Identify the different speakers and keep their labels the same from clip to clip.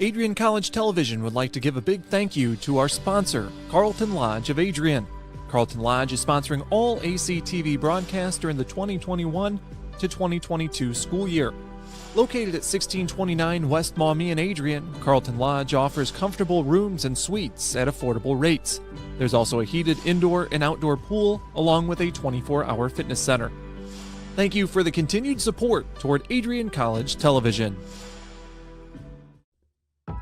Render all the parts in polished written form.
Speaker 1: Adrian College Television would like to give a big thank you to our sponsor, Carlton Lodge of Adrian. Carlton Lodge is sponsoring all ACTV broadcasts during the 2021 to 2022 school year. Located at 1629 West Maumee in Adrian, Carlton Lodge offers comfortable rooms and suites at affordable rates. There's also a heated indoor and outdoor pool, along with a 24-hour fitness center. Thank you for the continued support toward Adrian College Television.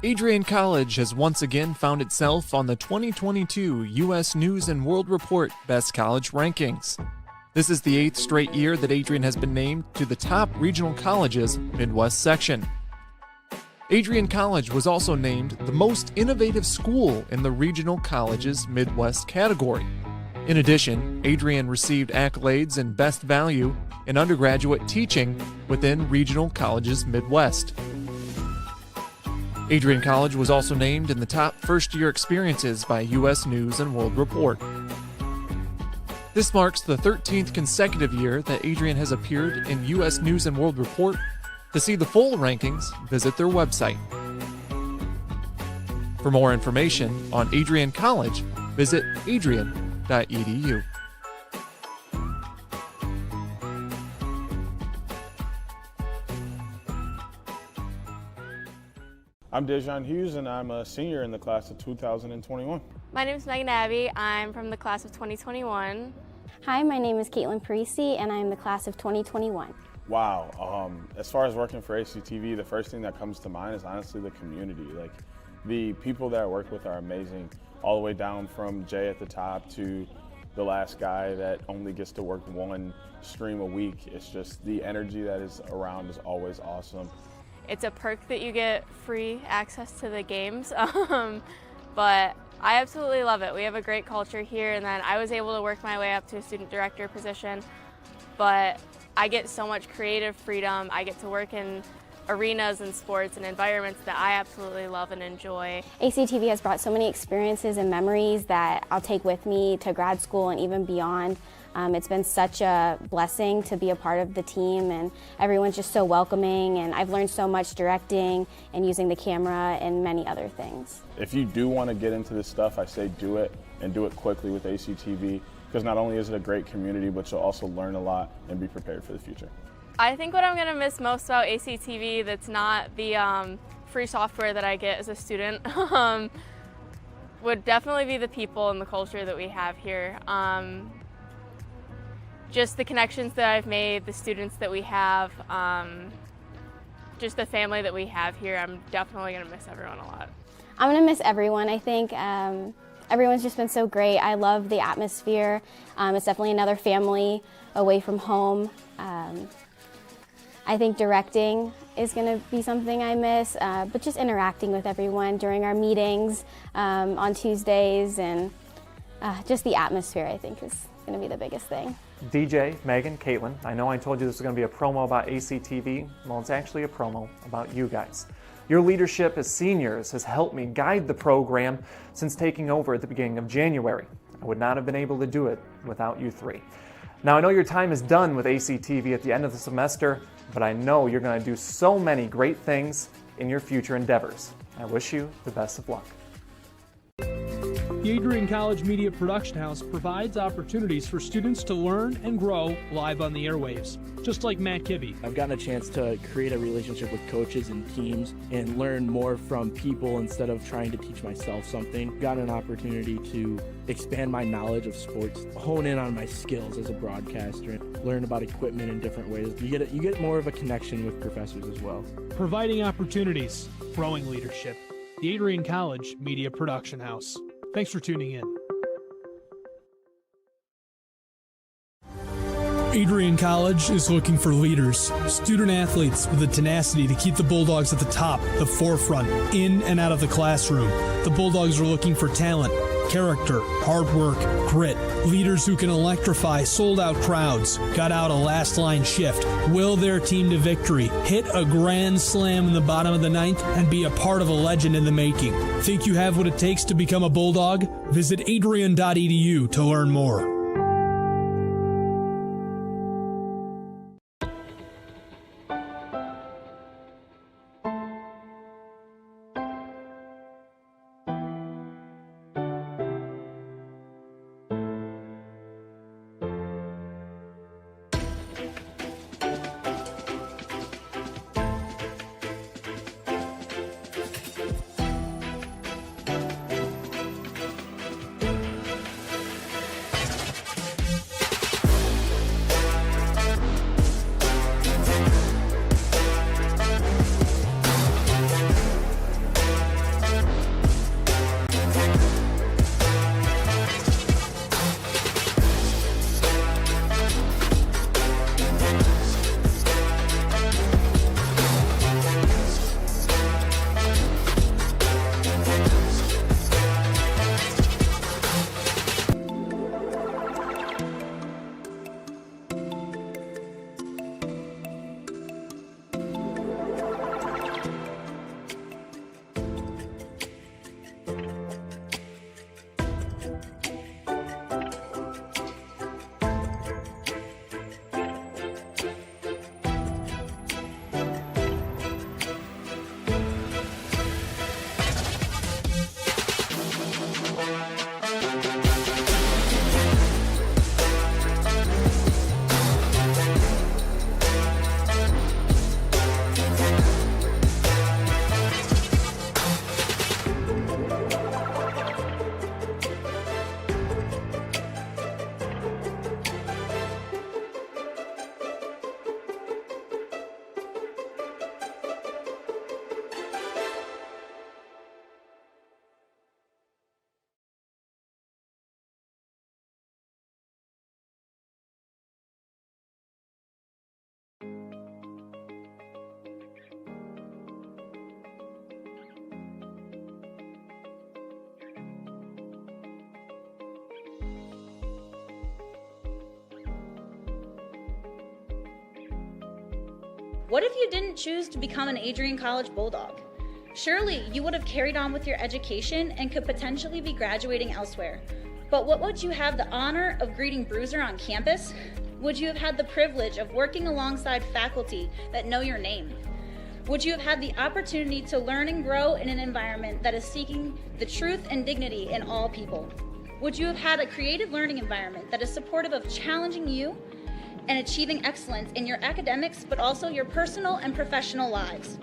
Speaker 1: Adrian College has once again found itself on the 2022 U.S. News & World Report Best College Rankings. This is the 8th straight year that Adrian has been named to the top regional colleges Midwest section. Adrian College was also named the most innovative school in the regional colleges Midwest category. In addition, Adrian received accolades in Best Value in undergraduate teaching within regional colleges Midwest. Adrian College was also named in the top first-year experiences by U.S. News & World Report. This marks the 13th consecutive year that Adrian has appeared in U.S. News & World Report. To see the full rankings, visit their website. For more information on Adrian College, visit adrian.edu.
Speaker 2: I'm Dejan Hughes, and I'm a senior in the class of 2021.
Speaker 3: My name is Megan Abbey. I'm from the class of 2021.
Speaker 4: Hi, my name is Caitlin Parisi, and I'm the class of 2021.
Speaker 2: Wow, as far as working for ACTV, the first thing that comes to mind is honestly the community. Like, the people that I work with are amazing, all the way down from Jay at the top to the last guy that only gets to work one stream a week. It's just the energy that is around is always awesome.
Speaker 3: It's a perk that you get free access to the games, but I absolutely love it. We have a great culture here, and then I was able to work my way up to a student director position, but I get so much creative freedom. I get to work in arenas and sports and environments that I absolutely love and enjoy.
Speaker 4: ACTV has brought so many experiences and memories that I'll take with me to grad school and even beyond. It's been such a blessing to be a part of the team, and everyone's just so welcoming, and I've learned so much directing and using the camera and many other things.
Speaker 2: If you do want to get into this stuff, I say do it, and do it quickly with ACTV, because not only is it a great community, but you'll also learn a lot and be prepared for the future.
Speaker 3: I think what I'm going to miss most about ACTV that's not the free software that I get as a student would definitely be the people and the culture that we have here. Just the connections that I've made, the students that we have, just the family that we have here. I'm definitely going to miss everyone a lot.
Speaker 4: I'm going to miss everyone. I think everyone's just been so great. I love the atmosphere. It's definitely another family away from home. I think directing is going to be something I miss, but just interacting with everyone during our meetings on Tuesdays, and just the atmosphere, I think, is going to be the biggest thing.
Speaker 5: DJ, Megan, Caitlin, I know I told you this was going to be a promo about ACTV. Well, it's actually a promo about you guys. Your leadership as seniors has helped me guide the program since taking over at the beginning of January. I would not have been able to do it without you three. Now, I know your time is done with ACTV at the end of the semester, but I know you're going to do so many great things in your future endeavors. I wish you the best of luck.
Speaker 6: The Adrian College Media Production House provides opportunities for students to learn and grow live on the airwaves, just like Matt Kibbe.
Speaker 7: I've gotten a chance to create a relationship with coaches and teams and learn more from people instead of trying to teach myself something. Got an opportunity to expand my knowledge of sports, hone in on my skills as a broadcaster, and learn about equipment in different ways. You get more of a connection with professors as well. Providing opportunities, growing leadership. The Adrian College Media Production House. Thanks for tuning in. Adrian College is looking for leaders, student athletes with the tenacity to keep the Bulldogs at the top, the forefront, in and out of the classroom. The Bulldogs are looking for talent, character, hard work, grit, leaders who can electrify sold-out crowds, got out a last-line shift, will their team to victory, hit a grand slam in the bottom of the ninth, and be a part of a legend in the making. Think you have what it takes to become a Bulldog? Visit adrian.edu to learn more.
Speaker 8: What if you didn't choose to become an Adrian College Bulldog? Surely you would have carried on with your education and could potentially be graduating elsewhere. But what would you have the honor of greeting Bruiser on campus? Would you have had the privilege of working alongside faculty that know your name? Would you have had the opportunity to learn and grow in an environment that is seeking the truth and dignity in all people? Would you have had a creative learning environment that is supportive of challenging you and achieving excellence in your academics, but also your personal and professional lives?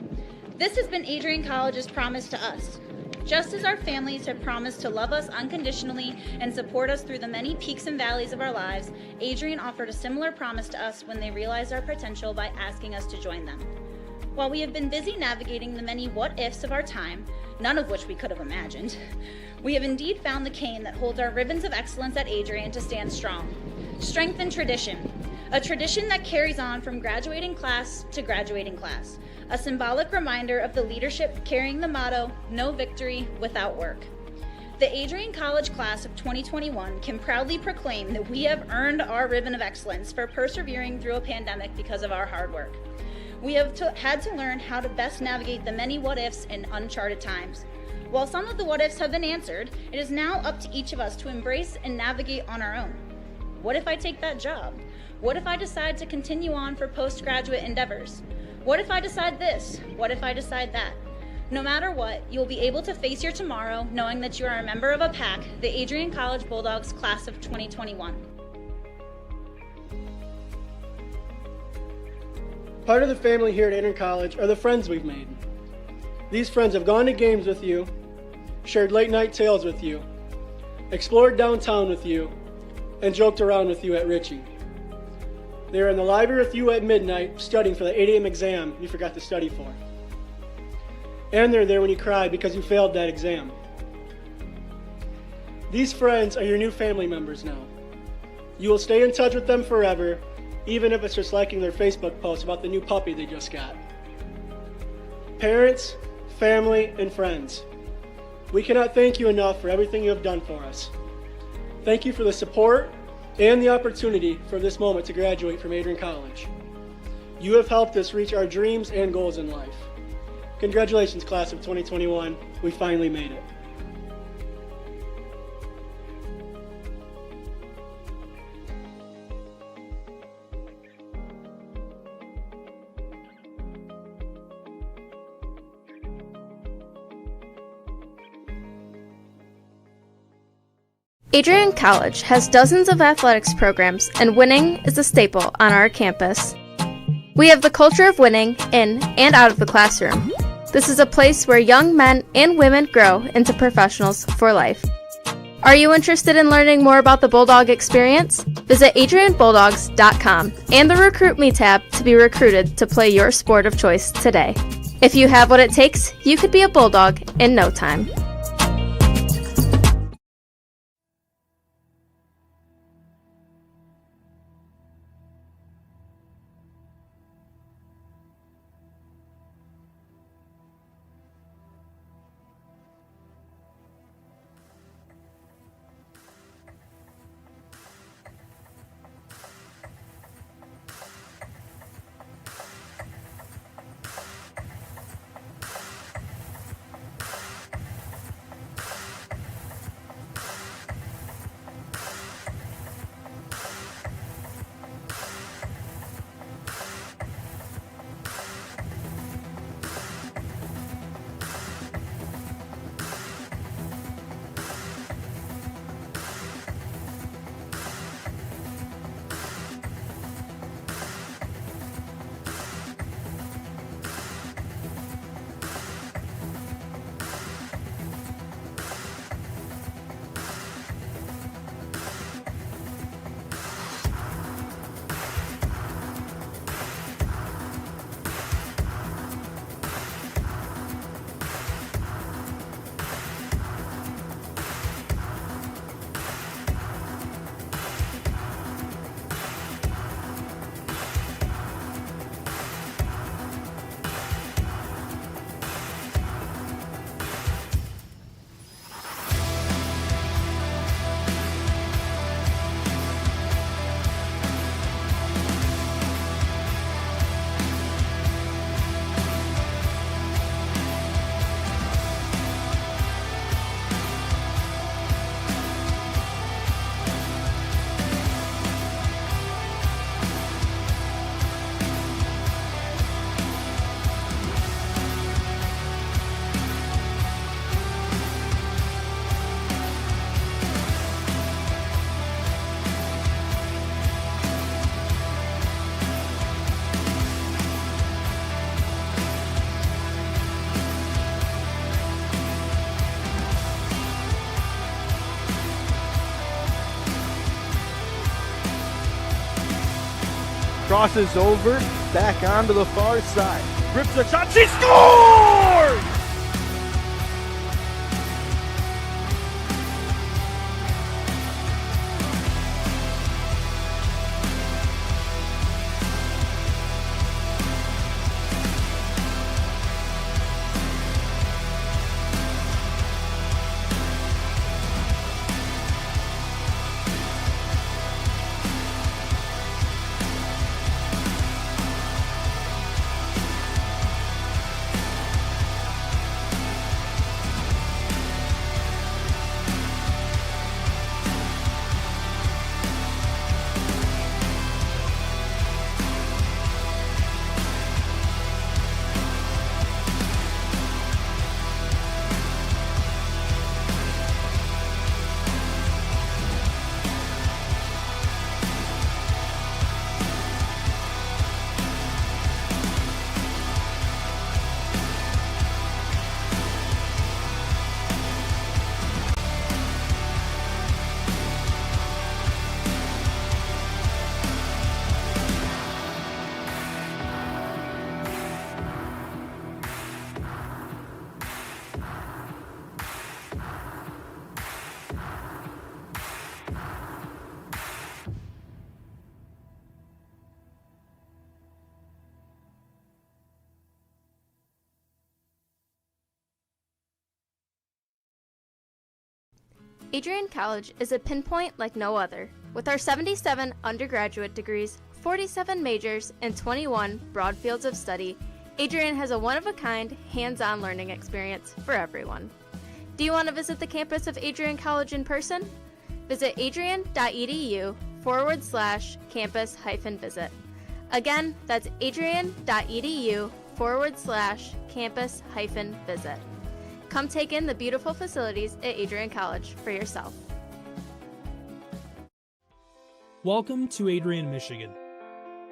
Speaker 8: This has been Adrian College's promise to us. Just as our families have promised to love us unconditionally and support us through the many peaks and valleys of our lives, Adrian offered a similar promise to us when they realized our potential by asking us to join them. While we have been busy navigating the many what-ifs of our time, none of which we could have imagined, we have indeed found the cane that holds our ribbons of excellence at Adrian to stand strong. Strength and tradition. A tradition that carries on from graduating class to graduating class. A symbolic reminder of the leadership carrying the motto, no victory without work. The Adrian College class of 2021 can proudly proclaim that we have earned our ribbon of excellence for persevering through a pandemic because of our hard work. We have had to learn how to best navigate the many what-ifs in uncharted times. While some of the what-ifs have been answered, it is now up to each of us to embrace and navigate on our own. What if I take that job? What if I decide to continue on for postgraduate endeavors? What if I decide this? What if I decide that? No matter what, you'll be able to face your tomorrow knowing that you are a member of a pack, the Adrian College Bulldogs class of 2021.
Speaker 9: Part of the family here at Adrian College are the friends we've made. These friends have gone to games with you, shared late night tales with you, explored downtown with you, and joked around with you at Ritchie. They were in the library with you at midnight studying for the 8 a.m. exam you forgot to study for. And they're there when you cried because you failed that exam. These friends are your new family members now. You will stay in touch with them forever, even if it's just liking their Facebook post about the new puppy they just got. Parents, family, and friends, we cannot thank you enough for everything you have done for us. Thank you for the support and the opportunity for this moment to graduate from Adrian College. You have helped us reach our dreams and goals in life. Congratulations, class of 2021. We finally made it.
Speaker 3: Adrian College has dozens of athletics programs, and winning is a staple on our campus. We have the culture of winning in and out of the classroom. This is a place where young men and women grow into professionals for life. Are you interested in learning more about the Bulldog experience? Visit adrianbulldogs.com and the Recruit Me tab to be recruited to play your sport of choice today. If you have what it takes, you could be a Bulldog in no time.
Speaker 10: crosses over, back onto the far side. Rips a shot, she scores!
Speaker 3: Adrian College is a pinpoint like no other. With our 77 undergraduate degrees, 47 majors, and 21 broad fields of study, Adrian has a one-of-a-kind, hands-on learning experience for everyone. Do you want to visit the campus of Adrian College in person? Visit adrian.edu/campus-visit. Again, that's adrian.edu/campus-visit. Come take in the beautiful facilities at Adrian College for yourself.
Speaker 6: Welcome to Adrian, Michigan.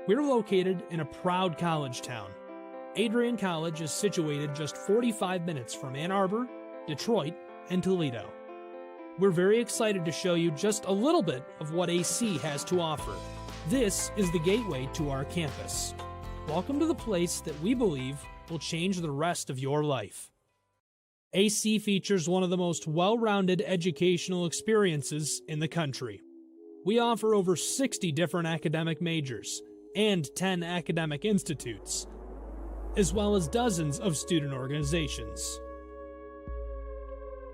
Speaker 6: We're located in a proud college town. Adrian College is situated just 45 minutes from Ann Arbor, Detroit, and Toledo. We're very excited to show you just a little bit of what AC has to offer. This is the gateway to our campus. Welcome to the place that we believe will change the rest of your life. AC features one of the most well-rounded educational experiences in the country. We offer over 60 different academic majors and 10 academic institutes, as well as dozens of student organizations.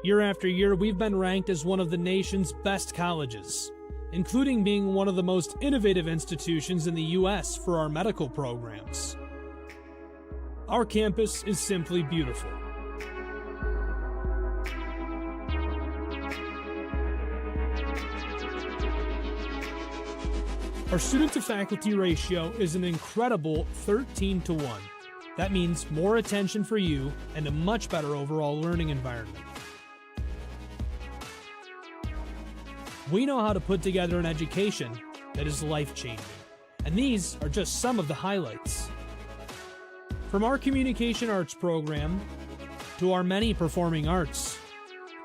Speaker 6: Year after year, we've been ranked as one of the nation's best colleges, including being one of the most innovative institutions in the U.S. for our medical programs. Our campus is simply beautiful. Our student-to-faculty ratio is an incredible 13-to-1. That means more attention for you and a much better overall learning environment. We know how to put together an education that is life-changing, and these are just some of the highlights. From our communication arts program, to our many performing arts,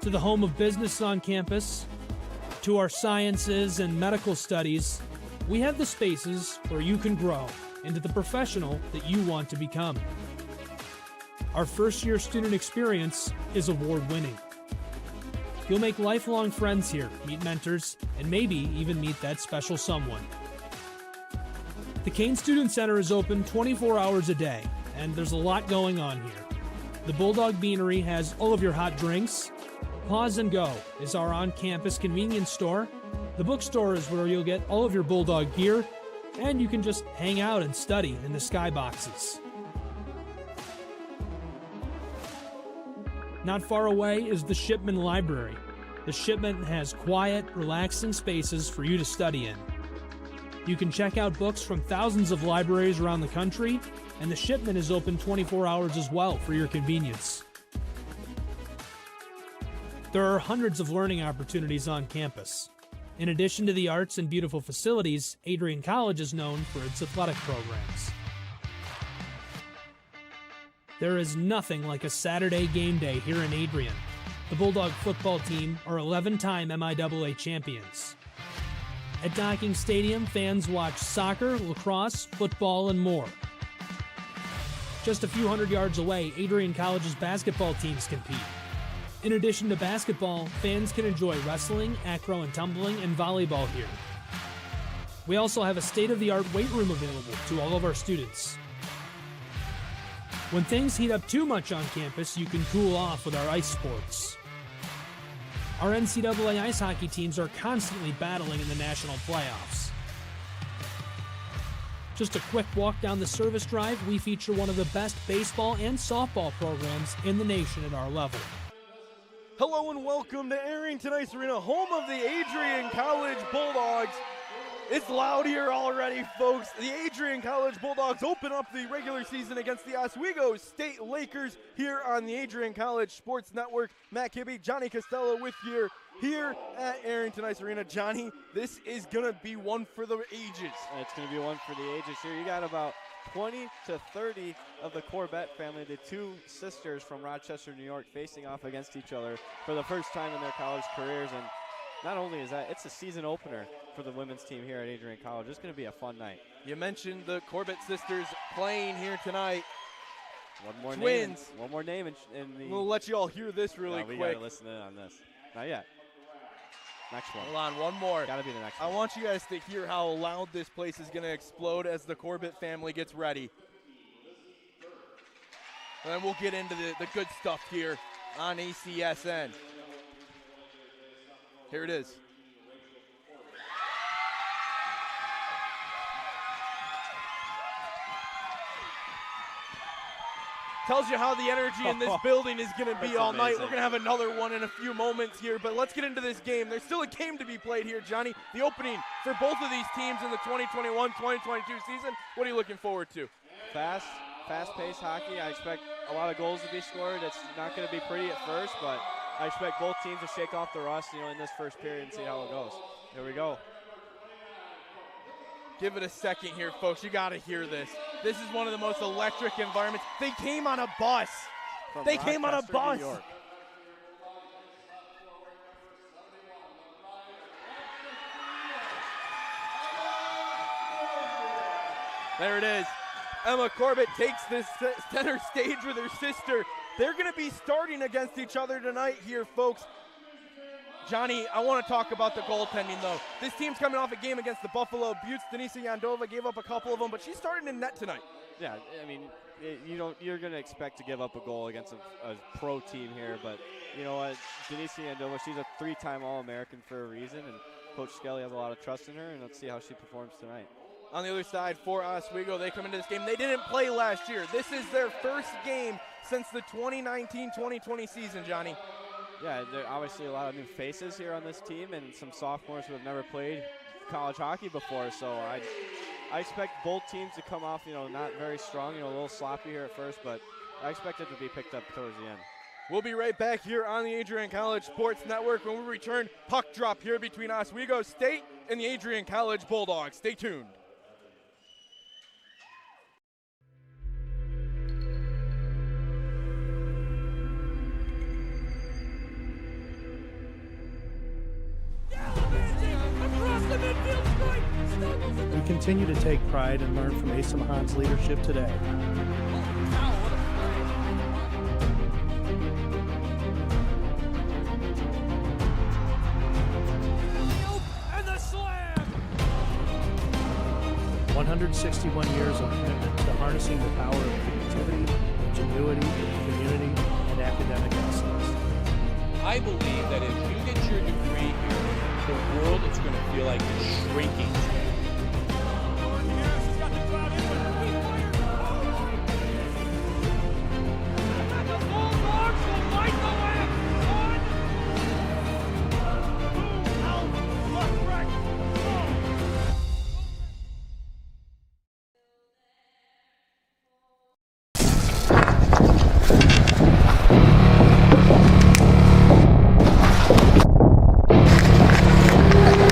Speaker 6: to the home of business on campus, to our sciences and medical studies, we have the spaces where you can grow into the professional that you want to become. Our first-year student experience is award-winning. You'll make lifelong friends here, meet mentors, and maybe even meet that special someone. The Kane Student Center is open 24 hours a day, and there's a lot going on here. The Bulldog Beanery has all of your hot drinks. Pause and Go is our on-campus convenience store. The bookstore is where you'll get all of your Bulldog gear, and you can just hang out and study in the skyboxes. Not far away is the Shipman Library. The Shipman has quiet, relaxing spaces for you to study in. You can check out books from thousands of libraries around the country, and the Shipman is open 24 hours as well for your convenience. There are hundreds of learning opportunities on campus. In addition to the arts and beautiful facilities, Adrian College is known for its athletic programs. There is nothing like a Saturday game day here in Adrian. The Bulldog football team are 11-time MIAA champions. At Docking Stadium, fans watch soccer, lacrosse, football, and more. Just a few hundred yards away, Adrian College's basketball teams compete. In addition to basketball, fans can enjoy wrestling, acro and tumbling, and volleyball here. We also have a state-of-the-art weight room available to all of our students. When things heat up too much on campus, you can cool off with our ice sports. Our NCAA ice hockey teams are constantly battling in the national playoffs. Just a quick walk down the service drive, we feature one of the best baseball and softball programs in the nation at our level.
Speaker 10: Hello and welcome to Arrington Ice Arena, home of the Adrian College Bulldogs. It's loud here already, folks. The Adrian College Bulldogs open up the regular season against the Oswego State Lakers here on the Adrian College Sports Network. Matt Kibbe, Johnny Costello with you here at Arrington Ice Arena. Johnny, this is going to be one for the ages.
Speaker 11: It's going to be one for the ages here. You got about 20 to 30 of the Corbett family, the two sisters from Rochester, New York, facing off against each other for the first time in their college careers. And not only is that, it's a season opener for the women's team here at Adrian College. It's going to be a fun night.
Speaker 10: You mentioned the Corbett sisters playing here tonight.
Speaker 11: One more
Speaker 10: Twins.
Speaker 11: Name, one more name in the...
Speaker 10: We'll let you all hear this really quick.
Speaker 11: We got to listen in on this. Not yet. Next one.
Speaker 10: Hold on, one more.
Speaker 11: Got to be the next one.
Speaker 10: I want you guys to hear how loud this place is going to explode as the Corbett family gets ready. And then we'll get into the good stuff here on ACSN. Here it is. Tells you how the energy in this building is going to be all night. We're going to have another one in a few moments here, but let's get into this game. There's still a game to be played here, Johnny. The opening for both of these teams in the 2021-2022 season. What are you looking forward to?
Speaker 11: Fast-paced hockey. I expect a lot of goals to be scored. It's not going to be pretty at first, but I expect both teams to shake off the rust, in this first period and see how it goes. Here we go.
Speaker 10: Give it a second here, folks. You got to hear this. This is one of the most electric environments. They came on a bus. They came on a bus.
Speaker 11: New York.
Speaker 10: There it is. Emma Corbett takes this center stage with her sister. They're going to be starting against each other tonight here, folks. Johnny, I want to talk about the goaltending, though. This team's coming off a game against the Buffalo Buttes. Denise Yandova gave up a couple of them, but she's starting in net tonight.
Speaker 11: Yeah, I mean, you're going to expect to give up a goal against a pro team here, but you know what? Denise Yandova, she's a three-time All-American for a reason, and Coach Skelly has a lot of trust in her, and let's see how she performs tonight.
Speaker 10: On the other side, for Oswego, they come into this game. They didn't play last year. This is their first game since the 2019-2020 season, Johnny.
Speaker 11: Yeah, there are obviously a lot of new faces here on this team and some sophomores who have never played college hockey before. So I expect both teams to come off, not very strong, a little sloppy here at first, but I expect it to be picked up towards the end.
Speaker 10: We'll be right back here on the Adrian College Sports Network when we return. Puck drop here between Oswego State and the Adrian College Bulldogs. Stay tuned.
Speaker 12: We continue to take pride and learn from Asa Mahan's leadership today.
Speaker 6: And the slam!
Speaker 12: 161 years of commitment to harnessing the power of creativity, ingenuity, community, and academic excellence.
Speaker 13: I believe that if you get your degree here, the world is going to feel like it's shrinking.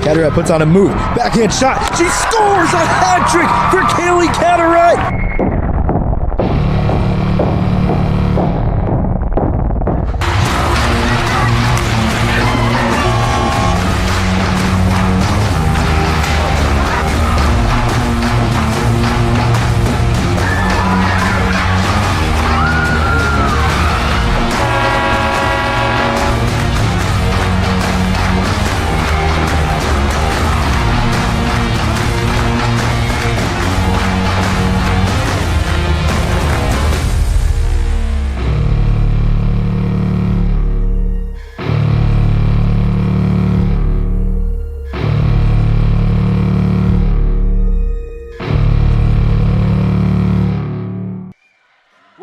Speaker 14: Cataract puts on a move, backhand shot, she scores a hat trick for Kaylee Cataract!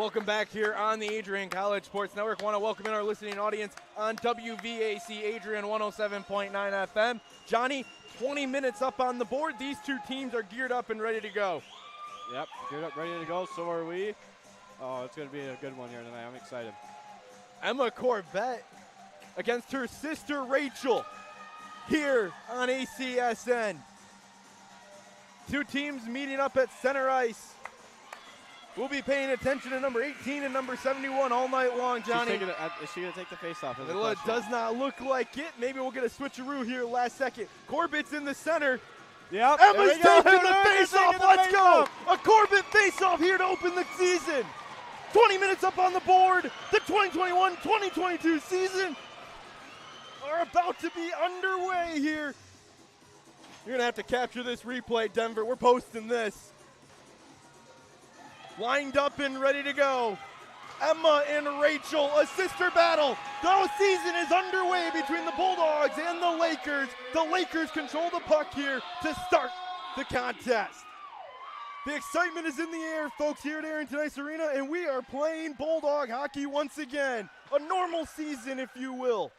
Speaker 10: Welcome back here on the Adrian College Sports Network. Want to welcome in our listening audience on WVAC Adrian 107.9 FM. Johnny, 20 minutes up on the board. These two teams are geared up and ready to go.
Speaker 11: Yep, geared up, ready to go. So are we. Oh, it's going to be a good one here tonight. I'm excited.
Speaker 10: Emma Corbett against her sister Rachel here on ACSN. Two teams meeting up at center ice. We'll be paying attention to number 18 and number 71 all night long, Johnny.
Speaker 11: Is she going to take the face-off?
Speaker 10: It does not look like it. Maybe we'll get a switcheroo here last second. Corbett's in the center.
Speaker 11: Yep.
Speaker 10: Emma's taking the face-off. Let's go. A Corbett face-off here to open the season. 20 minutes up on the board. The 2021-2022 season are about to be underway here. You're going to have to capture this replay, Denver. We're posting this. Lined up and ready to go. Emma and Rachel, a sister battle. The season is underway between the Bulldogs and the Lakers. The Lakers control the puck here to start the contest. The excitement is in the air, folks, here at Arrington Ice Arena, and we are playing Bulldog hockey once again. A normal season, if you will.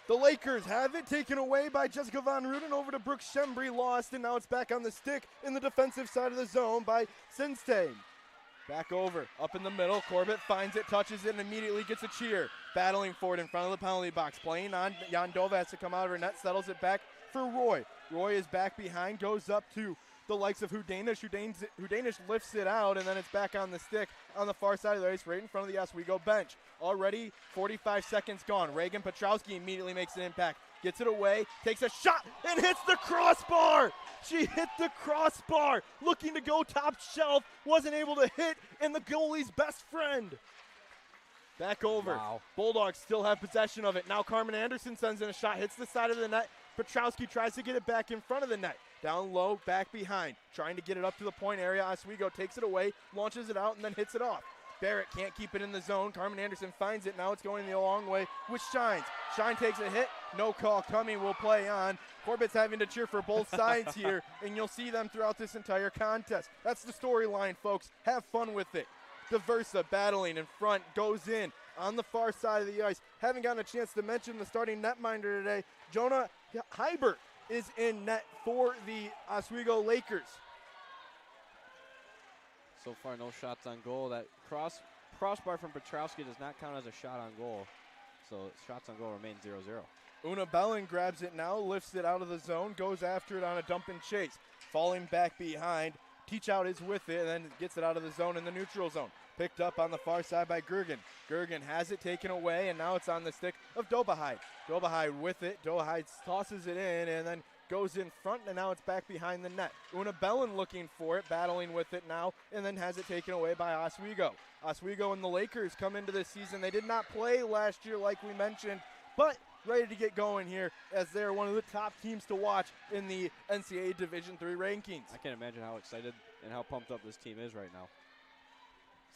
Speaker 10: The Lakers have it taken away by Jessica Von Ruden over to Brooke Shembry, lost, and now it's back on the stick in the defensive side of the zone by Sinstein. Back over, up in the middle, Corbett finds it, touches it, and immediately gets a cheer. Battling for it in front of the penalty box, playing on Yandova, has to come out of her net, settles it back for Roy. Roy is back behind, goes up to the likes of Hudanish. Hudanish lifts it out, and then it's back on the stick on the far side of the ice, right in front of the Oswego bench. Already 45 seconds gone. Reagan Petrowski immediately makes an impact. Gets it away, takes a shot, and hits the crossbar. She hit the crossbar. Looking to go top shelf, wasn't able to hit, and the goalie's best friend. Back over.
Speaker 11: Wow.
Speaker 10: Bulldogs still have possession of it. Now Carmen Anderson sends in a shot, hits the side of the net. Petrowski tries to get it back in front of the net. Down low, back behind. Trying to get it up to the point area. Oswego takes it away, launches it out, and then hits it off. Barrett can't keep it in the zone. Carmen Anderson finds it. Now it's going the long way with Shines. Shine takes a hit. No call coming. Will play on. Corbett's having to cheer for both sides here, and you'll see them throughout this entire contest. That's the storyline, folks. Have fun with it. Diversa battling in front, goes in on the far side of the ice. Haven't gotten a chance to mention the starting netminder today. Jonah Hybert is in net for the Oswego Lakers.
Speaker 11: So far, no shots on goal. That crossbar from Petrowski does not count as a shot on goal. So shots on goal remain 0-0.
Speaker 10: Una Bellin grabs it now, lifts it out of the zone, goes after it on a dump and chase. Falling back behind. Teachout is with it, and then gets it out of the zone in the neutral zone. Picked up on the far side by Gergen. Gergen has it taken away, and now it's on the stick of Dobahide. Dobahide with it. Dobahide tosses it in, and then goes in front, and now it's back behind the net. Una Bellin looking for it, battling with it now, and then has it taken away by Oswego. Oswego and the Lakers come into this season. They did not play last year like we mentioned, but ready to get going here as they're one of the top teams to watch in the NCAA Division III rankings.
Speaker 11: I can't imagine how excited and how pumped up this team is right now.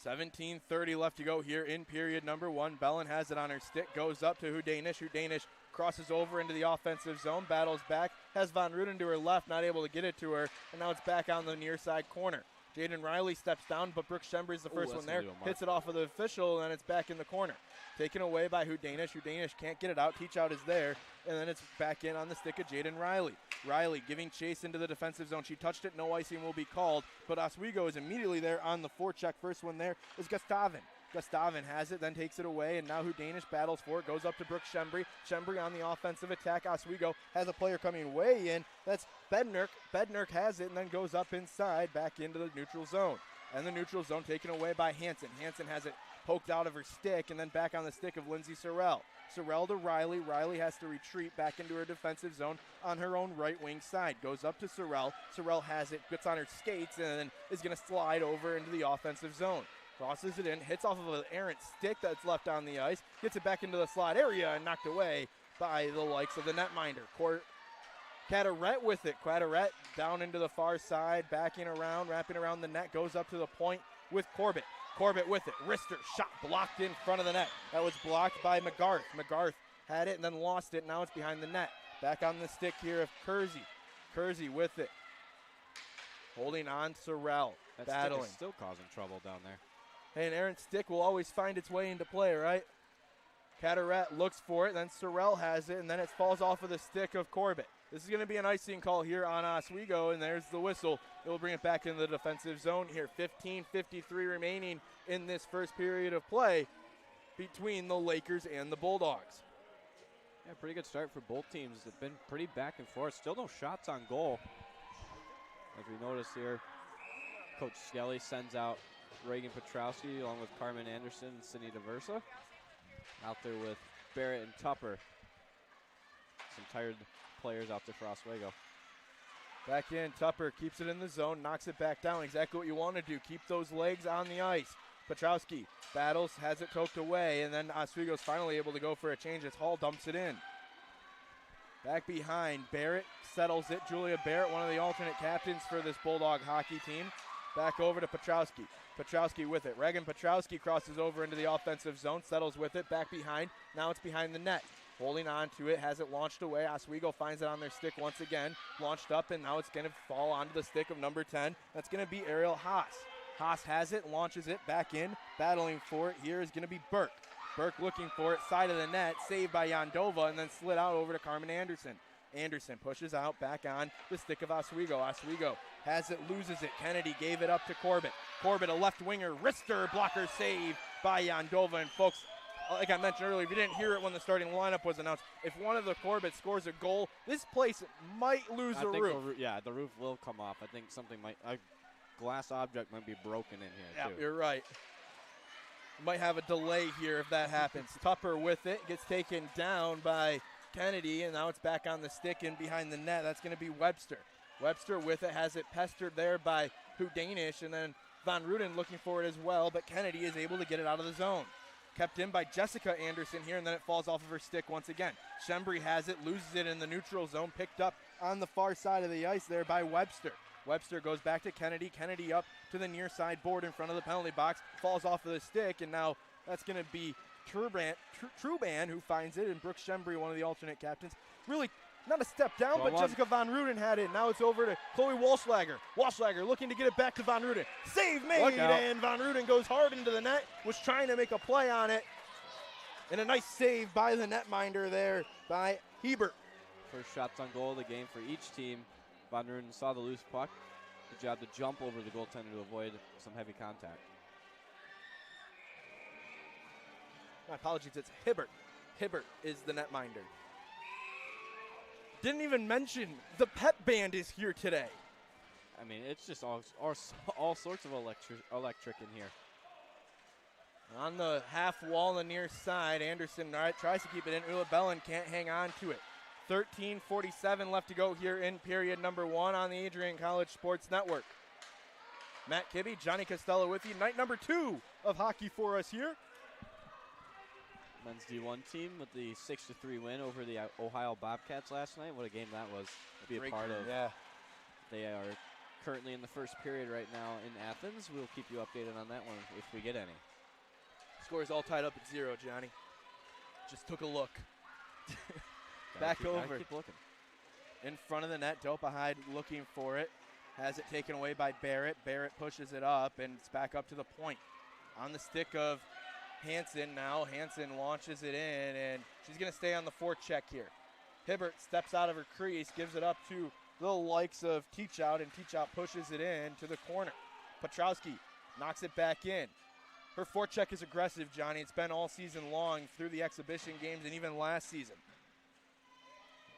Speaker 10: 17:30 left to go here in period number one. Bellin has it on her stick, goes up to Hudanish. Hudanish crosses over into the offensive zone, battles back, has Von Ruden to her left, not able to get it to her, and now it's back on the near side corner. Jaden Riley steps down, but Brooke Shembry is the first one there. Hits it off of the official, and it's back in the corner. Taken away by Hudanish. Hudanish can't get it out. Teachout is there, and then it's back in on the stick of Jaden Riley. Riley giving chase into the defensive zone. She touched it. No icing will be called, but Oswego is immediately there on the forecheck. First one there is Gustavin. Gustavin has it, then takes it away, and now Hudanish battles for it. Goes up to Brooke Shembry. Shembry on the offensive attack. Oswego has a player coming way in. That's Bednark. Bednark has it and then goes up inside, back into the neutral zone. And the neutral zone taken away by Hansen. Hansen has it poked out of her stick and then back on the stick of Lindsay Sorrell. Sorrell to Riley. Riley has to retreat back into her defensive zone on her own right wing side. Goes up to Sorrell. Sorrell has it, gets on her skates, and then is going to slide over into the offensive zone. Crosses it in, hits off of an errant stick that's left on the ice, gets it back into the slot area and knocked away by the likes of the netminder. Cataret with it. Cataret down into the far side, backing around, wrapping around the net, goes up to the point with Corbett. Corbett with it. Wrister shot blocked in front of the net. That was blocked by McGarth. McGarth had it and then lost it. Now it's behind the net. Back on the stick here of Kersey. Kersey with it. Holding on Sorrell.
Speaker 11: That
Speaker 10: battling.
Speaker 11: stick is still causing trouble down there.
Speaker 10: Hey, an errant stick will always find its way into play, right? Carteret looks for it, then Sorrell has it, and then it falls off of the stick of Corbett. This is going to be an icing call here on Oswego, and there's the whistle. It will bring it back into the defensive zone here. 15:53 remaining in this first period of play between the Lakers and the Bulldogs.
Speaker 11: Yeah, pretty good start for both teams. They've been pretty back and forth. Still no shots on goal. As we notice here, Coach Skelly sends out Reagan Petrowski along with Carmen Anderson and Cindy DeVersa. Out there with Barrett and Tupper. Some tired players out there for Oswego.
Speaker 10: Back in, Tupper keeps it in the zone, knocks it back down. Exactly what you want to do. Keep those legs on the ice. Petrowski battles, has it poked away, and then Oswego's finally able to go for a change as Hall dumps it in. Back behind, Barrett settles it. Julia Barrett, one of the alternate captains for this Bulldog hockey team. Back over to Petrowski. Petrowski with it. Reagan Petrowski crosses over into the offensive zone, settles with it, back behind. Now it's behind the net. Holding on to it, has it launched away. Oswego finds it on their stick once again. Launched up, and now it's going to fall onto the stick of number 10. That's going to be Ariel Haas. Haas has it, launches it back in. Battling for it here is going to be Burke. Burke looking for it, side of the net, saved by Yondova, and then slid out over to Carmen Anderson. Anderson pushes out back on the stick of Oswego. Oswego has it, loses it. Kennedy gave it up to Corbett. Corbett, a left winger, wrister blocker save by Yondova. And folks, like I mentioned earlier, if you didn't hear it when the starting lineup was announced, if one of the Corbett scores a goal, this place might lose the roof.
Speaker 11: The roof will come off. I think something a glass object might be broken in here,
Speaker 10: yeah,
Speaker 11: too.
Speaker 10: You're right. Might have a delay here if that happens. Tupper with it, gets taken down by Kennedy, and now it's back on the stick and behind the net. That's going to be Webster. Webster with it, has it pestered there by Houdanish, and then Von Ruden looking for it as well, but Kennedy is able to get it out of the zone. Kept in by Jessica Anderson here, and then it falls off of her stick once again. Shembri has it, loses it in the neutral zone, picked up on the far side of the ice there by Webster. Webster goes back to Kennedy. Kennedy up to the near side board in front of the penalty box, falls off of the stick, and now that's going to be Truban who finds it, and Brooke Shembri, one of the alternate captains. Really not a step down, but Jessica Von Ruden had it. Now it's over to Chloe Walschlager. Walschlager looking to get it back to Von Ruden. Save made, and Von Ruden goes hard into the net, was trying to make a play on it. And a nice save by the netminder there by Hebert.
Speaker 11: First shots on goal of the game for each team. Von Ruden saw the loose puck. Good job to jump over the goaltender to avoid some heavy contact.
Speaker 10: My apologies, it's Hibbert. Hibbert is the netminder. Didn't even mention the pep band is here today.
Speaker 11: I mean, it's just all sorts of electric in here.
Speaker 10: On the half wall on the near side, Anderson tries to keep it in. Ula Bellin can't hang on to it. 13:47 left to go here in period number 1 on the Adrian College Sports Network. Matt Kibbe, Johnny Costello with you. Night number 2 of hockey for us here.
Speaker 11: Men's D1 team with the 6-3 win over the Ohio Bobcats last night. What a game that was to be a part of.
Speaker 10: Yeah.
Speaker 11: They are currently in the first period right now in Athens. We'll keep you updated on that one if we get any.
Speaker 10: Score's all tied up at 0, Johnny. Just took a look. Back over.
Speaker 11: Keep looking.
Speaker 10: In front of the net, Dopahide looking for it. Has it taken away by Barrett. Barrett pushes it up, and it's back up to the point. On the stick of Hansen now. Hansen launches it in, and she's going to stay on the forecheck here. Hibbert steps out of her crease, gives it up to the likes of Teachout, and Teachout pushes it in to the corner. Petrowski knocks it back in. Her forecheck is aggressive, Johnny. It's been all season long through the exhibition games and even last season.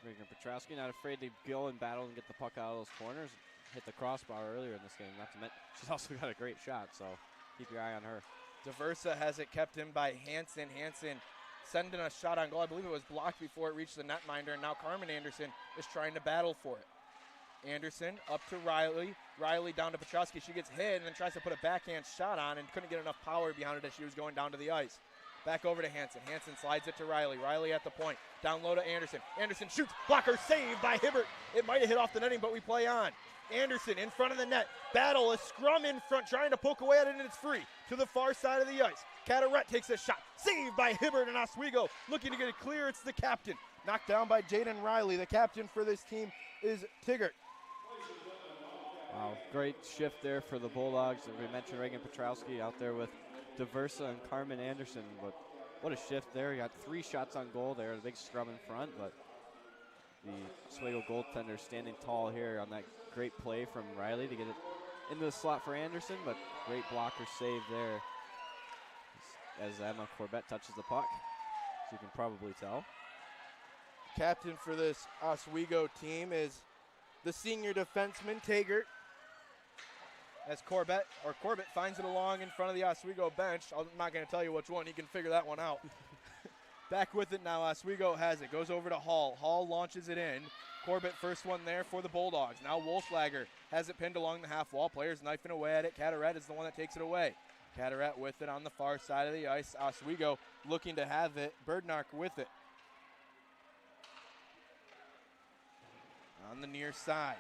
Speaker 11: Reagan Petrowski not afraid to go and battle and get the puck out of those corners. Hit the crossbar earlier in this game. Not to mention, she's also got a great shot, so keep your eye on her.
Speaker 10: DeVersa has it kept in by Hansen. Hansen sending a shot on goal. I believe it was blocked before it reached the netminder, and now Carmen Anderson is trying to battle for it. Anderson up to Riley. Riley down to Petrowski. She gets hit and then tries to put a backhand shot on and couldn't get enough power behind it as she was going down to the ice. Back over to Hansen. Hansen slides it to Riley. Riley at the point. Down low to Anderson. Anderson shoots. Blocker saved by Hibbert. It might have hit off the netting, but we play on. Anderson in front of the net. Battle, a scrum in front, trying to poke away at it, and it's free. To the far side of the ice. Carteret takes a shot. Saved by Hibbert, and Oswego looking to get it clear. It's the captain. Knocked down by Jaden Riley. The captain for this team is Tiggert.
Speaker 11: Wow, great shift there for the Bulldogs. We mentioned Reagan Petrowski out there with DeVersa and Carmen Anderson, but what a shift there. He got 3 shots on goal there, a big scrum in front, but the Oswego goaltender standing tall here on that great play from Riley to get it into the slot for Anderson, but great blocker save there as Emma Corbett touches the puck, as you can probably tell.
Speaker 15: Captain for this Oswego team is the senior defenseman, Taggart. As Corbett finds it along in front of the Oswego bench. I'm not going to tell you which one. You can figure that one out. Back with it now. Oswego has it. Goes over to Hall. Hall launches it in. Corbett first one there for the Bulldogs. Now Wolflager has it pinned along the half wall. Players knifing away at it. Cataret is the one that takes it away. Cataret with it on the far side of the ice. Oswego looking to have it. Birdnark with it. On the near side.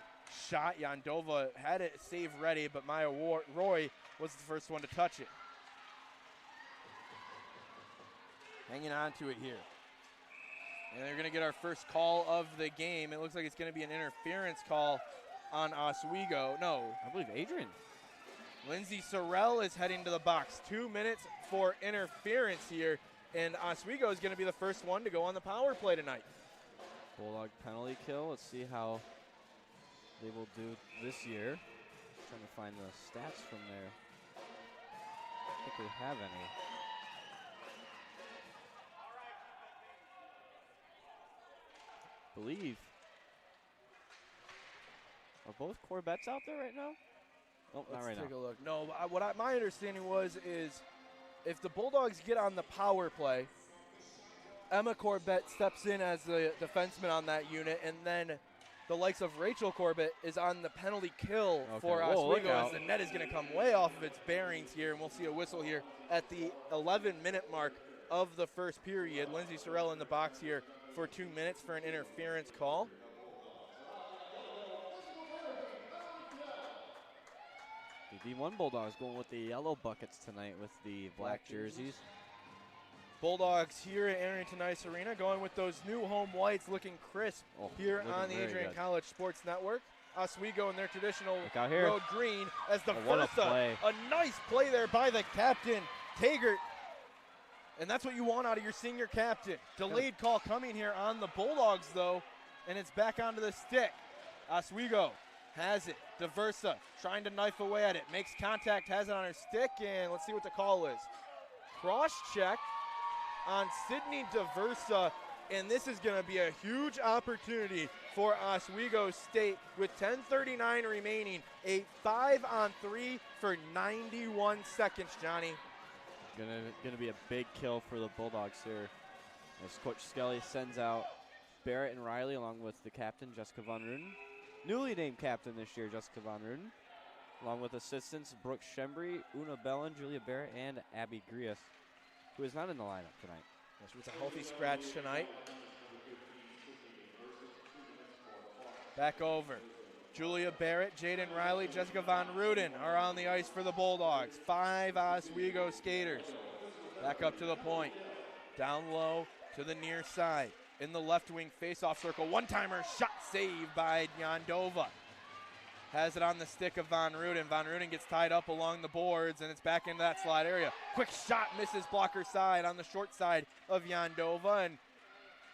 Speaker 15: Shot. Yandova had it save ready, but Maya Roy was the first one to touch it. Hanging on to it here. And they're going to get our first call of the game. It looks like it's going to be an interference call on Oswego. No.
Speaker 11: I believe Adrian.
Speaker 15: Lindsey Sorrell is heading to the box. 2 minutes for interference here. And Oswego is going to be the first one to go on the power play tonight.
Speaker 11: Bulldog penalty kill. Let's see how they will do this year. Trying to find the stats from there. I don't think we have any. Believe. Are both Corbett's out there right now? Oh, not right now.
Speaker 15: Let's take a look. No, my understanding is if the Bulldogs get on the power play, Emma Corbett steps in as the defenseman on that unit, and then the likes of Rachel Corbett is on the penalty kill for Oswego, as the net is going to come way off of its bearings here, and we'll see a whistle here at the 11-minute mark of the first period. Lindsey Sorrell in the box here for 2 minutes for an interference call.
Speaker 11: The D1 Bulldogs going with the yellow buckets tonight with the black jerseys.
Speaker 15: Bulldogs here at Arrington Ice Arena going with those new home whites, looking crisp here on the Adrian College Sports Network. Oswego in their traditional road green as the DeVersa. A nice play there by the captain, Taggart. And that's what you want out of your senior captain. Delayed call coming here on the Bulldogs, though, and it's back onto the stick. Oswego has it. DeVersa trying to knife away at it. Makes contact, has it on her stick, and let's see what the call is. Cross-check on Sydney DeVersa, and this is going to be a huge opportunity for Oswego State with 10:39 remaining. A 5-on-3 for 91 seconds, Johnny.
Speaker 11: Gonna be a big kill for the Bulldogs here. As Coach Skelly sends out Barrett and Riley along with the captain, Jessica Von Ruden. Newly named captain this year, Jessica Von Ruden. Along with assistants Brooke Shembry, Una Bellin, Julia Barrett, and Abby Grias, who is not in the lineup tonight.
Speaker 15: This was a healthy scratch tonight. Back over. Julia Barrett, Jaden Riley, Jessica Von Ruden are on the ice for the Bulldogs. 5 Oswego skaters. Back up to the point. Down low to the near side. In the left wing face-off circle. One-timer shot saved by Yandova. Has it on the stick of Von Ruden. Von Ruden gets tied up along the boards, and it's back into that slot area. Quick shot misses blocker side on the short side of Yandova, and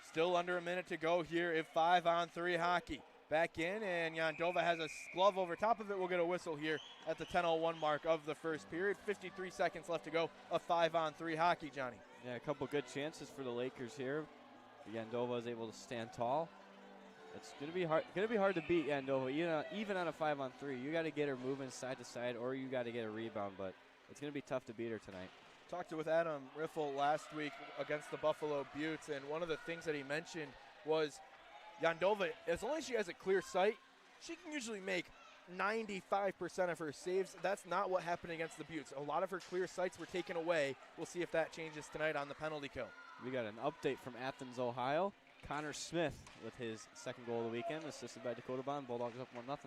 Speaker 15: still under a minute to go here in 5-on-3 hockey. Back in, and Yandova has a glove over top of it. We'll get a whistle here at the 10:01 mark of the first period. 53 seconds left to go of 5-on-3 hockey, Johnny.
Speaker 11: Yeah, a couple good chances for the Lakers here. Yandova is able to stand tall. It's gonna be hard to beat Yandova, even on a 5-on-3. You got to get her moving side to side, or you got to get a rebound. But it's gonna be tough to beat her tonight.
Speaker 15: Talked with Adam Riffle last week against the Buffalo Buttes, and one of the things that he mentioned was Yandova, as long as she has a clear sight, she can usually make 95% of her saves. That's not what happened against the Buttes. A lot of her clear sights were taken away. We'll see if that changes tonight on the penalty kill.
Speaker 11: We got an update from Athens, Ohio. Connor Smith with his second goal of the weekend, assisted by Dakota Bond. Bulldogs up 1-0.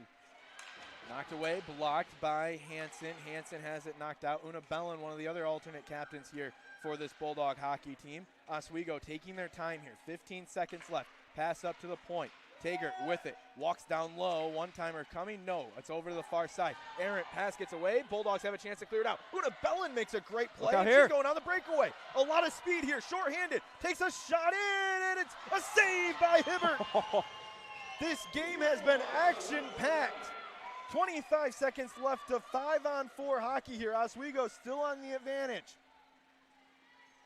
Speaker 15: Knocked away, blocked by Hansen. Hansen has it knocked out. Una Bellin, one of the other alternate captains here for this Bulldog hockey team. Oswego taking their time here. 15 seconds left. Pass up to the point. Taggart with it, walks down low, one-timer coming, no, it's over to the far side. Errant pass gets away, Bulldogs have a chance to clear it out. Una Bellin makes a great play, and she's going on the breakaway. A lot of speed here, short-handed, takes a shot in, and it's a save by Hibbert. This game has been action-packed. 25 seconds left to 5-on-4 hockey here. Oswego still on the advantage.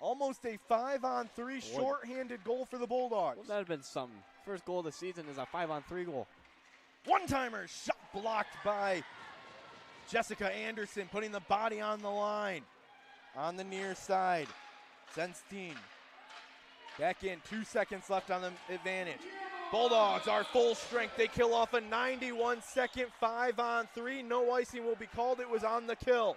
Speaker 15: Almost a 5-on-3 short-handed goal for the Bulldogs.
Speaker 11: Well, that would have been something. First goal of the season is a 5-on-3 goal.
Speaker 15: One-timer, shot blocked by Jessica Anderson, putting the body on the line. On the near side, Senstein back in, 2 seconds left on the advantage. Bulldogs are full strength. They kill off a 91-second 5-on-3. No icing will be called. It was on the kill.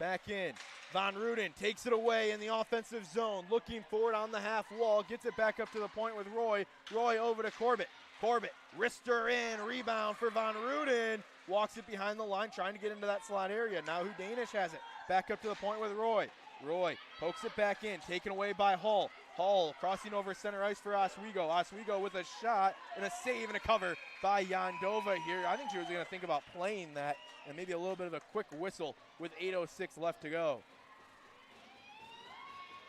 Speaker 15: Back in. Von Ruden takes it away in the offensive zone. Looking for it on the half wall. Gets it back up to the point with Roy. Roy over to Corbett. Corbett wrist her in. Rebound for Von Ruden. Walks it behind the line, trying to get into that slot area. Now who Danish has it. Back up to the point with Roy. Roy pokes it back in. Taken away by Hall. Hall crossing over center ice for Oswego. Oswego with a shot and a save and a cover by Yandova here. I think she was going to think about playing that and maybe a little bit of a quick whistle with 8:06 left to go.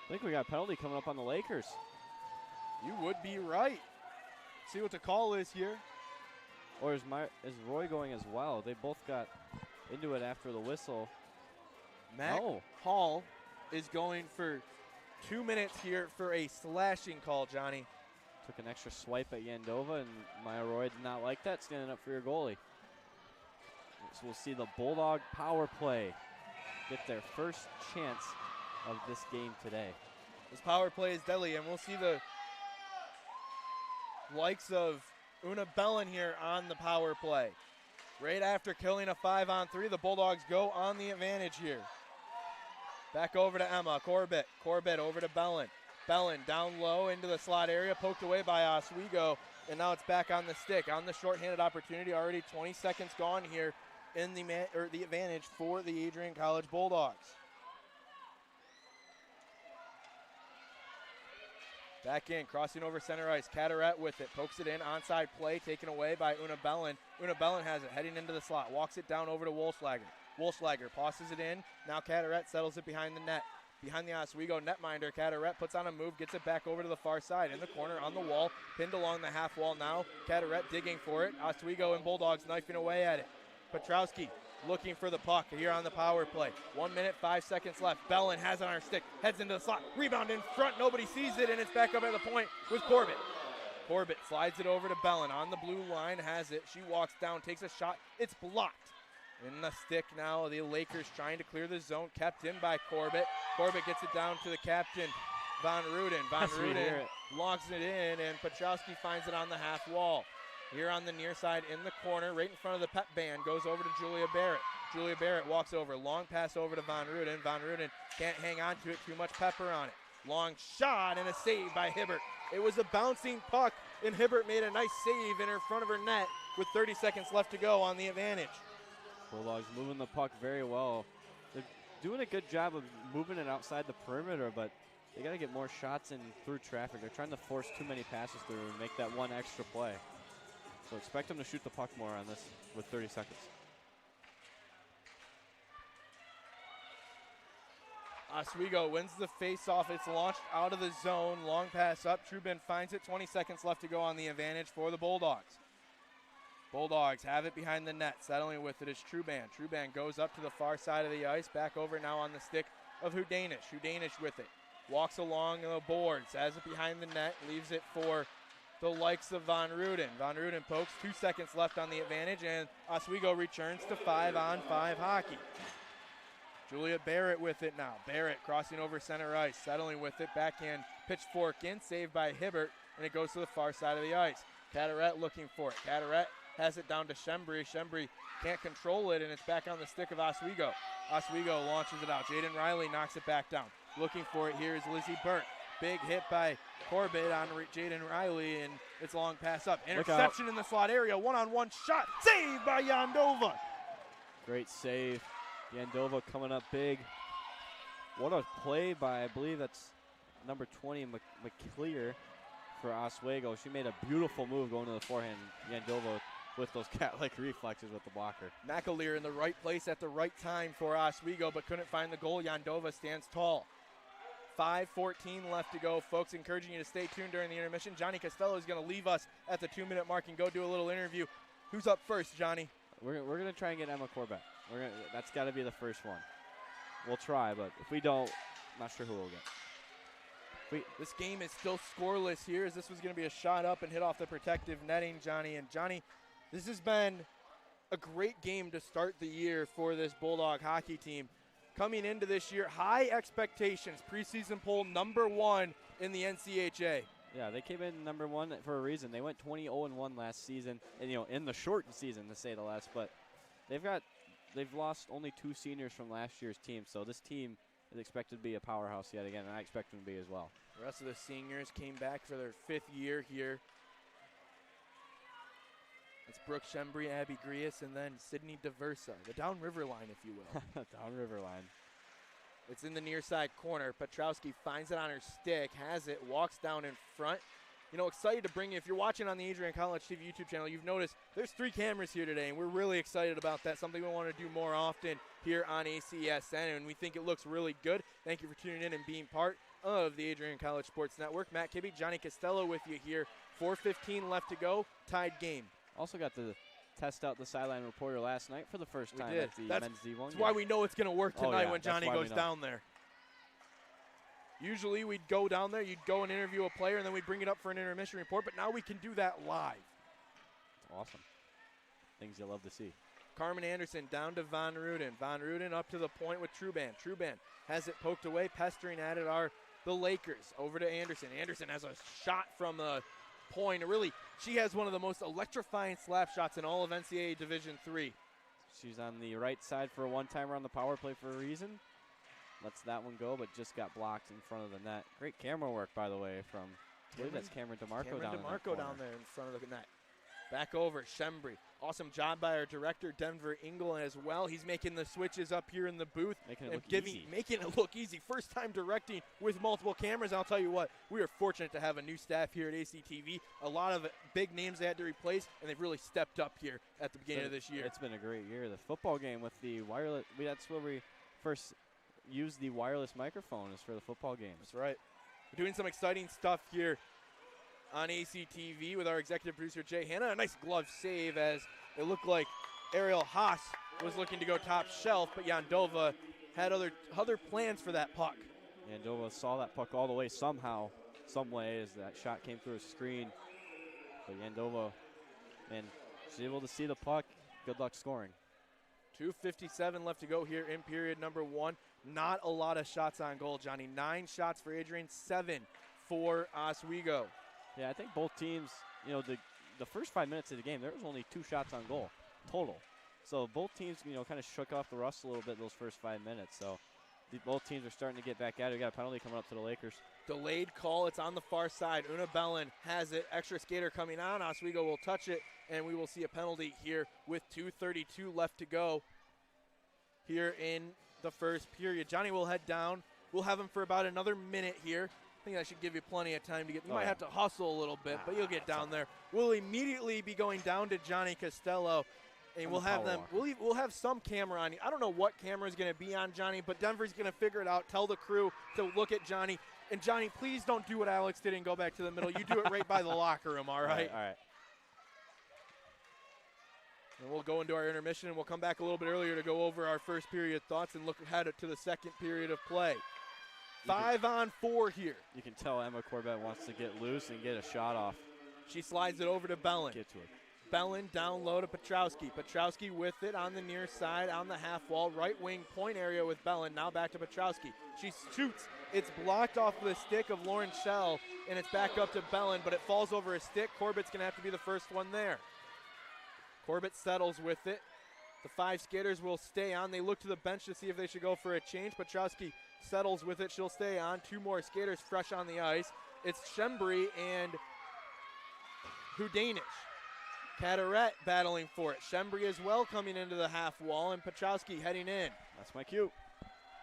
Speaker 11: I think we got a penalty coming up on the Lakers.
Speaker 15: You would be right. See what the call is here.
Speaker 11: Or is Roy going as well? They both got into it after the whistle.
Speaker 15: Matt Hall is going for 2 minutes here for a slashing call, Johnny.
Speaker 11: Took an extra swipe at Yandova, and Maya Roy did not like that, standing up for your goalie. So we'll see the Bulldog power play get their first chance of this game today.
Speaker 15: This power play is deadly, and we'll see the likes of Una Bellin here on the power play. Right after killing a 5-on-3, the Bulldogs go on the advantage here. Back over to Emma. Corbett. Corbett over to Bellin. Bellin down low into the slot area, poked away by Oswego, and now it's back on the stick. On the shorthanded opportunity, already 20 seconds gone here in the advantage for the Adrian College Bulldogs. Back in, crossing over center ice. Cataret with it, pokes it in, onside play taken away by Una Bellin. Una Bellin has it, heading into the slot, walks it down over to Wolfslager. Wolfslager passes it in, now Cataret settles it behind the net. Behind the Oswego netminder, Cataret puts on a move, gets it back over to the far side. In the corner, on the wall, pinned along the half wall now. Cataret digging for it. Oswego and Bulldogs knifing away at it. Petrowski looking for the puck here on the power play. 1 minute, 5 seconds left. Bellin has it on her stick, heads into the slot. Rebound in front, nobody sees it, and it's back up at the point with Corbett. Corbett slides it over to Bellin on the blue line, has it. She walks down, takes a shot. It's blocked. In the stick now, the Lakers trying to clear the zone, kept in by Corbett. Corbett gets it down to the captain, Von Ruden. Von Ruden logs it in, and Petrowski finds it on the half wall. Here on the near side in the corner, right in front of the pep band, goes over to Julia Barrett. Julia Barrett walks over, long pass over to Von Ruden. Von Ruden can't hang on to it, too much pepper on it. Long shot and a save by Hibbert. It was a bouncing puck, and Hibbert made a nice save in front of her net with 30 seconds left to go on the advantage.
Speaker 11: Bulldogs moving the puck very well. They're doing a good job of moving it outside the perimeter, but they got to get more shots in through traffic. They're trying to force too many passes through and make that one extra play. So expect them to shoot the puck more on this with 30 seconds.
Speaker 15: Oswego wins the faceoff. It's launched out of the zone. Long pass up. Trubin finds it. 20 seconds left to go on the advantage for the Bulldogs. Bulldogs have it behind the net. Settling with it is Truban. Truban goes up to the far side of the ice. Back over now on the stick of Hudanish. Hudanish with it. Walks along the boards. Has it behind the net. Leaves it for the likes of Von Ruden. Von Ruden pokes. 2 seconds left on the advantage. And Oswego returns to 5-on-5 hockey. Julia Barrett with it now. Barrett crossing over center ice. Settling with it. Backhand pitchfork in. Saved by Hibbert. And it goes to the far side of the ice. Cataret looking for it. Cataret has it down to Shembri. Shembri can't control it, and it's back on the stick of Oswego. Oswego launches it out. Jaden Riley knocks it back down. Looking for it here is Lizzie Burnt. Big hit by Corbett on Jaden Riley, and it's a long pass up. Interception in the slot area. One-on-one shot. Saved by Yandova.
Speaker 11: Great save. Yandova coming up big. What a play by, I believe that's number 20, McClear. for Oswego. She made a beautiful move going to the forehand. Yandova with those cat-like reflexes with the blocker.
Speaker 15: McAleer in the right place at the right time for Oswego, but couldn't find the goal. Yandova stands tall. 5:14 left to go. Folks, encouraging you to stay tuned during the intermission. Johnny Costello is going to leave us at the 2-minute mark and go do a little interview. Who's up first, Johnny?
Speaker 11: We're going to try and get Emma Corbett. That's got to be the first one. We'll try, but if we don't, I'm not sure who we'll get.
Speaker 15: This game is still scoreless here, as this was going to be a shot up and hit off the protective netting, Johnny. And Johnny, this has been a great game to start the year for this Bulldog hockey team. Coming into this year, high expectations. Preseason poll #1 in the NCAA.
Speaker 11: Yeah, they came in #1 for a reason. They went 20-0-1 last season, and in the shortened season, to say the less. But they've lost only 2 seniors from last year's team, so this team is expected to be a powerhouse yet again, and I expect them to be as well.
Speaker 15: The rest of the seniors came back for their 5th year here. It's Brooke Shembry, Abby Grias, and then Sydney DeVersa, the downriver line, if you will.
Speaker 11: Downriver line.
Speaker 15: It's in the near side corner. Petrowski finds it on her stick, has it, walks down in front. Excited to bring you, if you're watching on the Adrian College TV YouTube channel, you've noticed there's 3 cameras here today, and we're really excited about that, something we want to do more often here on ACSN, and we think it looks really good. Thank you for tuning in and being part of the Adrian College Sports Network. Matt Kibbe, Johnny Costello with you here. 4:15 left to go, tied game.
Speaker 11: Also got to test out the sideline reporter last night for the first time at the men's D1
Speaker 15: That's why we know it's going to work tonight when Johnny goes down there. Usually we'd go down there, you'd go and interview a player, and then we'd bring it up for an intermission report, but now we can do that live.
Speaker 11: It's awesome. Things you love to see.
Speaker 15: Carmen Anderson down to Von Ruden. Von Ruden up to the point with Truban. Truban has it poked away, pestering at it are the Lakers. Over to Anderson. Anderson has a shot from the point. Really, she has one of the most electrifying slap shots in all of NCAA Division III.
Speaker 11: She's on the right side for a one-timer on the power play for a reason. Lets that one go, but just got blocked in front of the net. Great camera work, by the way, from, I believe that's Cameron DeMarco
Speaker 15: down there in front of the net. Back over, Shembry. Awesome job by our director, Denver Engel, as well. He's making the switches up here in the booth.
Speaker 11: Making it
Speaker 15: look easy. First time directing with multiple cameras. I'll tell you what, we are fortunate to have a new staff here at ACTV. A lot of big names they had to replace, and they've really stepped up here at the beginning of this year.
Speaker 11: It's been a great year. The football game with the wireless, that's where we first used the wireless microphone, is for the football games.
Speaker 15: That's right. We're doing some exciting stuff here on ACTV with our executive producer, Jay Hanna. A nice glove save, as it looked like Ariel Haas was looking to go top shelf, but Yandova had other plans for that puck.
Speaker 11: Yandova saw that puck all the way somehow, some way, as that shot came through a screen. But Yandova, man, she's able to see the puck. Good luck scoring.
Speaker 15: 2:57 left to go here in period #1. Not a lot of shots on goal, Johnny. 9 shots for Adrian, 7 for Oswego.
Speaker 11: Yeah, I think both teams, the first 5 minutes of the game, there was only 2 shots on goal total. So both teams, kind of shook off the rust a little bit those first 5 minutes. So both teams are starting to get back at it. We got a penalty coming up to the Lakers.
Speaker 15: Delayed call. It's on the far side. Una Bellin has it. Extra skater coming on. Oswego will touch it, and we will see a penalty here with 2:32 left to go here in the first period. Johnny will head down. We'll have him for about another minute here. I think that should give you plenty of time to get. You might have to hustle a little bit, but you'll get down there. We'll immediately be going down to Johnny Costello, and we'll have them. We'll have some camera on you. I don't know what camera is going to be on Johnny, but Denver's going to figure it out. Tell the crew to look at Johnny. And Johnny, please don't do what Alex did and go back to the middle. You do it right by the locker room. All right.
Speaker 11: All right.
Speaker 15: And we'll go into our intermission, and we'll come back a little bit earlier to go over our first period thoughts and look ahead to the second period of play. 5-on-4 here.
Speaker 11: You can tell Emma Corbett wants to get loose and get a shot off.
Speaker 15: She slides it over to Bellin.
Speaker 11: Get to it.
Speaker 15: Bellin down low to Petrowski. Petrowski with it on the near side, on the half wall, right wing point area with Bellin. Now back to Petrowski. She shoots. It's blocked off the stick of Lauren Schell, and it's back up to Bellin, but it falls over a stick. Corbett's going to have to be the first one there. Corbett settles with it. The 5 skaters will stay on. They look to the bench to see if they should go for a change. Petrowski settles with it. She'll stay on. 2 more skaters fresh on the ice. It's Shembry and Hudanish. Cataret battling for it. Shembry as well coming into the half wall, and Petrowski heading in.
Speaker 11: That's my cue.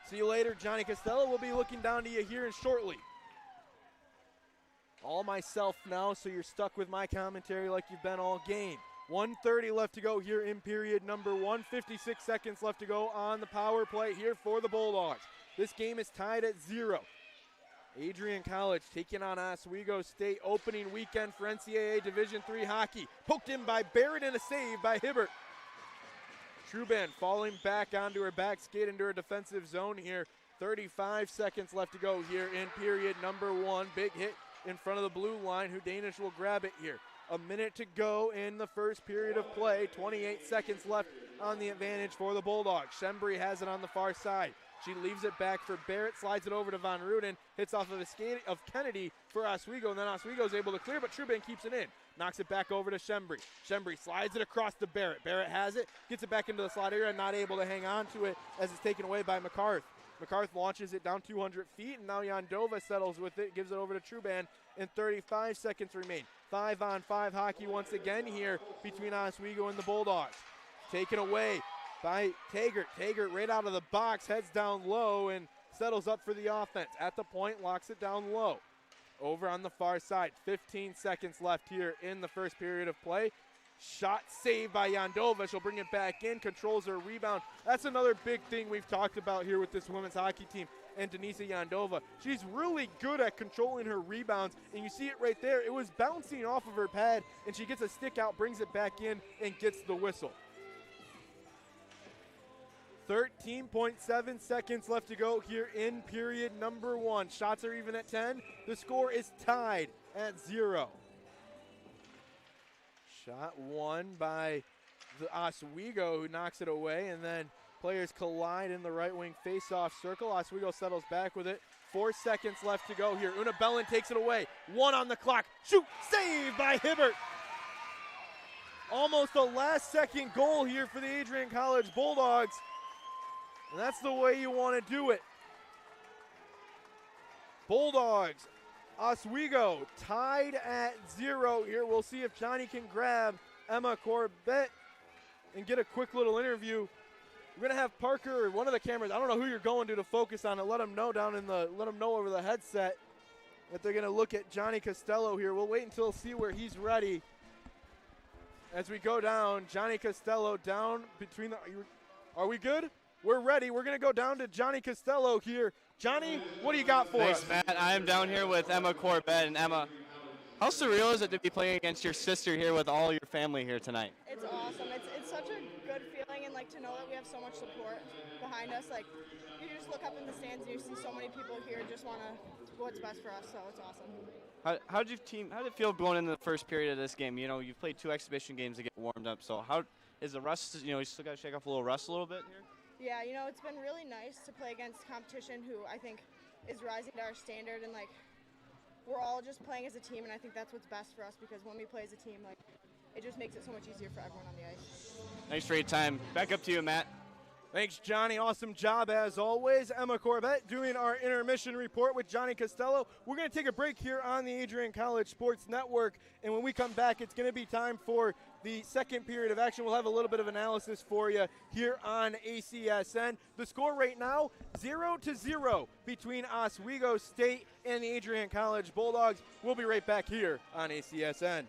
Speaker 15: See you later, Johnny Costello. We'll be looking down to you here in shortly. all myself now, so you're stuck with my commentary like you've been all game. 1:30 left to go here in period number 1. 56 seconds left to go on the power play here for the Bulldogs. This game is tied at 0. Adrian College taking on Oswego State, opening weekend for NCAA Division III hockey. Poked in by Barrett and a save by Hibbert. Truban falling back onto her back skate into her defensive zone here. 35 seconds left to go here in period number 1. Big hit in front of the blue line. Who Danish will grab it here. A minute to go in the first period of play. 28 seconds left on the advantage for the Bulldogs. Shembry has it on the far side. She leaves it back for Barrett, slides it over to Von Ruden, hits off of a skate of Kennedy for Oswego, and then Oswego is able to clear, but Truban keeps it in. Knocks it back over to Shembry. Shembry slides it across to Barrett. Barrett has it, gets it back into the slot area, not able to hang on to it as it's taken away by McCarth. McCarth launches it down 200 feet, and now Yandova settles with it, gives it over to Truban, and 35 seconds remain. 5-on-5 hockey once again here between Oswego and the Bulldogs. Taken away by Taggart. Taggart right out of the box, heads down low and settles up for the offense. At the point, locks it down low. Over on the far side, 15 seconds left here in the first period of play. Shot saved by Yandova. She'll bring it back in, controls her rebound. That's another big thing we've talked about here with this women's hockey team and Denisa Yandova. She's really good at controlling her rebounds, and you see it right there. It was bouncing off of her pad, and she gets a stick out, brings it back in, and gets the whistle. 13.7 seconds left to go here in period number 1. Shots are even at 10. The score is tied at 0. Shot won by the Oswego, who knocks it away, and then players collide in the right wing face-off circle. Oswego settles back with it. 4 seconds left to go here. Una Bellin takes it away. 1 on the clock. Shoot! Saved by Hibbert. Almost a last-second goal here for the Adrian College Bulldogs. And that's the way you want to do it. Bulldogs, Oswego tied at 0 here. We'll see if Johnny can grab Emma Corbett and get a quick little interview. We're gonna have Parker or one of the cameras. I don't know who you're going to focus on it. Let them know over the headset that they're gonna look at Johnny Costello here. We'll wait until see where he's ready. As we go down, Johnny Costello down between the. Are we good? We're ready. We're going to go down to Johnny Costello here. Johnny, what do you got for us?
Speaker 16: Thanks, Matt. I am down here with Emma Corbett. And Emma, how surreal is it to be playing against your sister here with all your family here tonight?
Speaker 17: It's awesome. It's such a good feeling, and to know that we have so much support behind us. You just look up in the stands and you see so many people here just want to what's best for us. So it's awesome.
Speaker 16: How did it feel going into the first period of this game? You've played 2 exhibition games to get warmed up. So how is the rust? You still got to shake off a little rust a little bit here.
Speaker 17: Yeah, it's been really nice to play against competition who I think is rising to our standard, and we're all just playing as a team, and I think that's what's best for us because when we play as a team, it just makes it so much easier for everyone on the ice.
Speaker 16: Thanks for your time. Back up to you, Matt.
Speaker 15: Thanks, Johnny. Awesome job as always. Emma Corbett doing our intermission report with Johnny Costello. We're going to take a break here on the Adrian College Sports Network, and when we come back, it's going to be time for the second period of action. We'll have a little bit of analysis for you here on ACSN. The score right now, 0-0 between Oswego State and the Adrian College Bulldogs. We'll be right back here on ACSN.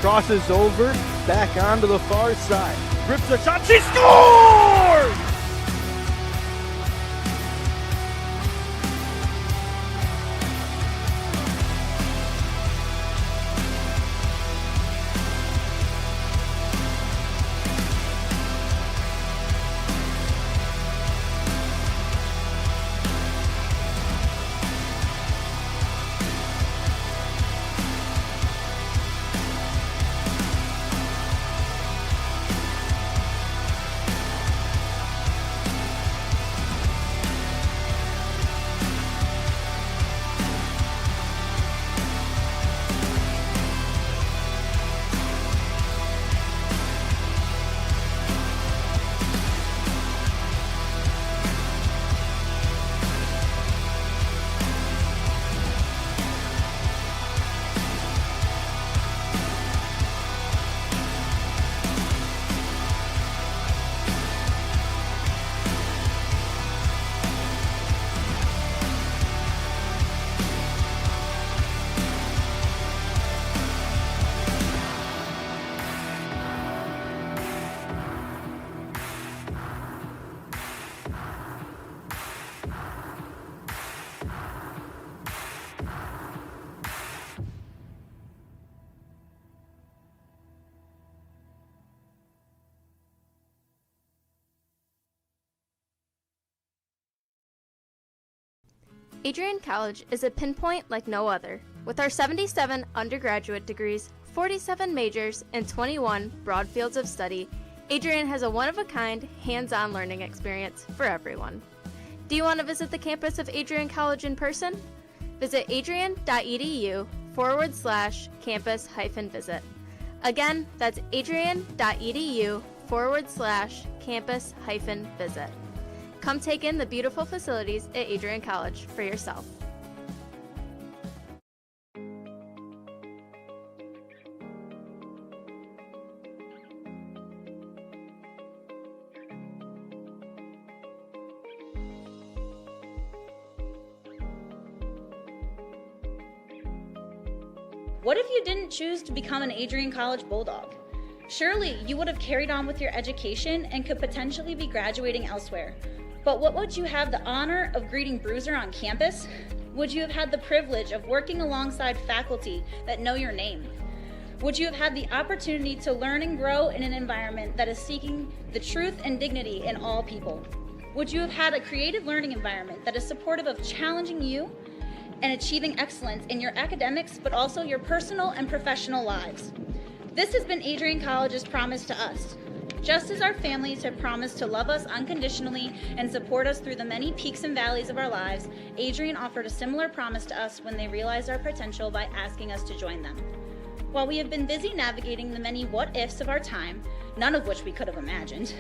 Speaker 10: crosses over, back onto the far side. Rips a shot, she scores!
Speaker 3: Adrian College is a pinpoint like no other. With our 77 undergraduate degrees, 47 majors, and 21 broad fields of study, Adrian has a one-of-a-kind, hands-on learning experience for everyone. Do you want to visit the campus of Adrian College in person? Visit adrian.edu/campus-visit. Again, that's adrian.edu/campus-visit. Come take in the beautiful facilities at Adrian College for yourself.
Speaker 8: What if you didn't choose to become an Adrian College Bulldog? Surely you would have carried on with your education and could potentially be graduating elsewhere. But what would you have the honor of greeting Bruiser on campus? Would you have had the privilege of working alongside faculty that know your name? Would you have had the opportunity to learn and grow in an environment that is seeking the truth and dignity in all people? Would you have had a creative learning environment that is supportive of challenging you and achieving excellence in your academics, but also your personal and professional lives? This has been Adrian College's promise to us. Just as our families have promised to love us unconditionally and support us through the many peaks and valleys of our lives, Adrian offered a similar promise to us when they realized our potential by asking us to join them. While we have been busy navigating the many what-ifs of our time, none of which we could have imagined,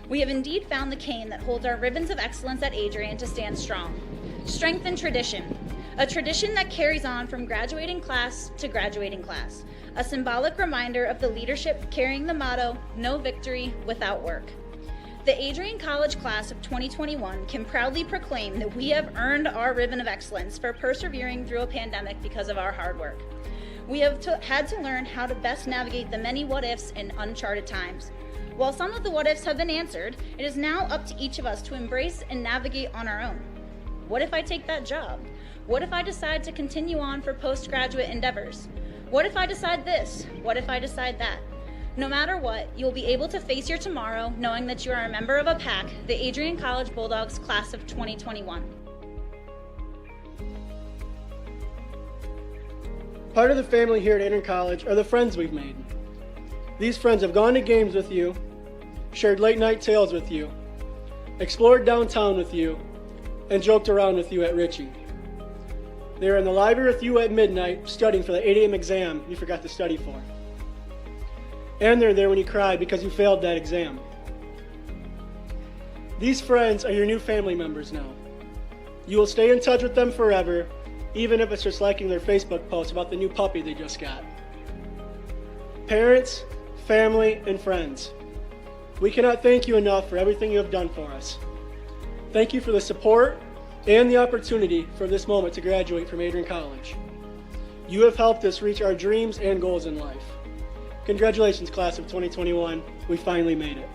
Speaker 8: we have indeed found the cane that holds our ribbons of excellence at Adrian to stand strong. Strength and tradition. A tradition that carries on from graduating class to graduating class. A symbolic reminder of the leadership carrying the motto, no victory without work. The Adrian College class of 2021 can proudly proclaim that we have earned our ribbon of excellence for persevering through a pandemic because of our hard work. We have had to learn how to best navigate the many what-ifs in uncharted times. While some of the what-ifs have been answered, it is now up to each of us to embrace and navigate on our own. What if I take that job? What if I decide to continue on for postgraduate endeavors? What if I decide this? What if I decide that? No matter what, you'll be able to face your tomorrow knowing that you are a member of a pack, the Adrian College Bulldogs class of 2021.
Speaker 9: Part of the family here at Adrian College are the friends we've made. These friends have gone to games with you, shared late night tales with you, explored downtown with you, and joked around with you at Ritchie. They were in the library with you at midnight studying for the 8 a.m. exam you forgot to study for. And they're there when you cried because you failed that exam. These friends are your new family members now. You will stay in touch with them forever, even if it's just liking their Facebook post about the new puppy they just got. Parents, family, and friends, we cannot thank you enough for everything you have done for us. Thank you for the support and the opportunity for this moment to graduate from Adrian College. You have helped us reach our dreams and goals in life. Congratulations, class of 2021. We finally made it.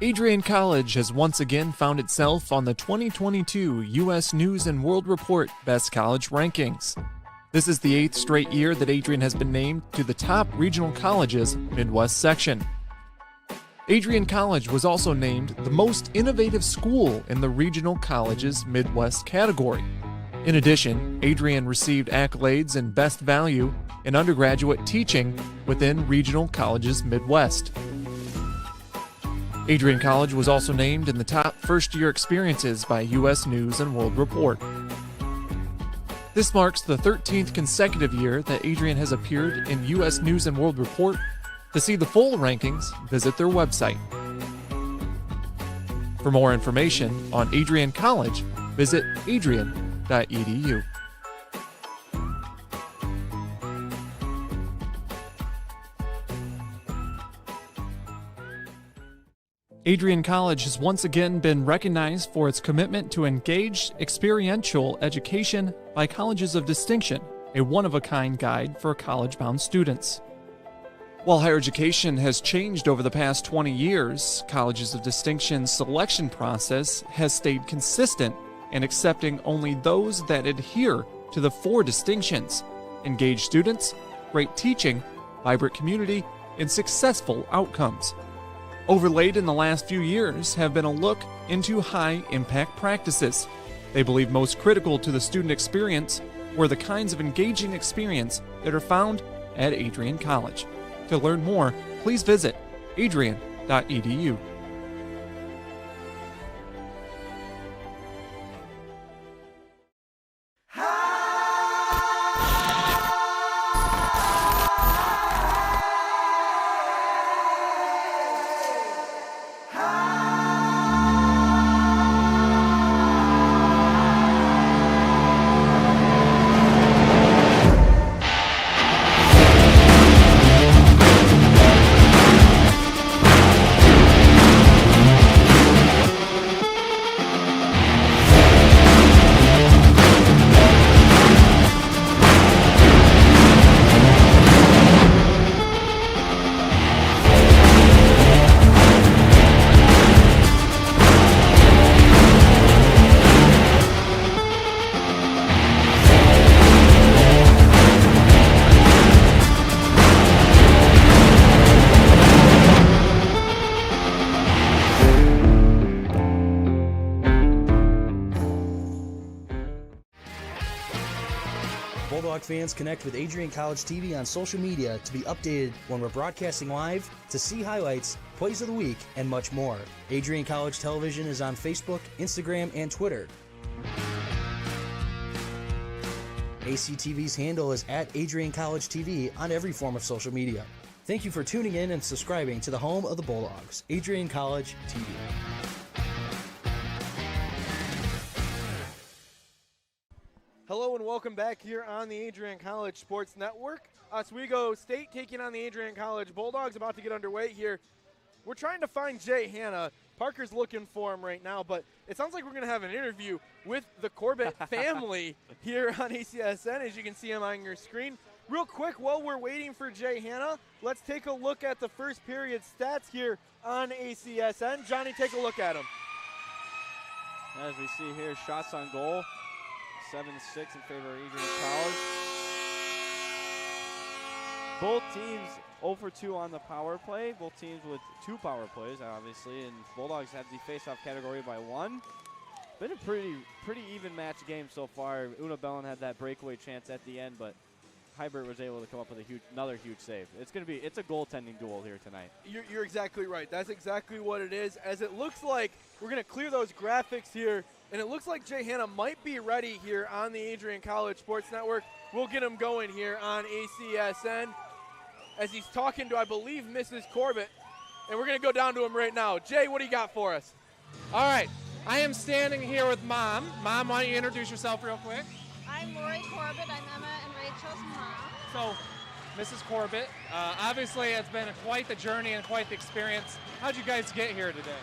Speaker 1: Adrian College has once again found itself on the 2022 U.S. News and World Report Best College Rankings. This is the 8th straight year that Adrian has been named to the top regional colleges Midwest section. Adrian College was also named the most innovative school in the regional colleges Midwest category. In addition, Adrian received accolades in Best Value in undergraduate teaching within regional colleges Midwest. Adrian College was also named in the top first-year experiences by U.S. News and World Report. This marks the 13th consecutive year that Adrian has appeared in U.S. News and World Report. To see the full rankings, visit their website. For more information on Adrian College, visit adrian.edu. Adrian College has once again been recognized for its commitment to engaged, experiential education by Colleges of Distinction, a one-of-a-kind guide for college-bound students. While higher education has changed over the past 20 years, Colleges of Distinction's selection process has stayed consistent in accepting only those that adhere to the 4 distinctions: engaged students, great teaching, vibrant community, and successful outcomes. Overlaid in the last few years have been a look into high-impact practices. They believe most critical to the student experience were the kinds of engaging experience that are found at Adrian College. To learn more, please visit adrian.edu.
Speaker 18: Bulldog fans connect with Adrian College TV on social media to be updated when we're broadcasting live, to see highlights, plays of the week, and much more. Adrian College Television is on Facebook, Instagram, and Twitter. ACTV's handle is at Adrian College TV on every form of social media. Thank you for tuning in and subscribing to the home of the Bulldogs, Adrian College TV.
Speaker 15: Hello and welcome back here on the Adrian College Sports Network. Oswego State taking on the Adrian College Bulldogs, about to get underway here. We're trying to find Jay Hanna. Parker's looking for him right now, but it sounds like we're going to have an interview with the Corbett family here on ACSN, as you can see him on your screen. Real quick, while we're waiting for Jay Hanna, let's take a look at the first period stats here on ACSN. Johnny, take a look at them.
Speaker 16: As we see here, shots on goal, 7-6 in favor of Adrian College. Both teams 0 for 2 on the power play. Both teams with 2 power plays, obviously, and Bulldogs have the face-off category by 1. Been a pretty even match game so far. Una Bellin had that breakaway chance at the end, but Hybert was able to come up with another huge save. It's a goaltending duel here tonight.
Speaker 15: You're exactly right. That's exactly what it is. As it looks like we're going to clear those graphics here, and it looks like Jay Hanna might be ready here on the Adrian College Sports Network. We'll get him going here on ACSN as he's talking to, I believe, Mrs. Corbett, and we're going to go down to him right now. Jay, what do you got for us?
Speaker 19: All right. I am standing here with Mom. Mom, why don't you introduce yourself real quick?
Speaker 20: I'm Lori Corbett. I'm Emma and Rachel's mom.
Speaker 19: So, Mrs. Corbett, obviously it's been quite the journey and quite the experience. How'd you guys get here today?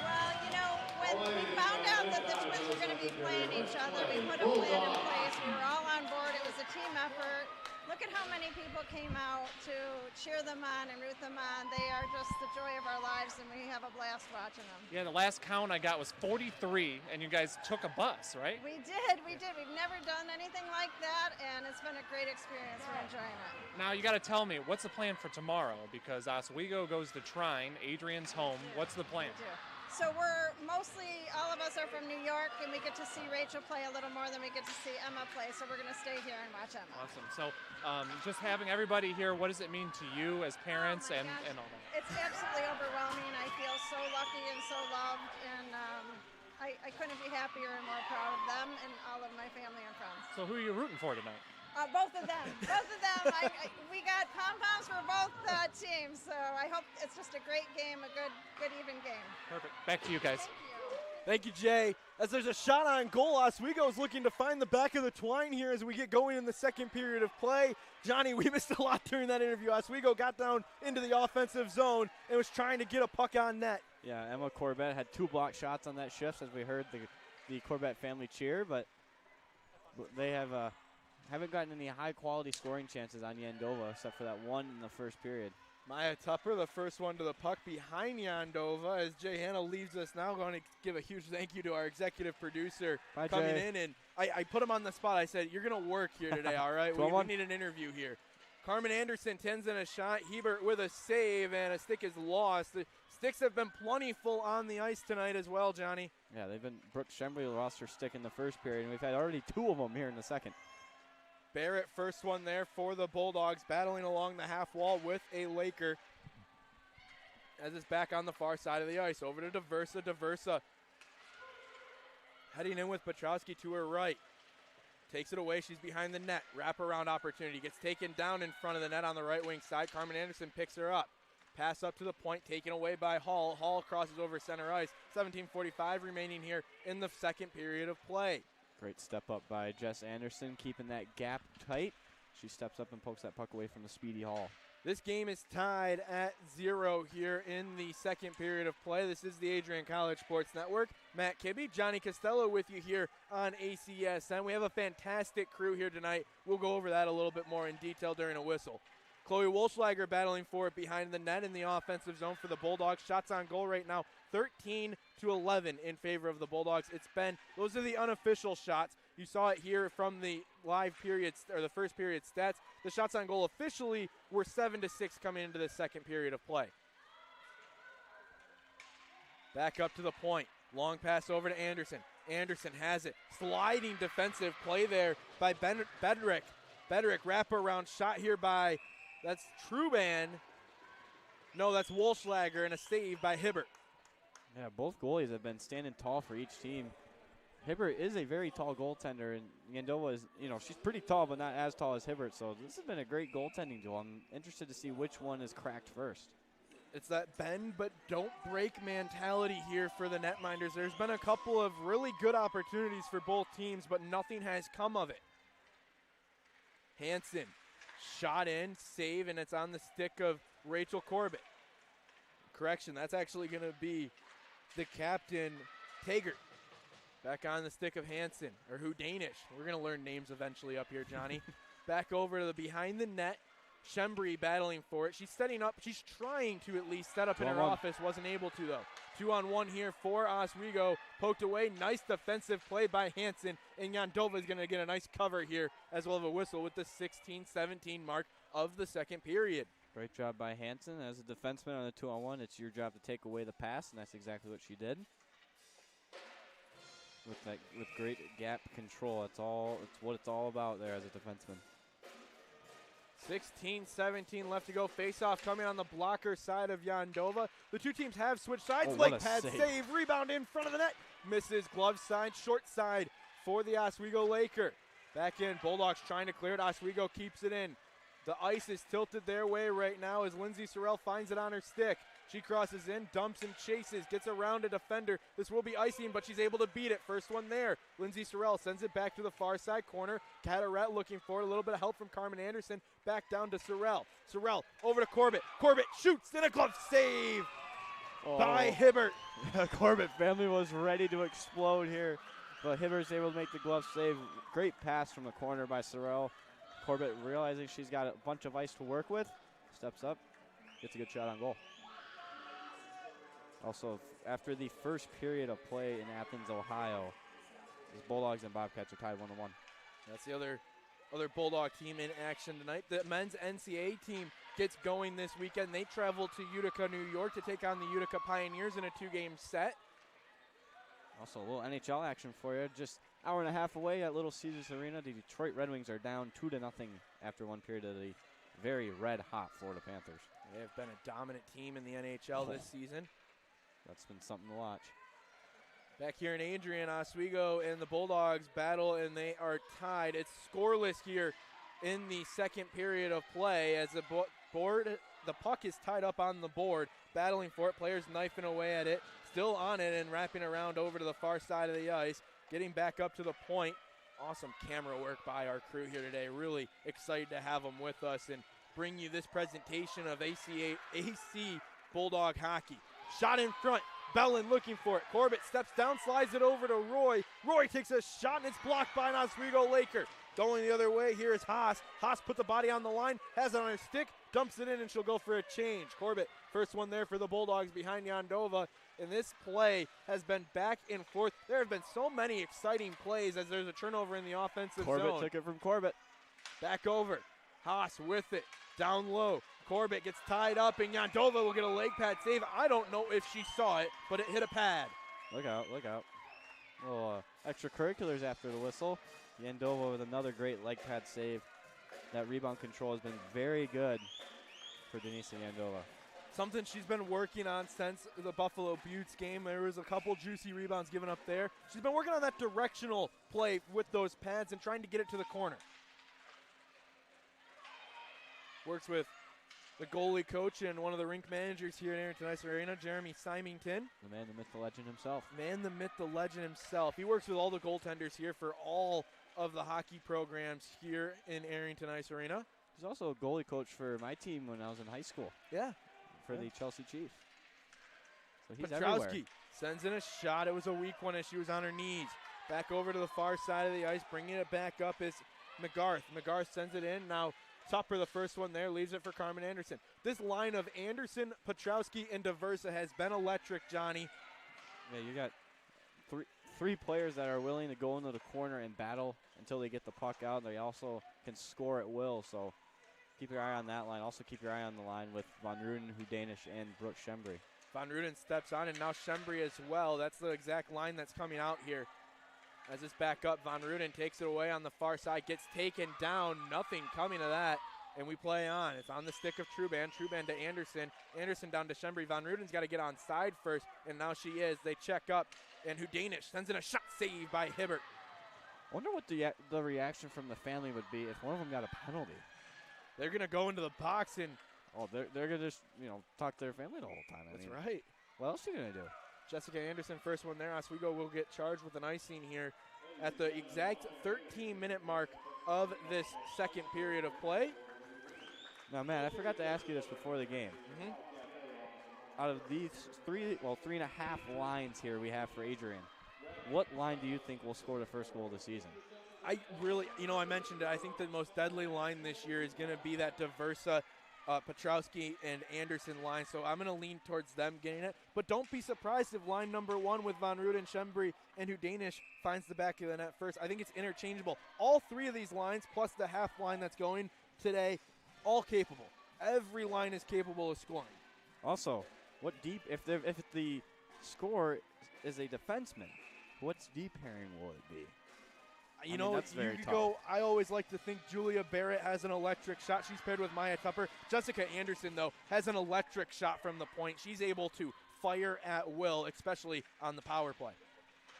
Speaker 20: Well, you know, when we found out that the twins were going to be playing each other, we put a plan in place. We were all on board. It was a team effort. Look at how many people came out to cheer them on and root them on. They are just the joy of our lives, and we have a blast watching them.
Speaker 19: Yeah, the last count I got was 43, and you guys took a bus, right?
Speaker 20: We did. We've never done anything like that, and it's been a great experience. We're enjoying it.
Speaker 19: Now you got to tell me, what's the plan for tomorrow? Because Oswego goes to Trine, Adrian's home. What's the plan?
Speaker 20: So we're mostly, all of us are from New York, and we get to see Rachel play a little more than we get to see Emma play, so we're going to stay here and watch Emma.
Speaker 19: Awesome. So just having everybody here, what does it mean to you as parents and all that?
Speaker 20: It's absolutely overwhelming. I feel so lucky and so loved, and I couldn't be happier and more proud of them and all of my family and friends.
Speaker 19: So who are you rooting for tonight?
Speaker 20: Both of them. Both of them. We got pom-poms for both teams, so I hope it's just a great game, a good even game.
Speaker 19: Perfect. Back to you guys.
Speaker 10: Thank you, Jay. As there's a shot on goal, Oswego is looking to find the back of the twine here as we get going in the second period of play. Johnny, we missed a lot during that interview. Oswego got down into the offensive zone and was trying to get a puck on net.
Speaker 16: Yeah, Emma Corbett had 2 block shots on that shift as we heard the Corbett family cheer, but they haven't gotten any high-quality scoring chances on Yandova except for that one in the first period.
Speaker 10: Maya Tupper, the first one to the puck behind Yandova, as Jay Hanna leaves us now. Going to give a huge thank you to our executive producer coming in. And I put him on the spot. I said, you're going to work here today, all right? we need an interview here. Carmen Anderson tends in a shot. Hebert with a save, and a stick is lost. The sticks have been plentiful on the ice tonight as well, Johnny.
Speaker 16: Yeah, Brooke Schembri lost her stick in the first period, and we've had already 2 of them here in the second.
Speaker 10: Barrett, first one there for the Bulldogs, battling along the half wall with a Laker. As it's back on the far side of the ice, over to Diversa. Diversa heading in with Petrowski to her right. Takes it away, she's behind the net. Wraparound opportunity, gets taken down in front of the net on the right wing side. Carmen Anderson picks her up. Pass up to the point, taken away by Hall. Hall crosses over center ice. 17:45 remaining here in the second period of play.
Speaker 16: Great step up by Jess Anderson, keeping that gap tight. She steps up and pokes that puck away from the speedy Hall.
Speaker 10: This game is tied at 0 here in the second period of play. This is the Adrian College Sports Network. Matt Kibbe, Johnny Costello with you here on ACSN. We have a fantastic crew here tonight. We'll go over that a little bit more in detail during a whistle. Chloe Wolschlager battling for it behind the net in the offensive zone for the Bulldogs. Shots on goal right now, 13-11 in favor of the Bulldogs. Those are the unofficial shots. You saw it here from the live periods, or the first period stats. The shots on goal officially were 7-6 coming into the second period of play. Back up to the point. Long pass over to Anderson. Anderson has it. Sliding defensive play there by Bedrick. Bedrick wraparound shot here by, that's Truban. No, that's Wolschlager, and a save by Hibbert.
Speaker 16: Yeah, both goalies have been standing tall for each team. Hibbert is a very tall goaltender, and Yandova is, she's pretty tall, but not as tall as Hibbert. So this has been a great goaltending duel. I'm interested to see which one is cracked first.
Speaker 10: It's that bend but don't break mentality here for the netminders. There's been a couple of really good opportunities for both teams, but nothing has come of it. Hansen, shot in, save, and it's on the stick of Rachel Corbett. Correction, that's actually going to be the captain, Taggart. Back on the stick of Hansen, or who Danish. We're going to learn names eventually up here, Johnny. Back over to the behind the net. Schembri battling for it. She's setting up. She's trying to at least set up in her office. Wasn't able to, though. 2-on-1 here for Oswego. Poked away. Nice defensive play by Hansen. And Yandova is going to get a nice cover here, as well as a whistle with the 16-17 mark of the second period.
Speaker 16: Great job by Hansen. As a defenseman on the 2-on-1, it's your job to take away the pass, and that's exactly what she did. With great gap control. It's what it's all about there as a defenseman.
Speaker 10: 16-17 left to go. Face-off coming on the blocker side of Yandova. The two teams have switched sides.
Speaker 16: Oh,
Speaker 10: Leg pad save. Rebound in front of the net. Misses glove side, short side for the Oswego Laker. Back in. Bulldogs trying to clear it. Oswego keeps it in. The ice is tilted their way right now as Lindsay Sorrell finds it on her stick.
Speaker 15: She crosses in, dumps and chases, gets around a defender. This will be icing, but she's able to beat it. First one there. Lindsay Sorrell sends it back to the far side corner. Cataret looking for it. A little bit of help from Carmen Anderson. Back down to Sorrell. Sorrell over to Corbett. Corbett shoots, and a glove save by Hibbert.
Speaker 16: Corbett family was ready to explode here, but Hibbert's able to make the glove save. Great pass from the corner by Sorrell. Corbett realizing she's got a bunch of ice to work with, steps up, gets a good shot on goal. Also, after the first period of play in Athens, Ohio, the Bulldogs and Bobcats are tied 1-1.
Speaker 15: That's the other Bulldog team in action tonight. The men's NCAA team gets going this weekend. They travel to Utica, New York to take on the Utica Pioneers in a 2-game set.
Speaker 16: Also, a little NHL action for you. Just hour and a half away at Little Caesars Arena, the Detroit Red Wings are down 2-0 after one period of the very red-hot Florida Panthers.
Speaker 15: They have been a dominant team in the NHL this season.
Speaker 16: That's been something to watch.
Speaker 15: Back here in Adrian, Oswego and the Bulldogs battle, and they are tied. It's scoreless here in the second period of play as the puck is tied up on the board, battling for it. Players knifing away at it, still on it and wrapping around over to the far side of the ice, getting back up to the point. Awesome camera work by our crew here today. Really excited to have them with us and bring you this presentation of AC Bulldog hockey. Shot in front. Bellin looking for it. Corbett steps down, slides it over to Roy. Roy takes a shot, and it's blocked by an Oswego Laker. Going the other way, here is Haas. Haas put the body on the line, has it on her stick, dumps it in, and she'll go for a change. Corbett, first one there for the Bulldogs behind Yandova. And this play has been back and forth. There have been so many exciting plays as there's a turnover in the offensive zone.
Speaker 16: Corbett took it from Corbett.
Speaker 15: Back over. Haas with it. Down low. Corbett gets tied up, and Yandova will get a leg pad save. I don't know if she saw it, but it hit a pad.
Speaker 16: Look out, look out. Little extracurriculars after the whistle. Yandova with another great leg pad save. That rebound control has been very good for Denise Yandova.
Speaker 15: Something she's been working on since the Buffalo Buttes game. There was a couple juicy rebounds given up there. She's been working on that directional play with those pads and trying to get it to the corner. Works with the goalie coach and one of the rink managers here at Arrington Ice Arena, Jeremy Symington.
Speaker 16: The man, the myth, the legend himself.
Speaker 15: Man, the myth, the legend himself. He works with all the goaltenders here for all of the hockey programs here in Arrington Ice Arena.
Speaker 16: He's also a goalie coach for my team when I was in high school.
Speaker 15: Yeah.
Speaker 16: For the Chelsea Chiefs. So he's
Speaker 15: Petrowski
Speaker 16: everywhere.
Speaker 15: sends in a shot. It was a weak one as she was on her knees. Back over to the far side of the ice. Bringing it back up is McGarth. McGarth sends it in. Now Tupper, the first one there, leaves it for Carmen Anderson. This line of Anderson, Petrowski, and Diversa has been electric, Johnny.
Speaker 16: Yeah, you got three players that are willing to go into the corner and battle until they get the puck out. They also can score at will, so keep your eye on that line. Also keep your eye on the line with Von Ruden, Hudanish, and Brooke Schembri.
Speaker 15: Von Ruden steps on, and now Schembri as well. That's the exact line that's coming out here. As this back up, Von Ruden takes it away on the far side, gets taken down. Nothing coming of that, and we play on. It's on the stick of Truban. Truban to Anderson. Anderson down to Schembri. Von Ruden's got to get on side first, and now she is. They check up, and Hudanish sends in a shot save by Hibbert.
Speaker 16: I wonder what the reaction from the family would be if one of them got a penalty.
Speaker 15: They're going to go into the box and...
Speaker 16: Oh, they're going to just, talk to their family the whole time.
Speaker 15: That's right.
Speaker 16: What else are you going to do?
Speaker 15: Jessica Anderson, first one there. Oswego will get charged with an icing here at the exact 13-minute mark of this second period of play.
Speaker 16: Now, Matt, I forgot to ask you this before the game. Out of these three and a half lines here we have for Adrian, what line do you think will score the first goal of the season?
Speaker 15: I really, I mentioned it. I think the most deadly line this year is going to be that Diversa, Petrowski, and Anderson line. So I'm going to lean towards them getting it. But don't be surprised if line number one with Von Ruden, Schembri, and Hudanish finds the back of the net first. I think it's interchangeable. All three of these lines, plus the half line that's going today, all capable. Every line is capable of scoring.
Speaker 16: Also, if the scorer is a defenseman, what's deep pairing will it be?
Speaker 15: You could go. I always like to think Julia Barrett has an electric shot. She's paired with Maya Tupper. Jessica Anderson, though, has an electric shot from the point. She's able to fire at will, especially on the power play.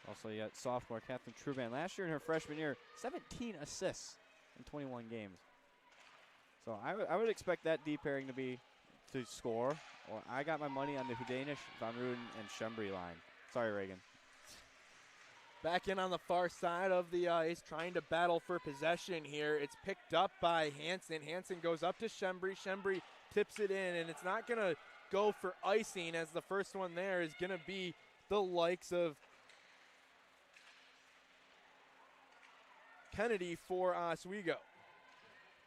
Speaker 16: Also, you got sophomore Catherine Truban. Last year in her freshman year, 17 assists in 21 games. So I would expect that deep pairing to be to score. Well, I got my money on the Danish, Van Ruden, and Schembri line. Sorry, Reagan.
Speaker 15: Back in on the far side of the ice, trying to battle for possession here. It's picked up by Hansen. Hansen goes up to Schembri. Schembri tips it in, and it's not going to go for icing, as the first one there is going to be the likes of Kennedy for Oswego.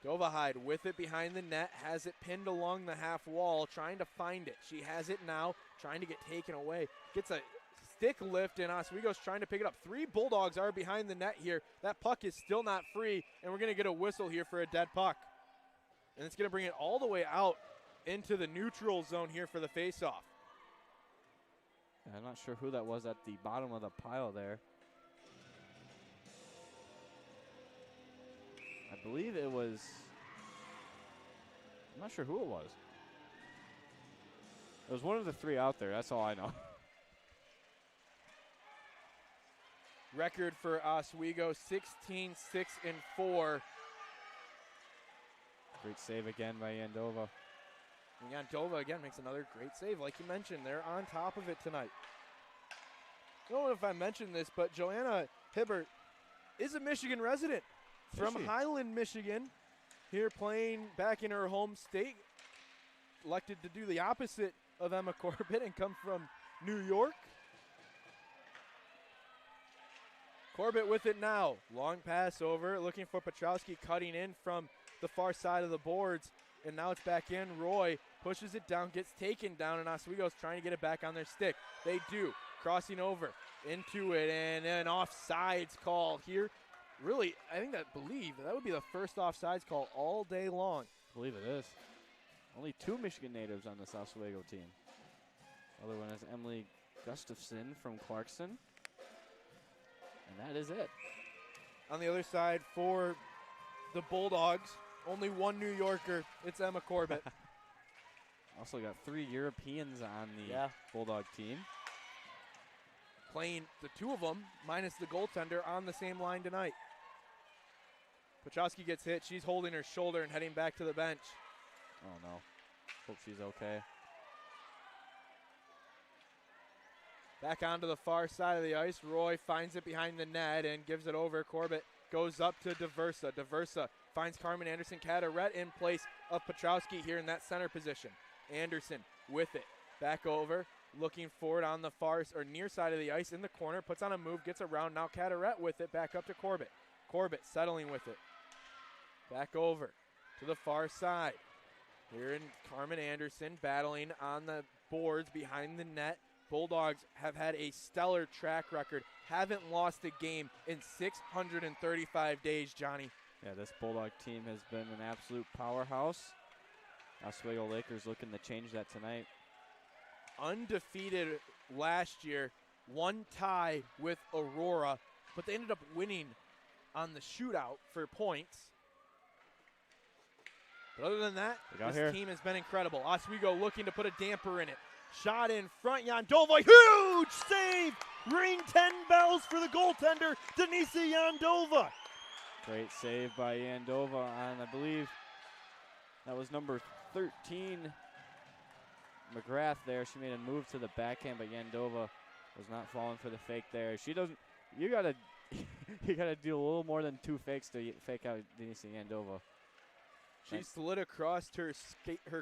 Speaker 15: Dovahide with it behind the net, has it pinned along the half wall, trying to find it. She has it now, trying to get taken away. Gets a stick lift, and Oswego's trying to pick it up. 3 Bulldogs are behind the net here. That puck is still not free, and we're going to get a whistle here for a dead puck. And it's going to bring it all the way out into the neutral zone here for the faceoff.
Speaker 16: I'm not sure who that was at the bottom of the pile there. I believe it was, I'm not sure who it was. It was one of the 3 out there, that's all I know.
Speaker 15: Record for Oswego, 16-6-4.
Speaker 16: Great save again by Yandova.
Speaker 15: And Yandova again makes another great save. Like you mentioned, they're on top of it tonight. I don't know if I mentioned this, but Joanna Hibbert is a Michigan resident from Highland, Michigan, here playing back in her home state. Elected to do the opposite of Emma Corbett and come from New York. Corbett with it now. Long pass over, looking for Petrowski, cutting in from the far side of the boards. And now it's back in. Roy pushes it down, gets taken down, and Oswego's trying to get it back on their stick. They do. Crossing over into it, and an offsides call here. Really, I believe that would be the first offsides call all day long.
Speaker 16: I believe it is. Only 2 Michigan natives on this Oswego team. Other one is Emily Gustafson from Clarkson. And that is it.
Speaker 15: On the other side for the Bulldogs, only 1 New Yorker. It's Emma Corbett.
Speaker 16: Also got 3 Europeans on the Bulldog team.
Speaker 15: Playing the 2 of them, minus the goaltender, on the same line tonight. Petrowski gets hit. She's holding her shoulder and heading back to the bench.
Speaker 16: Oh, no. Hope she's okay.
Speaker 15: Back onto the far side of the ice. Roy finds it behind the net and gives it over. Corbett goes up to DeVersa. DeVersa finds Carmen Anderson Caderet in place of Petrowski here in that center position. Anderson with it. Back over. Looking forward on the far or near side of the ice in the corner. Puts on a move. Gets around. Now Caderet with it. Back up to Corbett. Corbett settling with it. Back over to the far side. Here in Carmen Anderson battling on the boards behind the net. Bulldogs have had a stellar track record. Haven't lost a game in 635 days, Johnny.
Speaker 16: Yeah, this Bulldog team has been an absolute powerhouse. Oswego Lakers looking to change that tonight.
Speaker 15: Undefeated last year, 1 tie with Aurora, but they ended up winning on the shootout for points. But other than that, this team has been incredible. Oswego looking to put a damper in it. Shot in front, Yandova, huge save! Ring 10 bells for the goaltender, Denise Yandova.
Speaker 16: Great save by Yandova on, I believe, that was number 13, McGrath there. She made a move to the backhand, but Yandova was not falling for the fake there. She doesn't, you gotta do a little more than 2 fakes to fake out Denise Yandova.
Speaker 15: She slid across her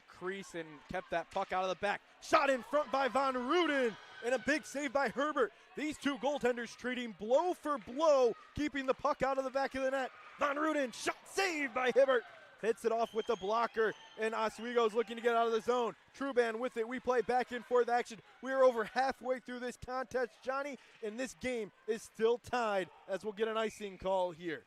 Speaker 15: crease and kept that puck out of the back. Shot in front by Van Ruden, and a big save by Herbert. These 2 goaltenders trading blow for blow, keeping the puck out of the back of the net. Van Ruden, shot saved by Hibbert. Hits it off with the blocker, and Oswego's looking to get out of the zone. Truban with it. We play back and forth action. We are over halfway through this contest, Johnny, and this game is still tied as we'll get an icing call here.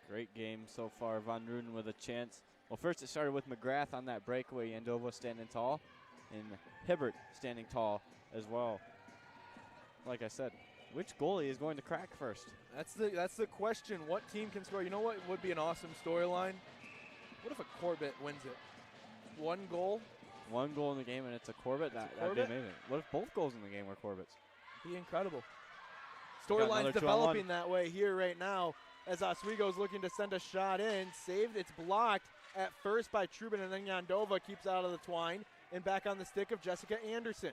Speaker 16: Great game so far. Van Ruden with a chance. Well, first it started with McGrath on that breakaway. Yandova standing tall, and Hibbert standing tall as well. Like I said, which goalie is going to crack first?
Speaker 15: That's the question. What team can score? You know what would be an awesome storyline? What if a Corbett wins it? 1 goal?
Speaker 16: 1 goal in the game, and it's a Corbett? That'd be amazing. What if both goals in the game were Corbett's?
Speaker 15: Be incredible. Storyline's developing that way here right now. As Oswego's looking to send a shot in. Saved, it's blocked. at first by Trubin, and then Yandova keeps out of the twine and back on the stick of Jessica Anderson.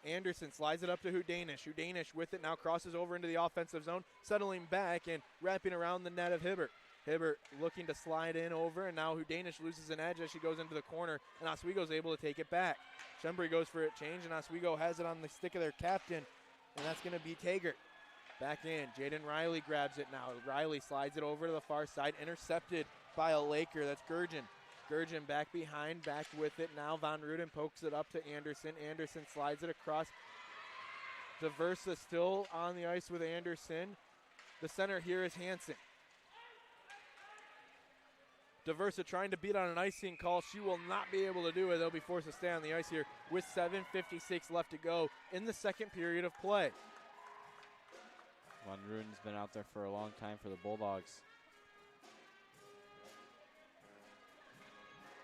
Speaker 15: Anderson slides it up to Hudanish. Hudanish with it now crosses over into the offensive zone, settling back and wrapping around the net of Hibbert. Hibbert looking to slide in over, and now Hudanish loses an edge as she goes into the corner, and Oswego's able to take it back. Schembri goes for a change, and Oswego has it on the stick of their captain, and that's going to be Taggart. Back in, Jaden Riley grabs it now. Riley slides it over to the far side, intercepted by a Laker. That's Gurgen. Gurgen back behind, back with it. Now Von Ruden pokes it up to Anderson. Anderson slides it across. Diversa still on the ice with Anderson. The center here is Hansen. Diversa trying to beat on an icing call. She will not be able to do it. They'll be forced to stay on the ice here with 7:56 left to go in the second period of play.
Speaker 16: Von Ruden's been out there for a long time for the Bulldogs.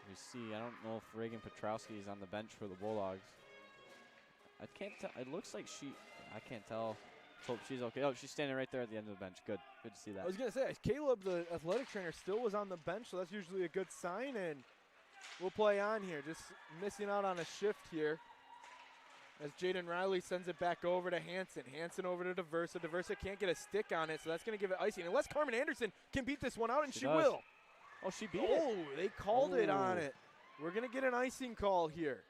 Speaker 16: We see, I don't know if Reagan Petrowski is on the bench for the Bulldogs. I can't tell. It looks like I can't tell. Hope she's okay. Oh, she's standing right there at the end of the bench. Good to see that.
Speaker 15: I was going to say, Caleb, the athletic trainer, still was on the bench, so that's usually a good sign, and we'll play on here. Just missing out on a shift here as Jaden Riley sends it back over to Hansen. Hansen over to Diversa. Diversa can't get a stick on it, so that's going to give it icing. Unless Carmen Anderson can beat this one out, and she will.
Speaker 16: Oh, she beat it.
Speaker 15: Oh, they called it on it. We're going to get an icing call here.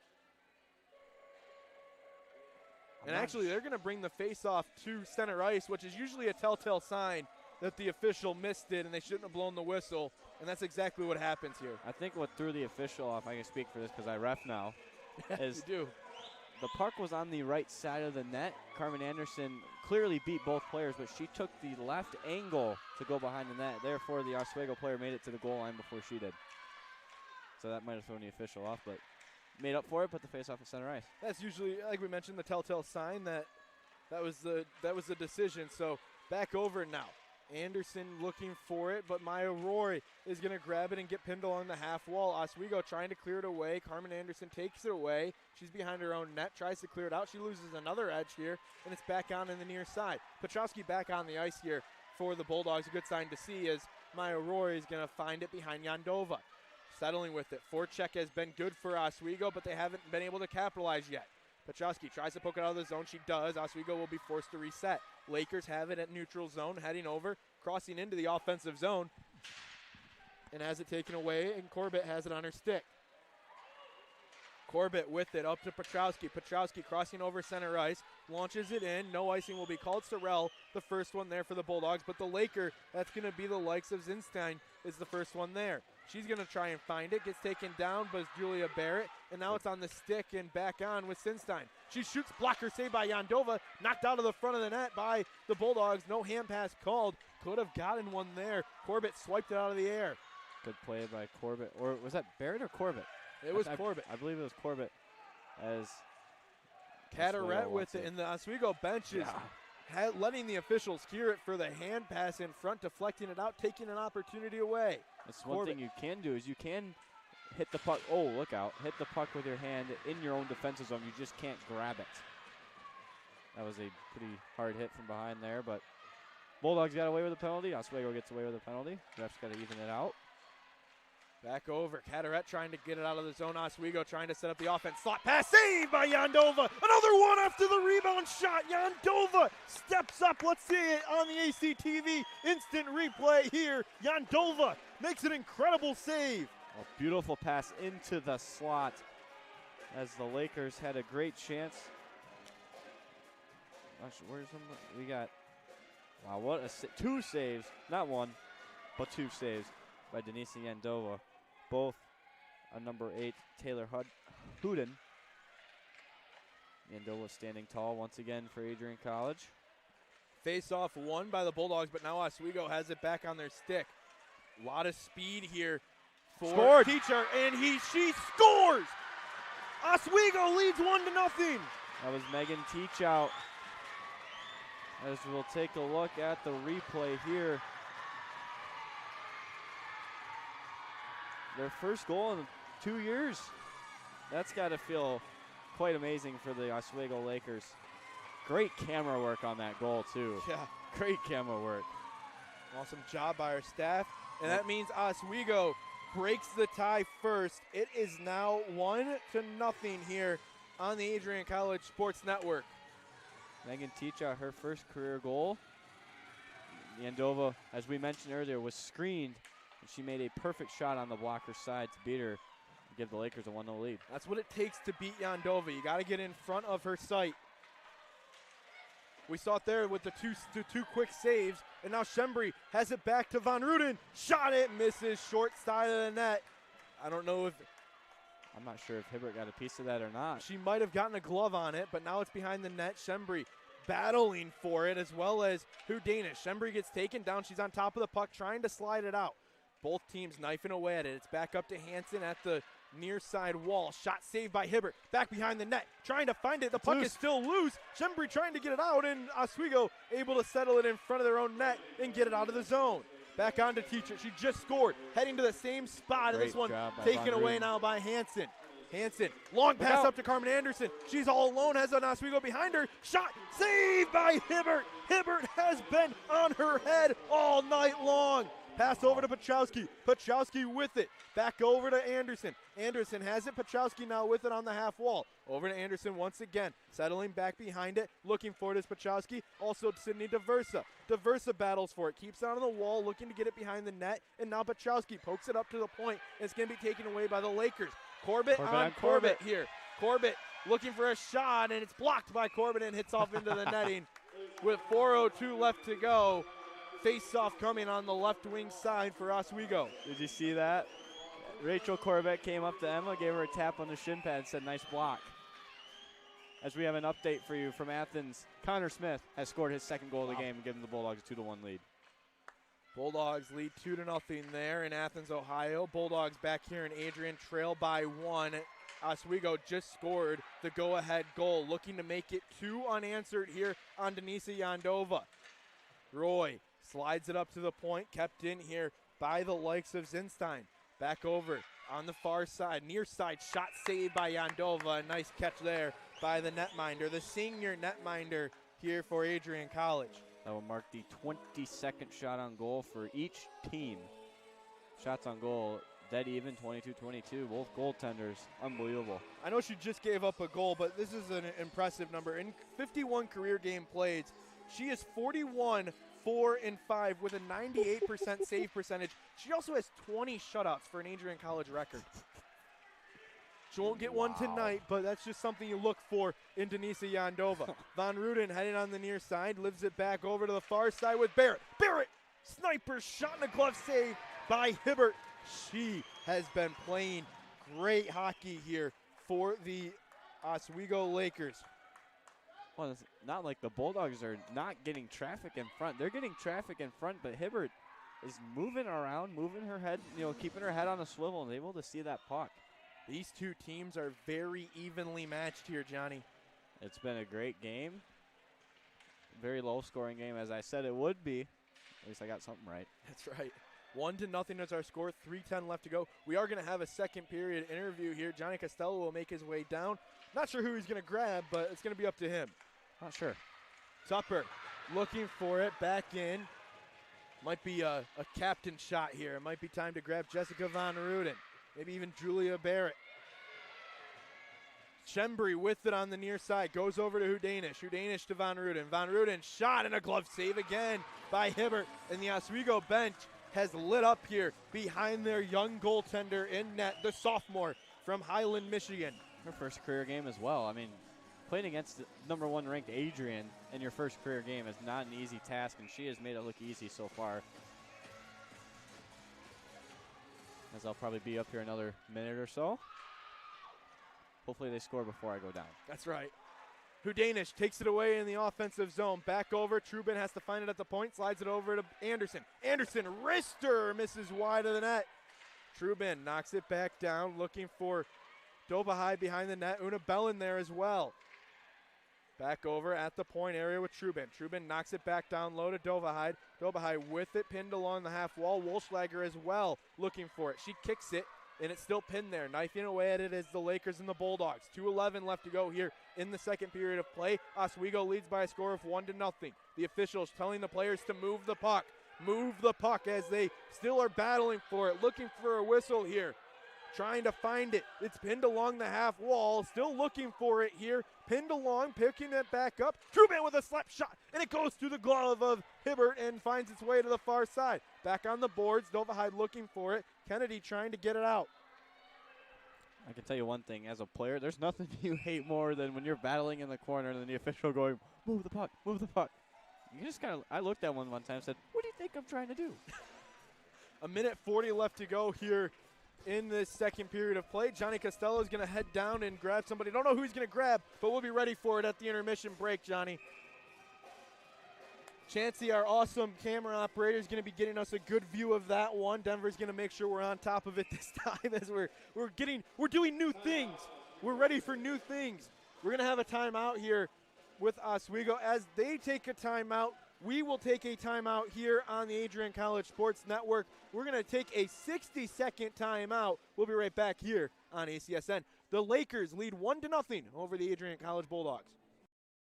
Speaker 15: And actually, they're going to bring the face-off to center ice, which is usually a telltale sign that the official missed it and they shouldn't have blown the whistle, and that's exactly what happens here.
Speaker 16: I think what threw the official off, I can speak for this because I ref now, is
Speaker 15: you do.
Speaker 16: The puck was on the right side of the net. Carmen Anderson clearly beat both players, but she took the left angle to go behind the net. Therefore, the Oswego player made it to the goal line before she did. So that might have thrown the official off, but made up for it, put the face off at center ice.
Speaker 15: That's usually, like we mentioned, the telltale sign that was the decision. So back over now. Anderson looking for it, but Maya Roy is going to grab it and get pinned along the half wall. Oswego trying to clear it away. Carmen Anderson takes it away. She's behind her own net, tries to clear it out. She loses another edge here, and it's back on in the near side. Petrowski back on the ice here for the Bulldogs. A good sign to see as Maya Roy is going to find it behind Yandova. Settling with it. Forecheck has been good for Oswego, but they haven't been able to capitalize yet. Petrowski tries to poke it out of the zone. She does. Oswego will be forced to reset. Lakers have it at neutral zone, heading over, crossing into the offensive zone, and has it taken away, and Corbett has it on her stick. Corbett with it up to Petrowski. Petrowski crossing over center ice, launches it in. No icing will be called. Sorrell, the first one there for the Bulldogs, but the Laker, that's going to be the likes of Zinstein, is the first one there. She's going to try and find it. Gets taken down, but it's Julia Barrett. And now it's on the stick and back on with Sinstein. She shoots, blocker saved by Yandova. Knocked out of the front of the net by the Bulldogs. No hand pass called. Could have gotten one there. Corbett swiped it out of the air.
Speaker 16: Good play by Corbett. Or was that Barrett or Corbett?
Speaker 15: It was Corbett.
Speaker 16: I believe it was Corbett. As
Speaker 15: Caderet with it. And the Oswego bench is letting the officials hear it for the hand pass in front, deflecting it out, taking an opportunity away.
Speaker 16: That's one thing you can do is you can hit the puck. Oh, look out. Hit the puck with your hand in your own defensive zone. You just can't grab it. That was a pretty hard hit from behind there, but Bulldogs got away with a penalty. Oswego gets away with a penalty. Ref's got to even it out.
Speaker 15: Back over. Caderet trying to get it out of the zone. Oswego trying to set up the offense. Slot pass saved by Yandova. Another one after the rebound shot. Yandova steps up. Let's see it on the ACTV. Instant replay here. Yandova makes an incredible save.
Speaker 16: A beautiful pass into the slot as the Lakers had a great chance. Gosh, where's them? We got, wow, what a two saves. Not one, but two saves by Denise Yandova. Both on number 8, Taylor Huden. Yandova standing tall once again for Adrian College.
Speaker 15: Face-off won by the Bulldogs, but now Oswego has it back on their stick. A lot of speed here for Teacher, and she scores! Oswego leads 1-0.
Speaker 16: That was Megan Teachout. As we'll take a look at the replay here. Their first goal in 2 years. That's got to feel quite amazing for the Oswego Lakers. Great camera work on that goal, too.
Speaker 15: Yeah.
Speaker 16: Great camera work.
Speaker 15: Awesome job by our staff. And that means Oswego breaks the tie first. It is now 1-0 here on the Adrian College Sports Network.
Speaker 16: Megan Ticha, her first career goal. Yandova, as we mentioned earlier, was screened, and she made a perfect shot on the blocker's side to beat her and give the Lakers a 1-0 lead.
Speaker 15: That's what it takes to beat Yandova. You got to get in front of her sight. We saw it there with the two quick saves, and now Schembri has it back to Van Ruden. Shot it, misses, short side of the net. I don't know if...
Speaker 16: I'm not sure if Hibbert got a piece of that or not.
Speaker 15: She might have gotten a glove on it, but now it's behind the net. Schembri battling for it, as well as Hudanish. Schembri gets taken down. She's on top of the puck, trying to slide it out. Both teams knifing away at it. It's back up to Hansen at the near side wall. Shot saved by Hibbert. Back behind the net, trying to find it. The puck is still loose. Schembri trying to get it out, and Oswego able to settle it in front of their own net and get it out of the zone. Back on to Teacher. She just scored, heading to the same spot. And this one taken away now by Hansen. Hansen, long pass up to Carmen Anderson. She's all alone, has an Oswego behind her. Shot, saved by Hibbert. Hibbert has been on her head all night long. Pass over to Pachowski. Pachowski with it. Back over to Anderson. Anderson has it. Pachowski now with it on the half wall. Over to Anderson once again. Settling back behind it. Looking for it is Pachowski. Also Sydney DeVersa. DeVersa battles for it. Keeps it on the wall. Looking to get it behind the net. And now Pachowski pokes it up to the point. It's going to be taken away by the Lakers. Corbett on Corbett here. Corbett looking for a shot, and it's blocked by Corbett and hits off into the netting. With 4:02 left to go. Face-off coming on the left wing side for Oswego.
Speaker 16: Did you see that? Rachel Corbett came up to Emma, gave her a tap on the shin pad and said, nice block. As we have an update for you from Athens, Connor Smith has scored his second goal of the game and given the Bulldogs a 2-1 lead.
Speaker 15: Bulldogs lead 2-0 there in Athens, Ohio. Bulldogs back here in Adrian, trail by 1. Oswego just scored the go-ahead goal, looking to make it 2 unanswered here on Denisa Yandova. Roy slides it up to the point, kept in here by the likes of Zinstein. Back over on the far side, near side shot saved by Yandova. A nice catch there by the netminder, the senior netminder here for Adrian College.
Speaker 16: That will mark the 22nd shot on goal for each team. Shots on goal, dead even, 22-22. Both goaltenders, unbelievable.
Speaker 15: I know she just gave up a goal, but this is an impressive number. In 51 career game plays, she is 41-4-5 with a 98% save percentage. She also has 20 shutouts for an Adrian College record. She won't get one tonight, but that's just something you look for in Denisa Yandova. Van Ruden heading on the near side, lives it back over to the far side with Barrett. Barrett, sniper shot and a glove save by Hibbert. She has been playing great hockey here for the Oswego Lakers.
Speaker 16: Well, it's not like the Bulldogs are not getting traffic in front. They're getting traffic in front, but Hibbert is moving around, moving her head, keeping her head on a swivel and able to see that puck.
Speaker 15: These two teams are very evenly matched here, Johnny.
Speaker 16: It's been a great game. Very low-scoring game, as I said it would be. At least I got something right.
Speaker 15: That's right. 1-0 is our score, 3:10 left to go. We are going to have a second period interview here. Johnny Costello will make his way down. Not sure who he's going to grab, but it's going to be up to him.
Speaker 16: Not sure.
Speaker 15: Tupper looking for it, back in. Might be a captain shot here. It might be time to grab Jessica Van Ruden. Maybe even Julia Barrett. Schembri with it on the near side. Goes over to Hudanish. Hudanish to Van Ruden. Van Ruden shot and a glove save again by Hibbert. And the Oswego bench has lit up here behind their young goaltender in net, the sophomore from Highland, Michigan.
Speaker 16: Her first career game as well. I mean, playing against the number 1 ranked Adrian in your first career game is not an easy task, and she has made it look easy so far. As I'll probably be up here another minute or so. Hopefully they score before I go down.
Speaker 15: That's right. Hudanish takes it away in the offensive zone. Back over. Trubin has to find it at the point. Slides it over to Anderson. Anderson, wrister, misses wide of the net. Trubin knocks it back down, looking for Dobahai behind the net. Una Bellin there as well. Back over at the point area with Trubin. Trubin knocks it back down low to Dobahai. Dobahai with it, pinned along the half wall. Wolschlager as well, looking for it. She kicks it, and it's still pinned there. Knifing away at it is the Lakers and the Bulldogs. 2:11 left to go here in the second period of play. Oswego leads by a score of 1-0. The officials telling the players to move the puck. move the puck as they still are battling for it, looking for a whistle here. Trying to find it. It's pinned along the half wall. Still looking for it here. Pinned along, picking it back up. Truman with a slap shot, and it goes through the glove of Hibbert and finds its way to the far side. Back on the boards, Novahyde looking for it. Kennedy trying to get it out.
Speaker 16: I can tell you one thing, as a player, there's nothing you hate more than when you're battling in the corner and then the official going, move the puck, move the puck. You just kind of, I looked at one time and said, what do you think I'm trying to do?
Speaker 15: A minute 40 left to go here in this second period of play. Johnny Costello is going to head down and grab somebody. Don't know who he's going to grab, but we'll be ready for it at the intermission break, Johnny. Chancey, our awesome camera operator, is going to be getting us a good view of that one. Denver's going to make sure we're on top of it this time as we're doing new things. We're ready for new things. We're going to have a timeout here with Oswego. As they take a timeout, we will take a timeout here on the Adrian College Sports Network. We're going to take a 60-second timeout. We'll be right back here on ACSN. The Lakers lead 1-0 over the Adrian College Bulldogs.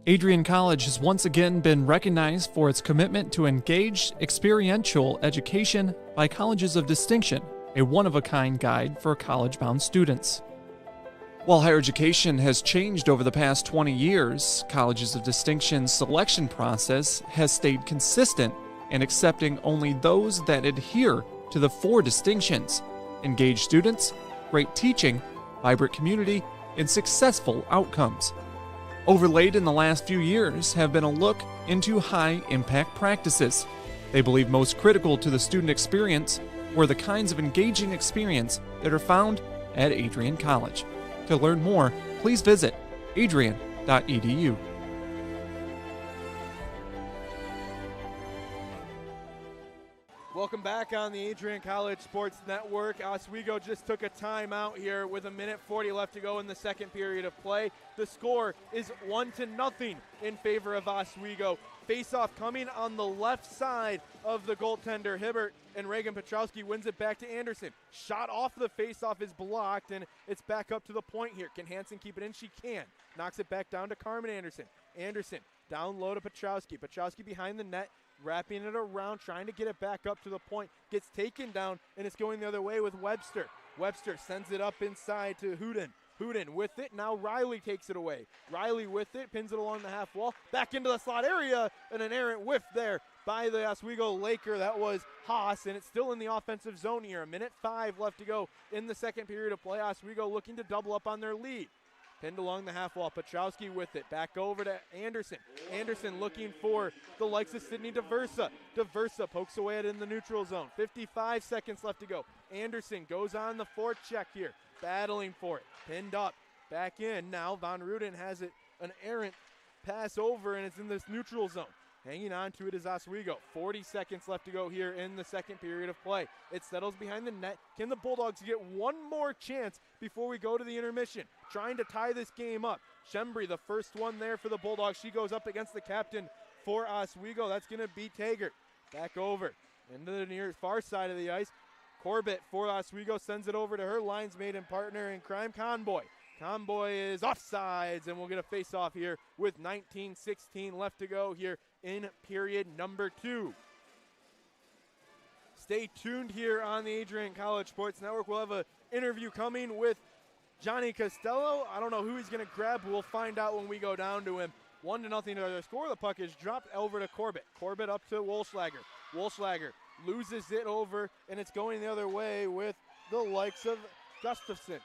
Speaker 1: Adrian College has once again been recognized for its commitment to engaged, experiential education by Colleges of Distinction, a one-of-a-kind guide for college-bound students. While higher education has changed over the past 20 years, Colleges of Distinction's selection process has stayed consistent in accepting only those that adhere to the 4 distinctions: engaged students, great teaching, vibrant community, and successful outcomes. Overlaid in the last few years have been a look into high-impact practices. They believe most critical to the student experience were the kinds of engaging experience that are found at Adrian College. To learn more, please visit adrian.edu.
Speaker 15: Welcome back on the Adrian College Sports Network. Oswego just took a timeout here with a minute 40 left to go in the second period of play. The score is 1-0 in favor of Oswego. Face-off coming on the left side of the goaltender Hibbert, and Reagan Petrowski wins it back to Anderson. Shot off the face-off is blocked, and it's back up to the point here. Can Hansen keep it in? She can. Knocks it back down to Carmen Anderson. Anderson down low to Petrowski. Petrowski behind the net, wrapping it around, trying to get it back up to the point. Gets taken down, and it's going the other way with Webster. Webster sends it up inside to Hooten. Hooten with it. Now Riley takes it away. Riley with it, pins it along the half wall. Back into the slot area, and an errant whiff there by the Oswego Laker. That was Haas, and it's still in the offensive zone here. A minute 5 left to go in the second period of play. Oswego looking to double up on their lead. Pinned along the half wall. Petrowski with it. Back over to Anderson. Anderson looking for the likes of Sydney DeVersa. DeVersa pokes away at it in the neutral zone. 55 seconds left to go. Anderson goes on the forecheck here. Battling for it. Pinned up. Back in. Now Von Ruden has it. An errant pass over, and it's in this neutral zone. Hanging on to it is Oswego. 40 seconds left to go here in the second period of play. It settles behind the net. Can the Bulldogs get one more chance before we go to the intermission? Trying to tie this game up. Shembry, the first one there for the Bulldogs. She goes up against the captain for Oswego. That's going to be Taggart. Back over into the near far side of the ice. Corbett for Oswego sends it over to her linesmate and partner in crime, Conboy. Conboy is offsides, and we'll get a face-off here with 19:16 left to go here in period number 2. Stay tuned here on the Adrian College Sports Network. We'll have an interview coming with Johnny Costello. I don't know who he's going to grab. We'll find out when we go down to him. 1-0 to their score. The puck is dropped over to Corbett. Corbett up to Wolfschlager. Wolfschlager loses it over, and it's going the other way with the likes of Gustafson.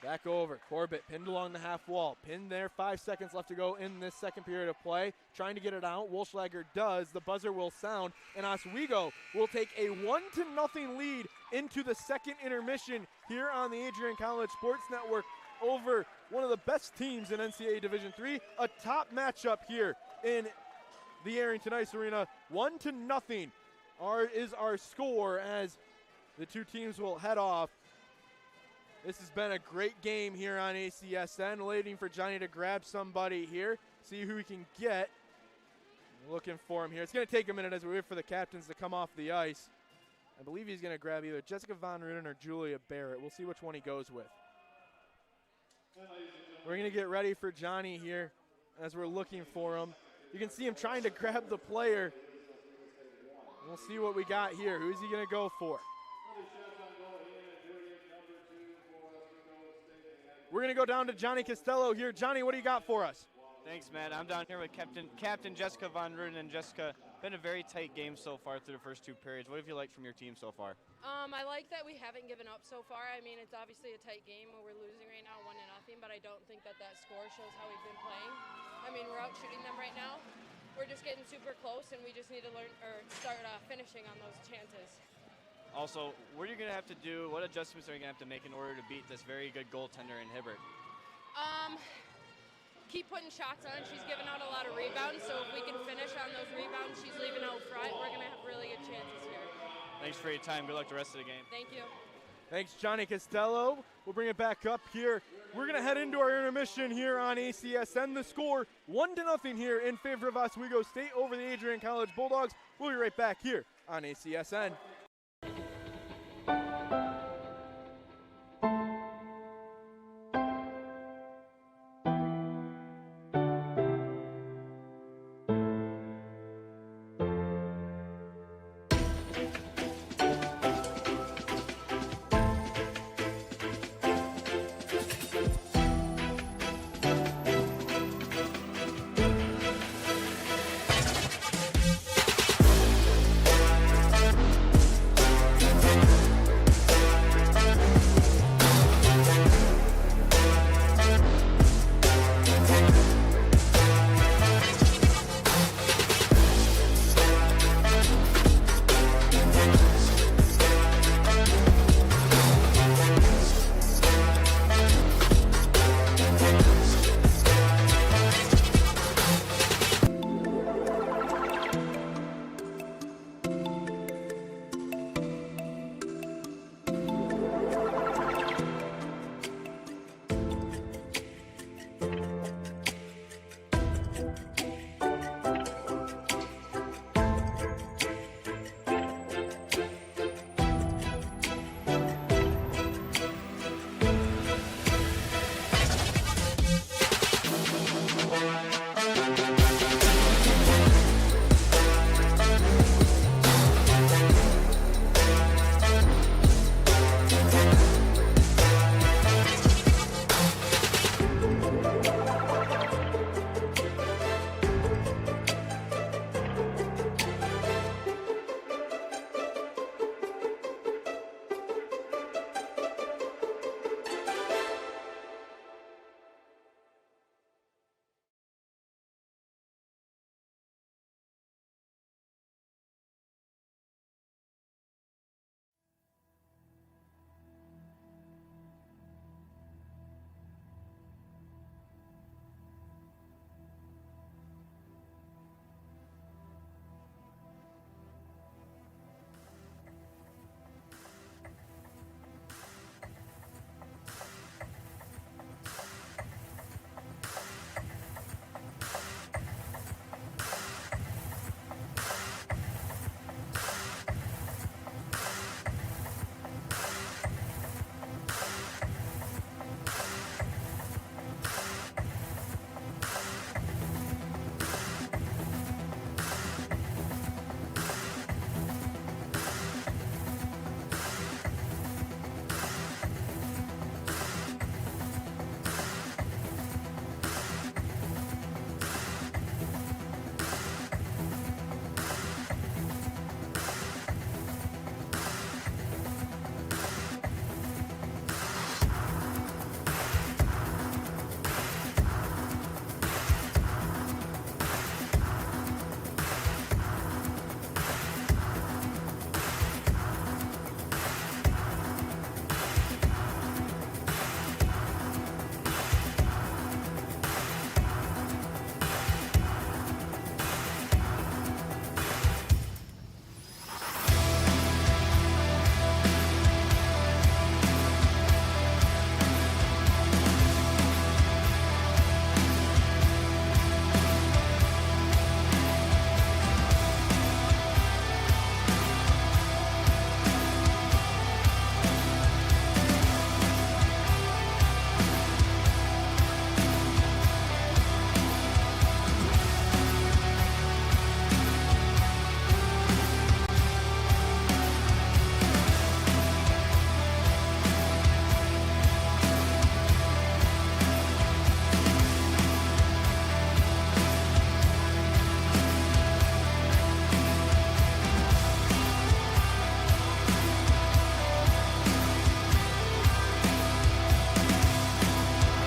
Speaker 15: Back over. Corbett pinned along the half wall. Pinned there. 5 seconds left to go in this second period of play. Trying to get it out. Wolfschlager does. The buzzer will sound, and Oswego will take a 1-0 lead into the second intermission here on the Adrian College Sports Network over one of the best teams in NCAA Division III. A top matchup here in the Arrington Ice Arena. 1-0 is our score as the two teams will head off. This has been a great game here on ACSN. Waiting for Johnny to grab somebody here. See who he can get. Looking for him here. It's going to take a minute as we wait for the captains to come off the ice. I believe he's going to grab either Jessica Von Ruden or Julia Barrett. We'll see which one he goes with. We're going to get ready for Johnny here as we're looking for him. You can see him trying to grab the player. We'll see what we got here. Who's he going to go for? We're going to go down to Johnny Costello here. Johnny, what do you got for us?
Speaker 16: Thanks, Matt. I'm down here with Captain Jessica Von Ruden. And Jessica, been a very tight game so far through the first two periods. What have you liked from your team so far?
Speaker 21: I like that we haven't given up so far. I mean, it's obviously a tight game where we're losing right now 1-0, but I don't think that score shows how we've been playing. I mean, we're out shooting them right now. We're just getting super close, and we just need to learn or start finishing on those chances.
Speaker 16: Also, what are you going to have to do? What adjustments are you going to have to make in order to beat this very good goaltender in Hibbert?
Speaker 21: Keep putting shots on. She's giving out a lot of rebounds, so if we can finish on those rebounds she's leaving out front, we're going to have really good chances here.
Speaker 16: Thanks for your time. Good luck the rest of the game.
Speaker 21: Thank you.
Speaker 15: Thanks, Johnny Costello. We'll bring it back up here. We're going to head into our intermission here on ACSN. The score 1-0 here in favor of Oswego State over the Adrian College Bulldogs. We'll be right back here on ACSN.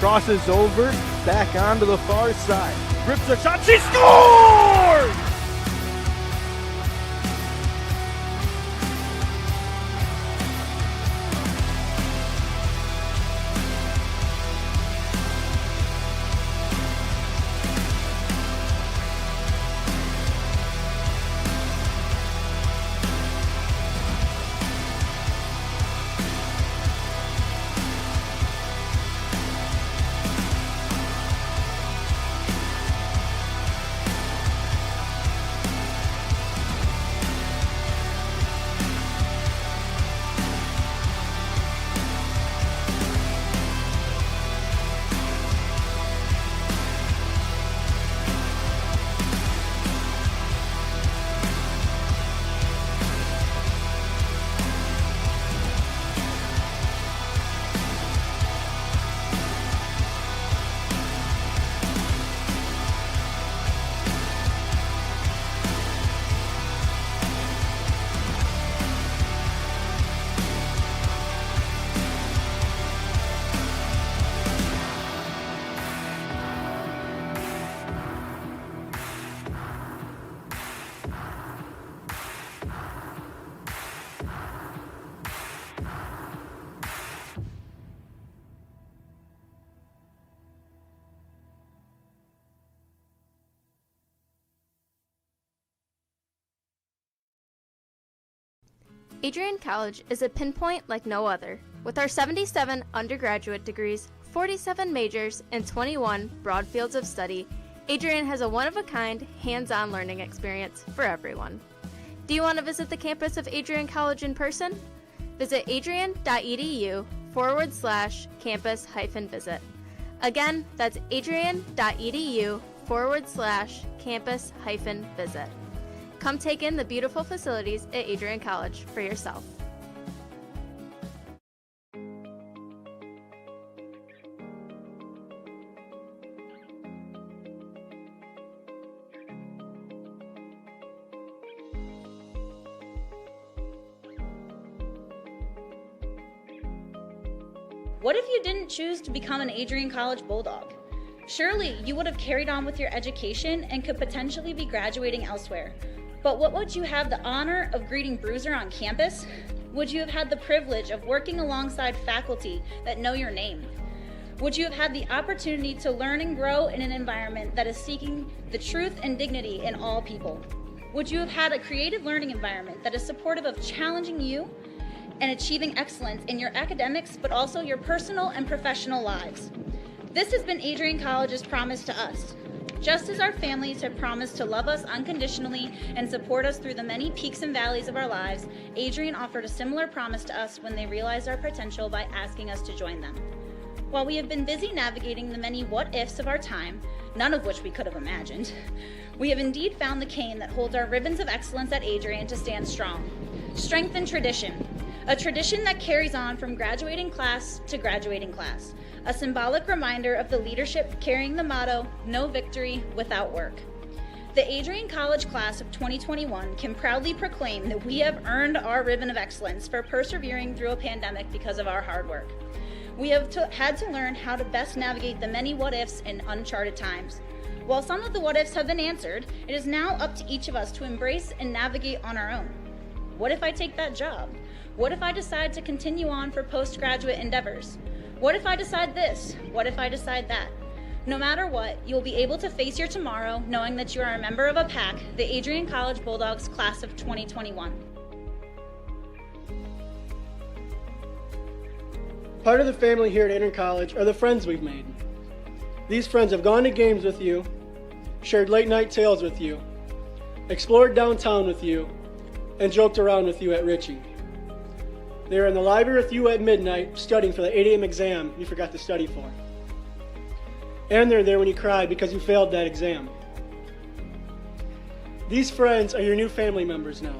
Speaker 10: Crosses over, back onto the far side. Grips a shot, she scores!
Speaker 3: Adrian College is a pinpoint like no other. With our 77 undergraduate degrees, 47 majors, and 21 broad fields of study, Adrian has a one-of-a-kind, hands-on learning experience for everyone. Do you want to visit the campus of Adrian College in person? Visit adrian.edu/campus-visit. Again, that's adrian.edu/campus-visit. Come take in the beautiful facilities at Adrian College for yourself.
Speaker 8: What if you didn't choose to become an Adrian College Bulldog? Surely you would have carried on with your education and could potentially be graduating elsewhere. But what would you have the honor of greeting Bruiser on campus? Would you have had the privilege of working alongside faculty that know your name? Would you have had the opportunity to learn and grow in an environment that is seeking the truth and dignity in all people? Would you have had a creative learning environment that is supportive of challenging you and achieving excellence in your academics, but also your personal and professional lives? This has been Adrian College's promise to us. Just as our families have promised to love us unconditionally and support us through the many peaks and valleys of our lives, Adrian offered a similar promise to us when they realized our potential by asking us to join them. While we have been busy navigating the many what-ifs of our time, none of which we could have imagined, we have indeed found the cane that holds our ribbons of excellence at Adrian to stand strong. Strength and tradition. A tradition that carries on from graduating class to graduating class. A symbolic reminder of the leadership carrying the motto, no victory without work. The Adrian College class of 2021 can proudly proclaim that we have earned our ribbon of excellence for persevering through a pandemic because of our hard work. We have had to learn how to best navigate the many what-ifs in uncharted times. While some of the what-ifs have been answered, it is now up to each of us to embrace and navigate on our own. What if I take that job? What if I decide to continue on for postgraduate endeavors? What if I decide this? What if I decide that? No matter what, you'll be able to face your tomorrow knowing that you are a member of a pack, the Adrian College Bulldogs class of 2021.
Speaker 9: Part of the family here at Adrian College are the friends we've made. These friends have gone to games with you, shared late night tales with you, explored downtown with you, and joked around with you at Ritchie. They were in the library with you at midnight studying for the 8 a.m. exam you forgot to study for. And they're there when you cried because you failed that exam. These friends are your new family members now.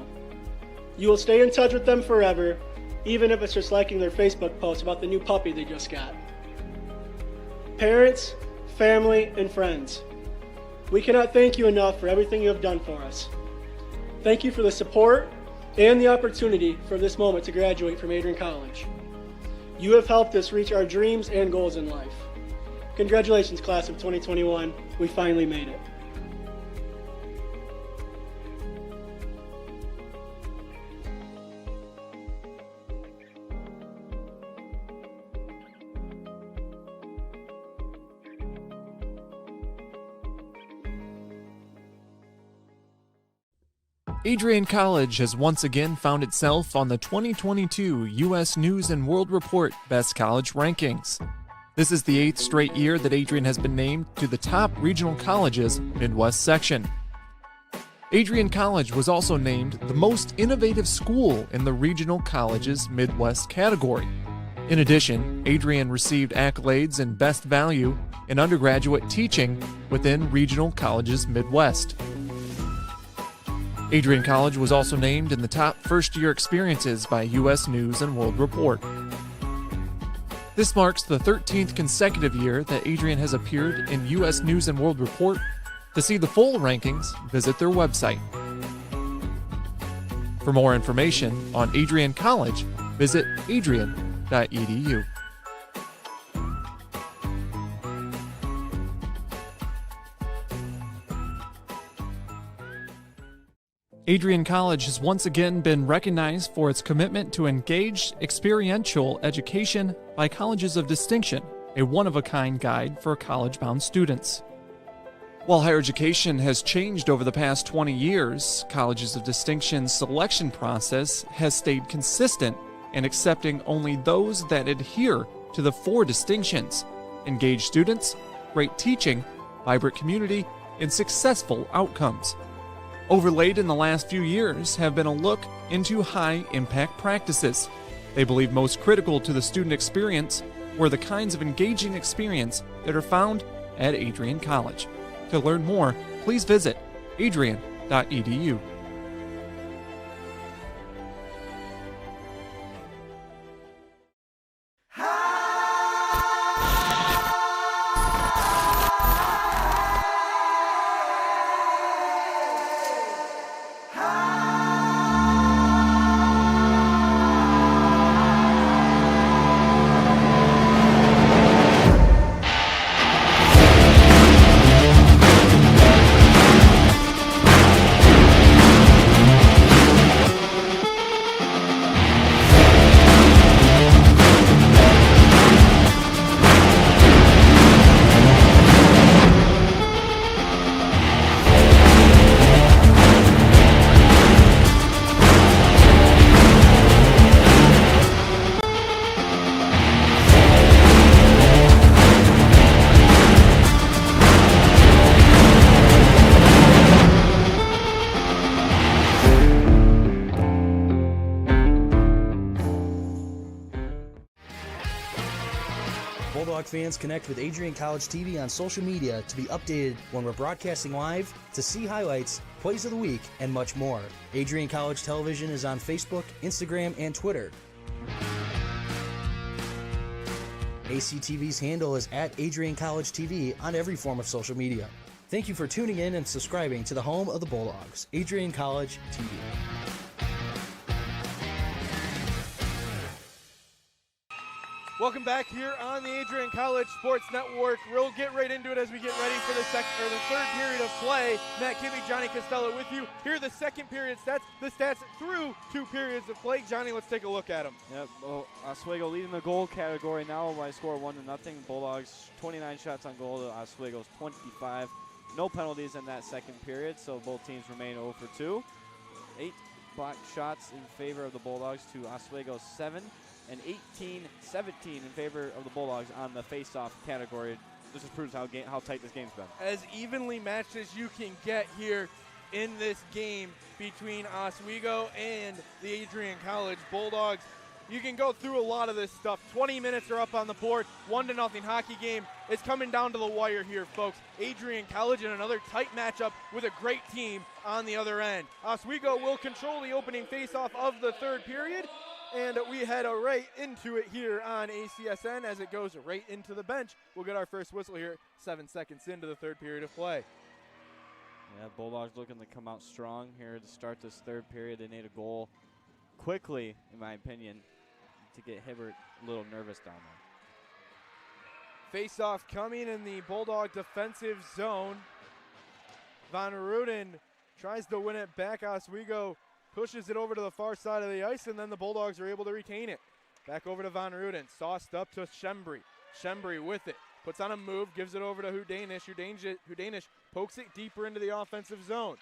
Speaker 9: You will stay in touch with them forever, even if it's just liking their Facebook post about the new puppy they just got. Parents, family, and friends, we cannot thank you enough for everything you have done for us. Thank you for the support and the opportunity for this moment to graduate from Adrian College. You have helped us reach our dreams and goals in life. Congratulations, class of 2021. We finally made it.
Speaker 1: Adrian College has once again found itself on the 2022 U.S. News and World Report Best College Rankings. This is the 8th straight year that Adrian has been named to the top regional colleges Midwest section. Adrian College was also named the most innovative school in the regional colleges Midwest category. In addition, Adrian received accolades in Best Value in undergraduate teaching within regional colleges Midwest. Adrian College was also named in the top first-year experiences by U.S. News and World Report. This marks the 13th consecutive year that Adrian has appeared in U.S. News and World Report. To see the full rankings, visit their website. For more information on Adrian College, visit adrian.edu. Adrian College has once again been recognized for its commitment to engaged, experiential education by Colleges of Distinction, a one-of-a-kind guide for college-bound students. While higher education has changed over the past 20 years, Colleges of Distinction's selection process has stayed consistent in accepting only those that adhere to the 4 distinctions: engaged students, great teaching, vibrant community, and successful outcomes. Overlaid in the last few years have been a look into high-impact practices. They believe most critical to the student experience were the kinds of engaging experience that are found at Adrian College. To learn more, please visit adrian.edu.
Speaker 18: Bulldog fans, connect with Adrian College TV on social media to be updated when we're broadcasting live, to see highlights, plays of the week, and much more. Adrian College Television is on Facebook, Instagram, and Twitter. ACTV's handle is at Adrian College TV on every form of social media. Thank you for tuning in and subscribing to the home of the Bulldogs, Adrian College TV.
Speaker 15: Welcome back here on the Adrian College Sports Network. We'll get right into it as we get ready for the third period of play. Matt Kibbe, Johnny Costello with you. Here are the second period stats, the stats through 2 periods of play. Johnny, let's take a look at them.
Speaker 16: Yep, well, Oswego leading the goal category now by a score of 1-0. Bulldogs 29 shots on goal to Oswego's 25. No penalties in that second period, so both teams remain 0 for 2. 8 blocked shots in favor of the Bulldogs to Oswego's 7. And 18-17 in favor of the Bulldogs on the face-off category. This just proves how tight this game's been.
Speaker 15: As evenly matched as you can get here in this game between Oswego and the Adrian College Bulldogs. You can go through a lot of this stuff. 20 minutes are up on the board. 1-0 hockey game. It's coming down to the wire here, folks. Adrian College in another tight matchup with a great team on the other end. Oswego will control the opening face-off of the third period. And we head right into it here on ACSN as it goes right into the bench. We'll get our first whistle here 7 seconds into the third period of play.
Speaker 16: Yeah, Bulldogs looking to come out strong here to start this third period. They need a goal quickly, in my opinion, to get Hibbert a little nervous down there.
Speaker 15: Face-off coming in the Bulldog defensive zone. Van Ruden tries to win it back. Oswego pushes it over to the far side of the ice, and then the Bulldogs are able to retain it. Back over to Van Ruden, sauced up to Schembri. Schembri with it, puts on a move, gives it over to Hudanish. Hudanish pokes it deeper into the offensive zone.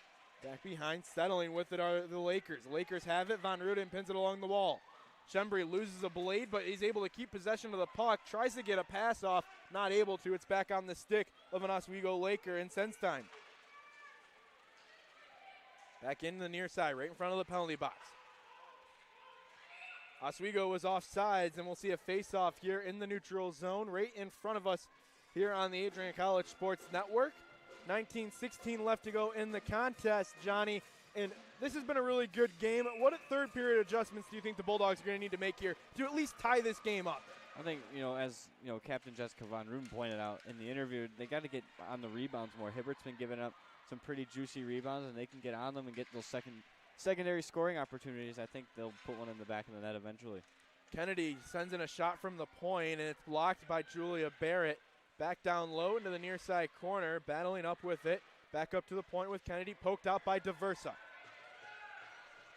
Speaker 15: Back behind, settling with it are the Lakers. Lakers have it, Van Ruden pins it along the wall. Schembri loses a blade, but he's able to keep possession of the puck, tries to get a pass off, not able to. It's back on the stick of an Oswego Laker in Senstein. Back in the near side, right in front of the penalty box. Oswego was offsides, and we'll see a face-off here in the neutral zone right in front of us here on the Adrian College Sports Network. 19:16 left to go in the contest, Johnny, and this has been a really good game. What third period adjustments do you think the Bulldogs are going to need to make here to at least tie this game up?
Speaker 16: I think, as Captain Jessica Von Ruden pointed out in the interview, they got to get on the rebounds more. Hibbert's been giving up some pretty juicy rebounds, and they can get on them and get those secondary scoring opportunities. I think they'll put one in the back of the net eventually.
Speaker 15: Kennedy sends in a shot from the point, and it's blocked by Julia Barrett. Back down low into the near side corner, battling up with it. Back up to the point with Kennedy, poked out by Diversa.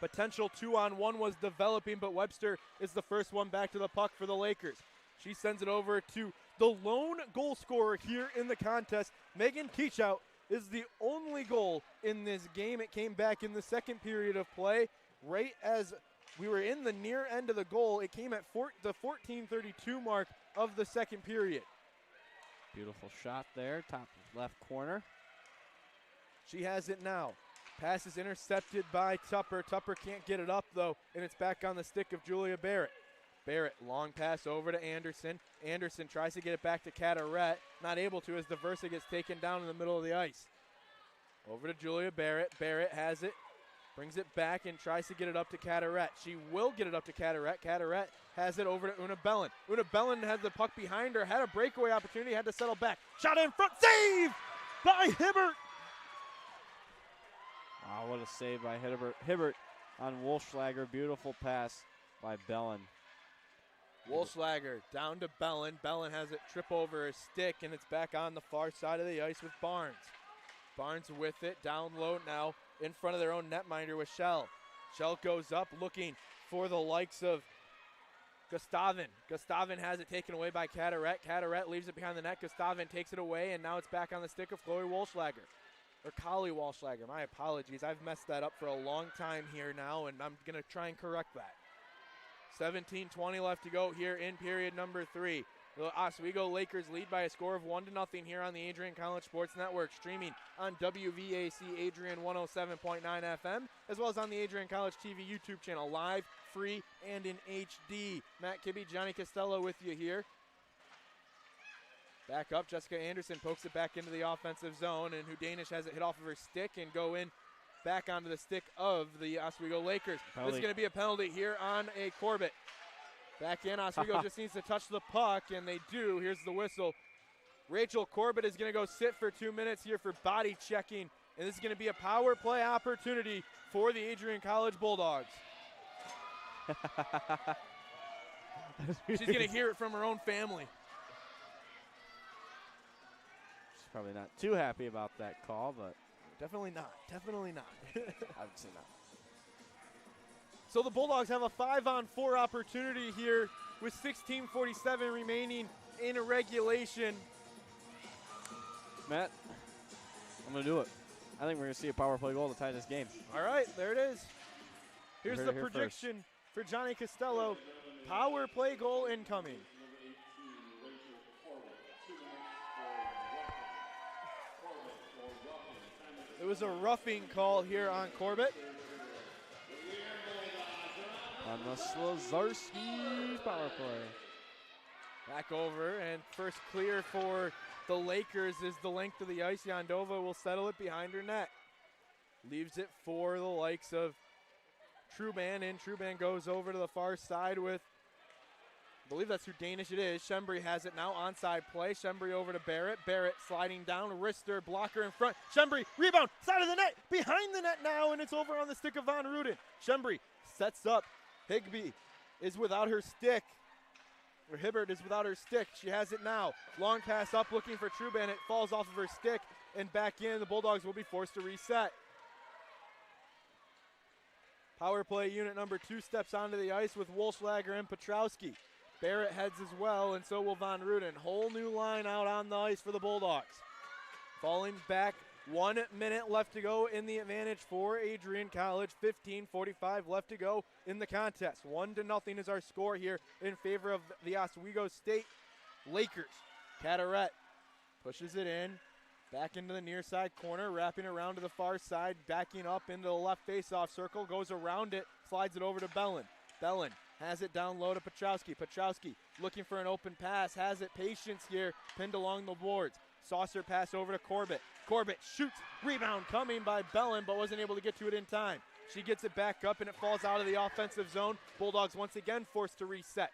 Speaker 15: Potential 2-on-1 was developing, but Webster is the first one back to the puck for the Lakers. She sends it over to the lone goal scorer here in the contest. Megan Teachout is the only goal in this game. It came back in the second period of play. Right as we were in the near end of the goal, it came at the 14:32 mark of the second period.
Speaker 16: Beautiful shot there, top left corner.
Speaker 15: She has it now. Pass is intercepted by Tupper. Tupper can't get it up, though, and it's back on the stick of Julia Barrett. Barrett, long pass over to Anderson. Anderson tries to get it back to Carteret. Not able to as Diversa gets taken down in the middle of the ice. Over to Julia Barrett. Barrett has it. Brings it back and tries to get it up to Carteret. She will get it up to Carteret. Carteret has it over to Una Bellin. Una Bellin had the puck behind her, had a breakaway opportunity, had to settle back. Shot in front, save by Hibbert.
Speaker 16: Wow, what a save by Hibbert on Wolfschlager. Beautiful pass by Bellin.
Speaker 15: Wolfschlager down to Bellin. Bellin has it trip over a stick, and it's back on the far side of the ice with Barnes. Barnes with it, down low now, in front of their own netminder with Shell. Shell goes up looking for the likes of Gustavin. Gustavin has it taken away by Carteret. Carteret leaves it behind the net. Gustavin takes it away, and now it's back on the stick of Chloe Wolfschlager. Or Kali Walschlager, my apologies. I've messed that up for a long time here now, and I'm going to try and correct that. 17:20 left to go here in period number 3. The Oswego Lakers lead by a score of 1-0 here on the Adrian College Sports Network, streaming on WVAC Adrian 107.9 FM, as well as on the Adrian College TV YouTube channel, live, free, and in HD. Matt Kibbe, Johnny Costello with you here. Back up, Jessica Anderson pokes it back into the offensive zone, and Hudanish has it hit off of her stick and go in back onto the stick of the Oswego Lakers.
Speaker 16: Penalty.
Speaker 15: This is going to be a penalty here on a Corbett. Back in, Oswego just needs to touch the puck, and they do. Here's the whistle. Rachel Corbett is going to go sit for 2 minutes here for body checking, and this is going to be a power play opportunity for the Adrian College Bulldogs. She's going to hear it from her own family.
Speaker 16: She's probably not too happy about that call, but
Speaker 15: definitely not. Definitely not.
Speaker 16: I would say not.
Speaker 15: So the Bulldogs have a 5-on-4 opportunity here with 16:47 remaining in regulation.
Speaker 16: Matt, I'm going to do it. I think we're going to see a power play goal to tie this game.
Speaker 15: All right, there it is. Here's the
Speaker 16: here
Speaker 15: prediction for Johnny Costello. Power play goal incoming. It was a roughing call here on Corbett.
Speaker 16: On the Slazarski's power play.
Speaker 15: Back over, and first clear for the Lakers is the length of the ice. Yondova will settle it behind her net. Leaves it for the likes of Truban, and Truban goes over to the far side with, I believe that's who Danish it is. Schembri has it now, onside play. Schembri over to Barrett. Barrett sliding down, wrister, blocker in front. Schembri, rebound, side of the net, behind the net now, and it's over on the stick of Van Ruden. Schembri sets up. Higbee is without her stick. Hibbert is without her stick. She has it now. Long pass up looking for Truban. It falls off of her stick and back in. The Bulldogs will be forced to reset. Power play unit number 2 steps onto the ice with Wolschlager and Petrowski. Barrett heads as well, and so will Von Ruden. Whole new line out on the ice for the Bulldogs. Falling back, 1 minute left to go in the advantage for Adrian College. 15:45 left to go in the contest. 1-0 is our score here in favor of the Oswego State Lakers. Cataret pushes it in, back into the near side corner, wrapping around to the far side, backing up into the left face-off circle, goes around it, slides it over to Bellin. Bellin has it down low to Petrowski. Petrowski looking for an open pass, has it, patience here, pinned along the boards. Saucer pass over to Corbett. Corbett shoots, rebound coming by Bellin, but wasn't able to get to it in time. She gets it back up and it falls out of the offensive zone. Bulldogs once again forced to reset.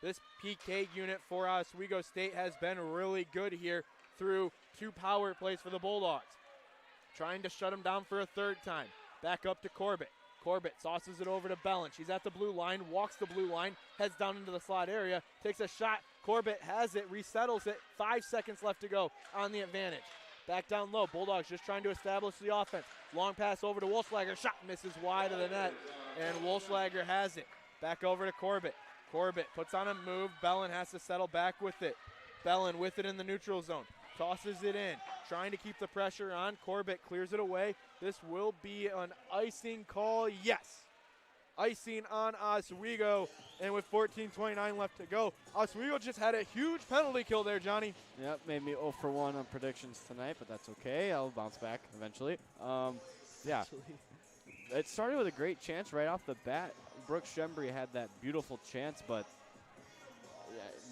Speaker 15: This PK unit for Oswego State has been really good here through 2 power plays for the Bulldogs. Trying to shut them down for a 3rd time. Back up to Corbett. Corbett sauces it over to Bellin. She's at the blue line, walks the blue line, heads down into the slot area, takes a shot. Corbett has it, resettles it. 5 seconds left to go on the advantage. Back down low. Bulldogs just trying to establish the offense. Long pass over to Wolschlager. Shot misses wide of the net, and Wolschlager has it. Back over to Corbett. Corbett puts on a move. Bellin has to settle back with it. Bellin with it in the neutral zone. Tosses it in, trying to keep the pressure on. Corbett clears it away. This will be an icing call. Yes. Icing on Oswego. And with 14:29 left to go, Oswego just had a huge penalty kill there, Johnny.
Speaker 16: Yep, made me 0 for 1 on predictions tonight, but that's okay. I'll bounce back eventually. Yeah. It started with a great chance right off the bat. Brooke Schembry had that beautiful chance, but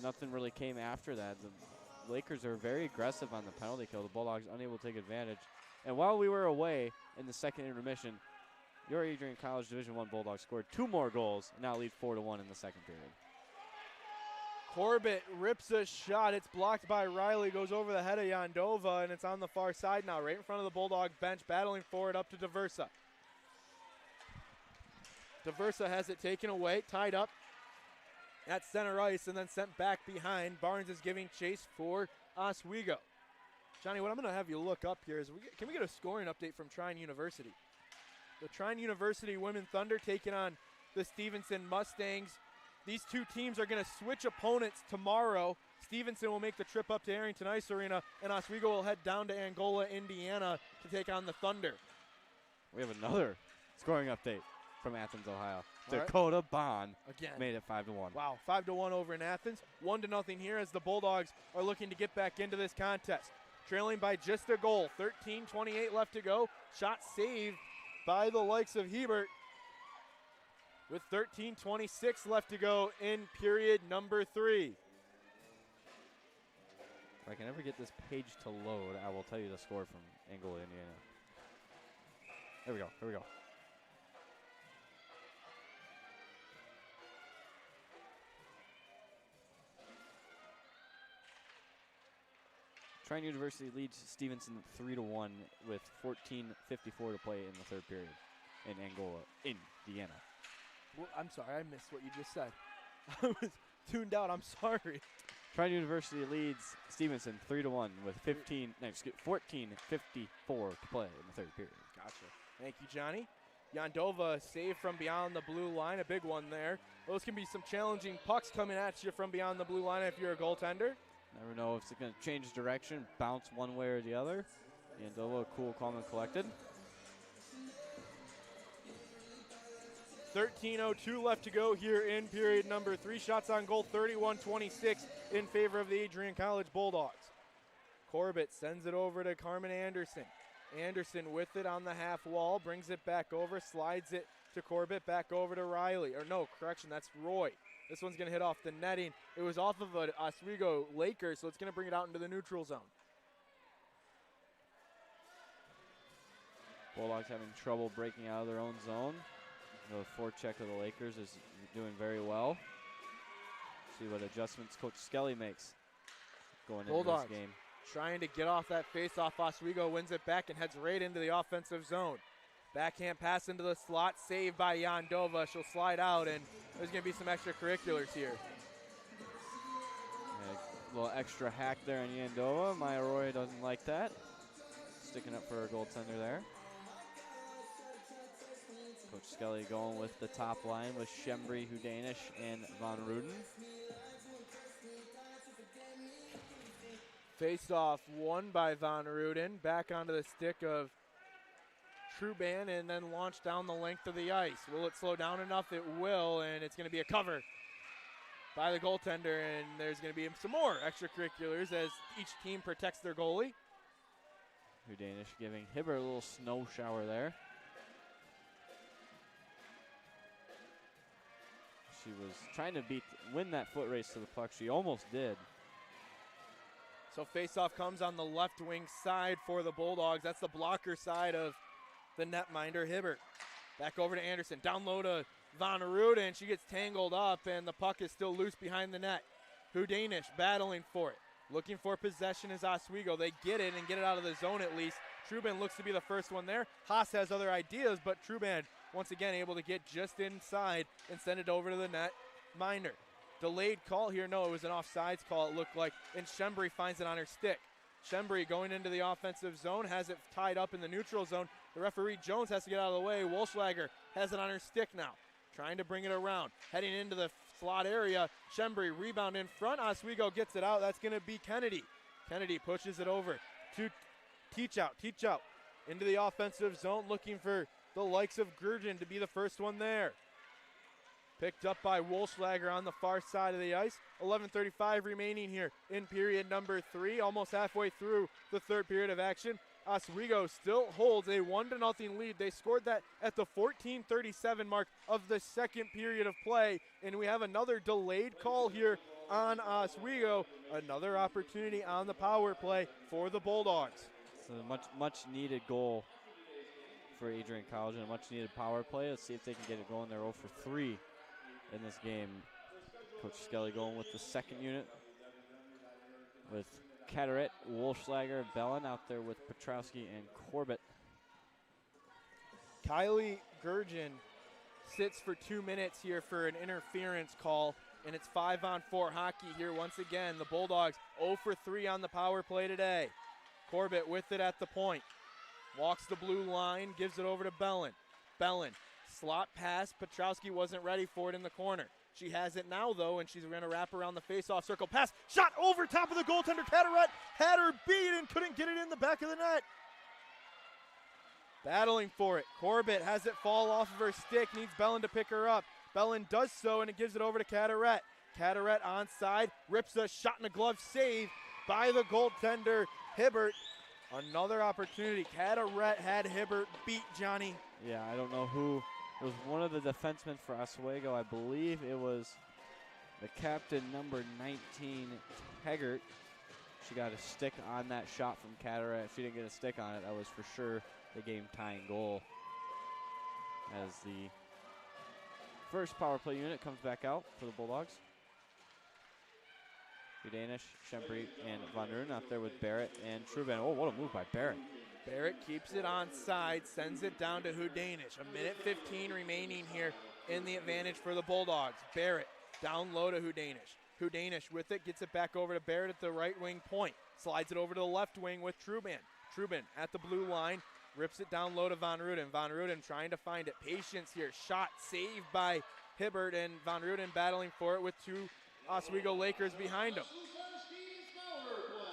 Speaker 16: nothing really came after that. The Lakers are very aggressive on the penalty kill. The Bulldogs unable to take advantage. And while we were away in the second intermission, your Adrian College Division I Bulldogs scored 2 more goals and now lead 4-1 in the second period.
Speaker 15: Corbett rips a shot. It's blocked by Riley, goes over the head of Yandova, and it's on the far side now, right in front of the Bulldog bench, battling for it up to Diversa. Diversa has it taken away, tied up at center ice, and then sent back behind. Barnes is giving chase for Oswego. Johnny, what I'm going to have you look up here is, can we get a scoring update from Trine University? The Trine University Women Thunder taking on the Stevenson Mustangs. These 2 teams are going to switch opponents tomorrow. Stevenson will make the trip up to Arrington Ice Arena, and Oswego will head down to Angola, Indiana to take on the Thunder.
Speaker 16: We have another scoring update from Athens, Ohio.
Speaker 15: All
Speaker 16: Dakota Bond
Speaker 15: again
Speaker 16: made it 5-1.
Speaker 15: Wow, 5-1 over in Athens. 1-0 here as the Bulldogs are looking to get back into this contest. Trailing by just a goal. 13:28 left to go. Shot saved by the likes of Hebert. With 13:26 left to go in period number 3.
Speaker 16: If I can ever get this page to load, I will tell you the score from Angola, Indiana. There we go. Here we go. Trine University leads Stevenson 3-1 with 14:54 to play in the 3rd period in Angola, Indiana.
Speaker 15: Well, I'm sorry, I missed what you just said. I was tuned out. I'm sorry.
Speaker 16: Trine University leads Stevenson 3-1 with 14:54 to play in the 3rd period.
Speaker 15: Gotcha. Thank you, Johnny. Yandova saved from beyond the blue line, a big one there. Those can be some challenging pucks coming at you from beyond the blue line if you're a goaltender.
Speaker 16: Never know if it's going to change direction, bounce one way or the other. Yandova, cool, calm, and collected.
Speaker 15: 13:02 left to go here in period number 3. Shots on goal, 31-26 in favor of the Adrian College Bulldogs. Corbett sends it over to Carmen Anderson. Anderson with it on the half wall, brings it back over, slides it to Corbett, back over to Riley. Or no, correction, that's Roy. This one's going to hit off the netting. It was off of an Oswego Laker, so it's going to bring it out into the neutral zone.
Speaker 16: Bulldogs having trouble breaking out of their own zone. The forecheck of the Lakers is doing very well. See what adjustments Coach Skelly makes going into this game.
Speaker 15: Trying to get off that face-off. Oswego wins it back and heads right into the offensive zone. Backhand pass into the slot, saved by Yandova. She'll slide out, and there's going to be some extracurriculars here.
Speaker 16: A little extra hack there on Yandova. Maya Roy doesn't like that. Sticking up for her goaltender there. Coach Skelly going with the top line with Shembri, Hudanish, and Von Ruden.
Speaker 15: Faced off won by Von Ruden. Back onto the stick of Truban and then launched down the length of the ice. Will it slow down enough? It will, and it's going to be a cover by the goaltender, and there's going to be some more extracurriculars as each team protects their goalie.
Speaker 16: Hudanish giving Hibbert a little snow shower there. She was trying to win that foot race to the puck. She almost did.
Speaker 15: So faceoff comes on the left wing side for the Bulldogs. That's the blocker side of the netminder, Hibbert. Back over to Anderson. Down low to Von Ruden. She gets tangled up, and the puck is still loose behind the net. Hudanish battling for it. Looking for possession is Oswego. They get it and get it out of the zone at least. Truban looks to be the first one there. Haas has other ideas, but Truban once again able to get just inside and send it over to the net minder. Delayed call here. No, it was an offsides call, it looked like. And Shembri finds it on her stick. Shembri going into the offensive zone, has it tied up in the neutral zone. The referee Jones has to get out of the way. Wolschlager has it on her stick now. Trying to bring it around. Heading into the slot area. Shembri rebound in front. Oswego gets it out. That's going to be Kennedy. Kennedy pushes it over to Teach out into the offensive zone, looking for the likes of Gurgen to be the first one there. Picked up by Wolschlager on the far side of the ice. 11:35 remaining here in period number 3, almost halfway through the third period of action. Oswego still holds a 1-0 lead. They scored that at the 14:37 mark of the second period of play, and we have another delayed call here on Oswego. Another opportunity on the power play for the Bulldogs.
Speaker 16: It's a much needed goal for Adrian College and a much needed power play. Let's see if they can get it going. They're 0 for 3 in this game. Coach Skelly going with the second unit with Cateret, Wolschlager, Bellin out there with Petrowski and Corbett.
Speaker 15: Kylie Gurgen sits for 2 minutes here for an interference call, and it's 5-on-4 hockey here once again. The Bulldogs 0 for 3 on the power play today. Corbett with it at the point. Walks the blue line, gives it over to Bellin. Bellin, slot pass. Petrowski wasn't ready for it in the corner. She has it now, though, and she's going to wrap around the face-off circle. Pass, shot over top of the goaltender. Cateret had her beat and couldn't get it in the back of the net. Battling for it. Corbett has it fall off of her stick, needs Bellin to pick her up. Bellin does so, and it gives it over to Cateret. Cateret onside, rips a shot and a glove save by the goaltender, Hibbert. Another opportunity. Cateret had Hibbert beat, Johnny.
Speaker 16: Yeah, I don't know who. It was one of the defensemen for Oswego. I believe it was the captain, number 19, Taggart. She got a stick on that shot from Cateret. If she didn't get a stick on it, that was for sure the game-tying goal. As the first power play unit comes back out for the Bulldogs. Danish, Shembri, and Von Ruden out there with Barrett and Truban. Oh, what a move by Barrett.
Speaker 15: Barrett keeps it onside, sends it down to Hudanish. 1:15 remaining here in the advantage for the Bulldogs. Barrett down low to Hudanish. Hudanish with it, gets it back over to Barrett at the right wing point. Slides it over to the left wing with Truban. Truban at the blue line, rips it down low to Von Ruden. Von Ruden trying to find it. Patience here. Shot saved by Hibbert, and Von Ruden battling for it with two Oswego Lakers behind him.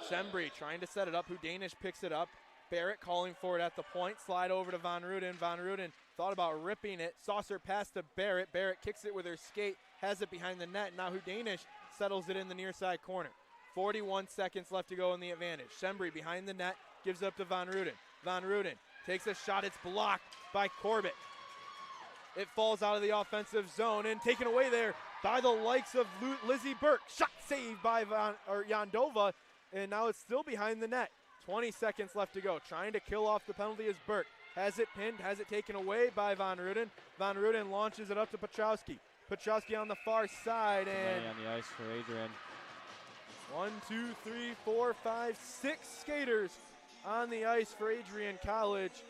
Speaker 15: Shembri trying to set it up. Hudanish picks it up. Barrett calling for it at the point. Slide over to Von Ruden. Von Ruden thought about ripping it. Saucer pass to Barrett. Barrett kicks it with her skate. Has it behind the net. Now Hudanish settles it in the near side corner. 41 seconds left to go in the advantage. Shembri behind the net. Gives it up to Von Ruden. Von Ruden takes a shot. It's blocked by Corbett. It falls out of the offensive zone and taken away there by the likes of Lizzie Burke. Shot saved by Yandova, and now it's still behind the net. 20 seconds left to go. Trying to kill off the penalty is Burke. Has it pinned, has it taken away by Von Ruden. Von Ruden launches it up to Petrowski. Petrowski on the far side, and
Speaker 16: on the ice for Adrian.
Speaker 15: 1, 2, 3, 4, 5, 6 skaters on the ice for Adrian College.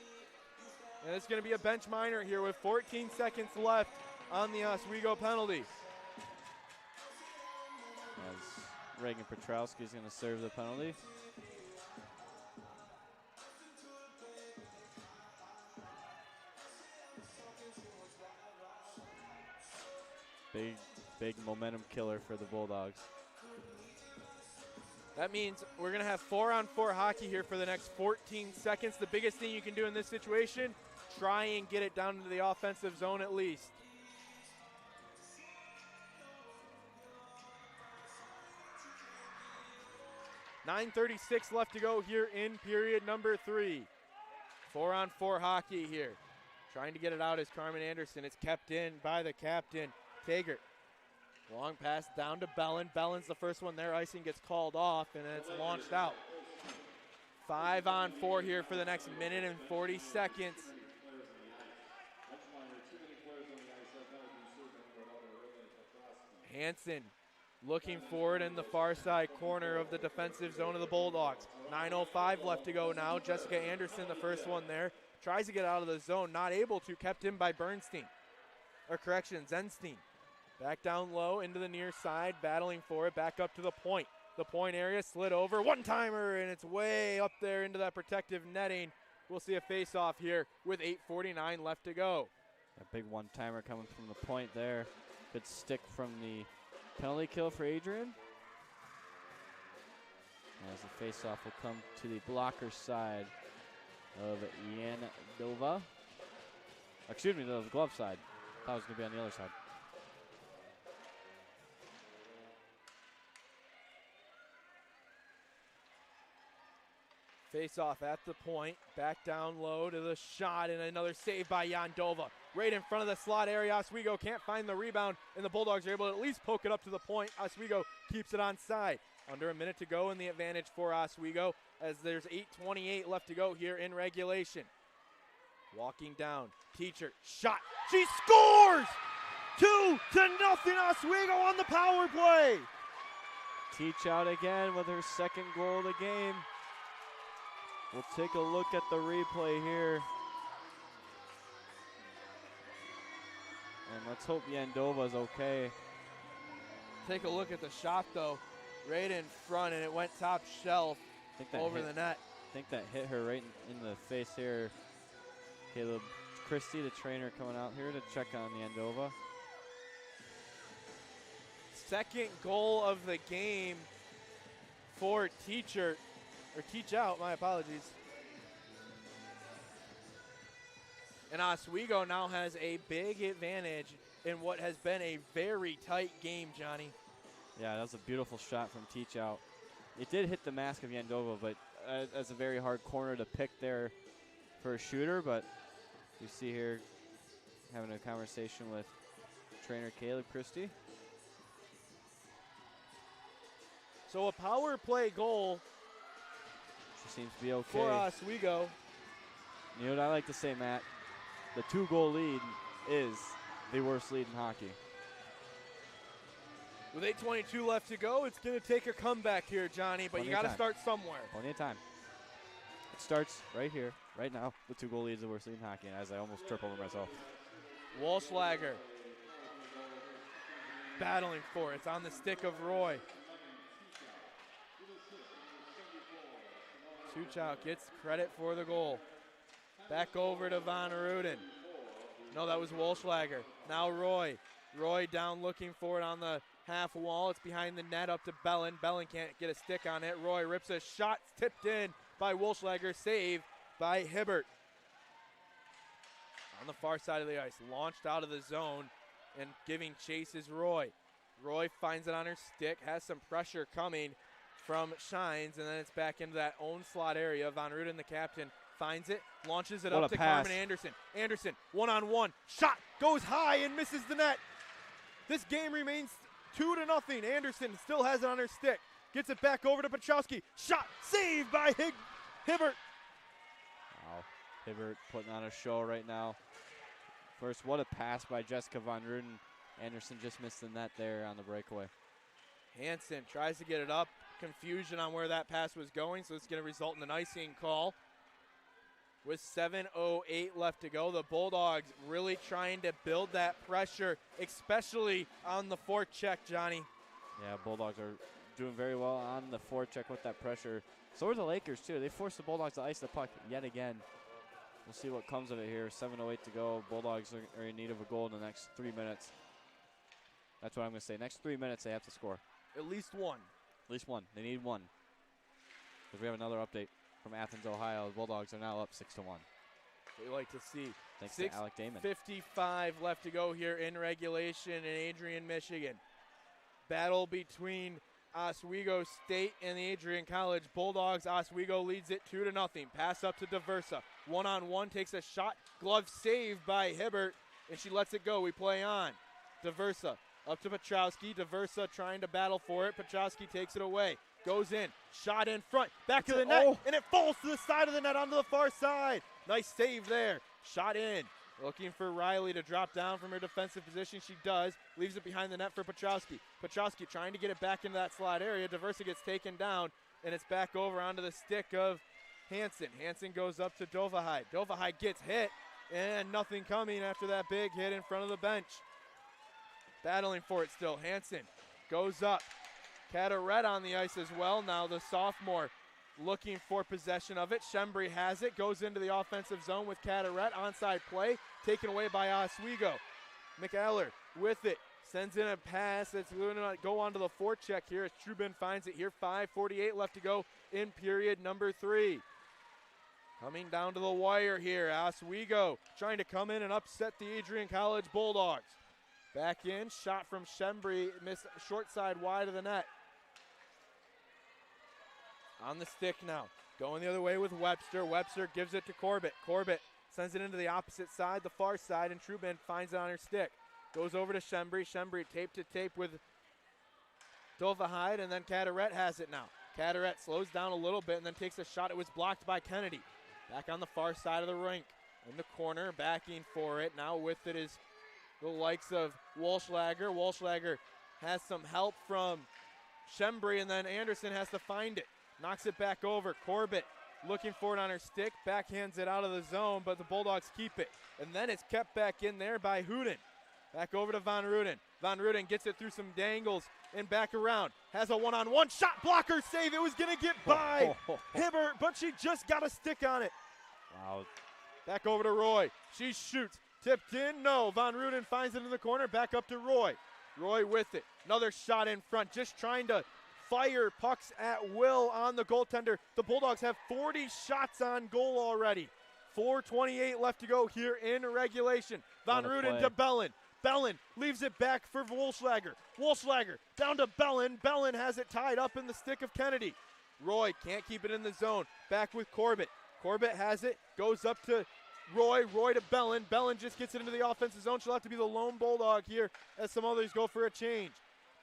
Speaker 15: And it's going to be a bench minor here with 14 seconds left on the Oswego penalty.
Speaker 16: As Reagan Petrowski is going to serve the penalty. Big momentum killer for the Bulldogs.
Speaker 15: That means we're going to have 4-on-4 hockey here for the next 14 seconds. The biggest thing you can do in this situation, try and get it down into the offensive zone at least. .9:36 left to go here in period number 3. 4-on-4 hockey here. Trying to get it out is Carmen Anderson. It's kept in by the captain, Taggart. Long pass down to Bellin. Bellin's the first one there. Icing gets called off, and then it's launched out. 5-on-4 here for the next minute and 40 seconds. Hansen looking forward in the far side corner of the defensive zone of the Bulldogs. 9:05 left to go now. Jessica Anderson, the first one there. Tries to get out of the zone, not able to. Kept in by Zenstein. Back down low into the near side, battling for it. Back up to the point. The point area slid over. One-timer, and it's way up there into that protective netting. We'll see a face-off here with 8:49 left to go.
Speaker 16: A big one-timer coming from the point there. Good stick from the penalty kill for Adrian. As the face-off will come to the blocker side of Yandova. Excuse me, the glove side. I thought it was going to be on the other side.
Speaker 15: Face off at the point, back down low to the shot, and another save by Yandova. Right in front of the slot area, Oswego can't find the rebound, and the Bulldogs are able to at least poke it up to the point. Oswego keeps it on side. Under a minute to go in the advantage for Oswego, as there's 8:28 left to go here in regulation. Walking down, Teacher, shot, she scores! 2-0 Oswego on the power play!
Speaker 16: Teach out again with her second goal of the game. We'll take a look at the replay here. And let's hope Yandova's okay.
Speaker 15: Take a look at the shot, though. Right in front, and it went top shelf over the net.
Speaker 16: I think that hit her right in the face here. Caleb Christie, the trainer, coming out here to check on Yandova.
Speaker 15: Second goal of the game for Teach Out, my apologies. And Oswego now has a big advantage in what has been a very tight game, Johnny.
Speaker 16: Yeah, that was a beautiful shot from Teach Out. It did hit the mask of Yandova, but that's a very hard corner to pick there for a shooter. But you see here having a conversation with trainer Caleb Christie.
Speaker 15: So a power play goal.
Speaker 16: She seems to be okay.
Speaker 15: For Oswego.
Speaker 16: You know what I like to say, Matt? The 2-goal lead is the worst lead in hockey.
Speaker 15: With 8:22 left to go, it's going to take a comeback here, Johnny, but you got to start somewhere.
Speaker 16: Plenty of time. It starts right here, right now. The 2-goal lead is the worst lead in hockey, and as I almost trip over myself.
Speaker 15: Walschlager battling for it. It's on the stick of Roy. Suchow gets credit for the goal. Back over to Van Ruden. No, that was Walschlager. Now Roy. Roy down looking for it on the half wall. It's behind the net up to Bellin. Bellin can't get a stick on it. Roy rips a shot, tipped in by Walschlager, saved by Hibbert. On the far side of the ice, launched out of the zone, and giving chase is Roy. Roy finds it on her stick, has some pressure coming from Shines, and then it's back into that own slot area. Van Ruden, the captain, finds it, launches it up to Carmen Anderson. Anderson, one-on-one, shot, goes high and misses the net. This game remains 2-0. Anderson still has it on her stick. Gets it back over to Petrowski. Shot, saved by Hibbert.
Speaker 16: Wow, Hibbert putting on a show right now. First, what a pass by Jessica Van Ruden. Anderson just missed the net there on the breakaway.
Speaker 15: Hansen tries to get it up. Confusion on where that pass was going, so it's going to result in an icing call. With 7:08 left to go, the Bulldogs really trying to build that pressure, especially on the forecheck, Johnny.
Speaker 16: Yeah, Bulldogs are doing very well on the forecheck with that pressure. So are the Lakers, too. They forced the Bulldogs to ice the puck yet again. We'll see what comes of it here. 7:08 to go. Bulldogs are in need of a goal in the next 3 minutes. That's what I'm going to say. Next 3 minutes, they have to score.
Speaker 15: At least one.
Speaker 16: At least one. They need one. Because we have another update from Athens, Ohio. The Bulldogs are now up 6-1.
Speaker 15: We like to see.
Speaker 16: Thanks to Alec Damon.
Speaker 15: 6:55 left to go here in regulation in Adrian, Michigan. Battle between Oswego State and the Adrian College Bulldogs. Oswego leads it 2-0. Pass up to Diversa. One-on-one, takes a shot. Glove saved by Hibbert, and she lets it go. We play on. Diversa up to Petrowski. Diversa trying to battle for it. Petrowski takes it away. Goes in. Shot in front. Back to the net, and it falls to the side of the net onto the far side. Nice save there. Shot in. Looking for Riley to drop down from her defensive position. She does. Leaves it behind the net for Petrowski. Petrowski trying to get it back into that slot area. Diversa gets taken down, and it's back over onto the stick of Hansen. Hansen goes up to Dovahide. Dovahide gets hit, and nothing coming after that big hit in front of the bench. Battling for it still. Hansen goes up. Caderet on the ice as well. Now the sophomore looking for possession of it. Shembri has it. Goes into the offensive zone with Caderet. Onside play. Taken away by Oswego. McAller with it. Sends in a pass that's going to go onto the forecheck here as Trubin finds it here. 5:48 left to go in period number 3. Coming down to the wire here. Oswego trying to come in and upset the Adrian College Bulldogs. Back in. Shot from Shembri. Missed short side wide of the net. On the stick now. Going the other way with Webster. Webster gives it to Corbett. Corbett sends it into the opposite side, the far side, and Trubin finds it on her stick. Goes over to Shembri. Shembri tape to tape with Dovahide, and then Caderet has it now. Caderet slows down a little bit and then takes a shot. It was blocked by Kennedy. Back on the far side of the rink. In the corner, backing for it. Now with it is the likes of Walschlager. Walschlager has some help from Shembri, and then Anderson has to find it. Knocks it back over. Corbett looking for it on her stick. Backhands it out of the zone, but the Bulldogs keep it. And then it's kept back in there by Huden. Back over to Von Ruden. Von Ruden gets it through some dangles and back around. Has a one-on-one shot. Blocker save. It was going to get by Hibbert, but she just got a stick on it.
Speaker 16: Wow.
Speaker 15: Back over to Roy. She shoots. Tipped in. No. Von Ruden finds it in the corner. Back up to Roy. Roy with it. Another shot in front. Just trying to fire pucks at will on the goaltender. The Bulldogs have 40 shots on goal already. 4:28 left to go here in regulation. Von Ruden to Bellin. Bellin leaves it back for Walschlager. Walschlager down to Bellin. Bellin has it tied up in the stick of Kennedy. Roy can't keep it in the zone. Back with Corbett. Corbett has it. Goes up to Roy. Roy to Bellin. Bellin just gets it into the offensive zone. She'll have to be the lone Bulldog here as some others go for a change.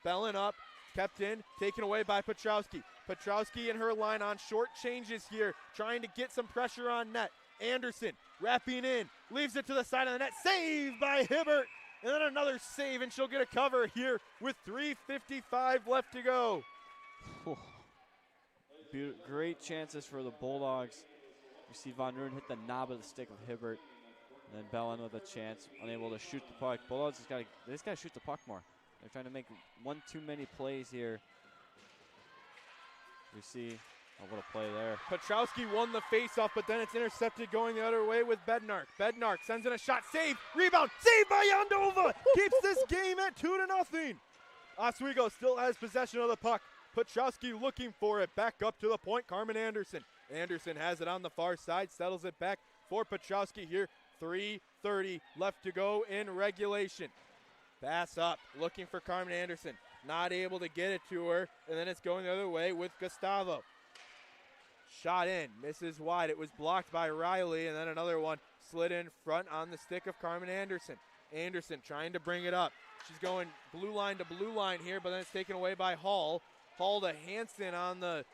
Speaker 15: Bellin up. Kept in, taken away by Petrowski. Petrowski and her line on short changes here, trying to get some pressure on net. Anderson wrapping in, leaves it to the side of the net. Saved by Hibbert, and then another save, and she'll get a cover here with 3:55 left to go.
Speaker 16: Great chances for the Bulldogs. You see Von Ruden hit the knob of the stick of Hibbert, and then Bellin with a chance, unable to shoot the puck. Bulldogs just got to shoot the puck more. They're trying to make one too many plays here. We see, what a play there.
Speaker 15: Petrowski won the faceoff, but then it's intercepted going the other way with Bednark. Bednark sends in a shot, save, rebound, saved by Yandova. Keeps this game at 2-0. Oswego still has possession of the puck. Petrowski looking for it, back up to the point, Carmen Anderson. Anderson has it on the far side, settles it back for Petrowski here. 3:30 left to go in regulation. Pass up, looking for Carmen Anderson. Not able to get it to her, and then it's going the other way with Gustavo. Shot in, misses wide. It was blocked by Riley, and then another one slid in front on the stick of Carmen Anderson. Anderson trying to bring it up. She's going blue line to blue line here, but then it's taken away by Hall. Hall to Hansen on the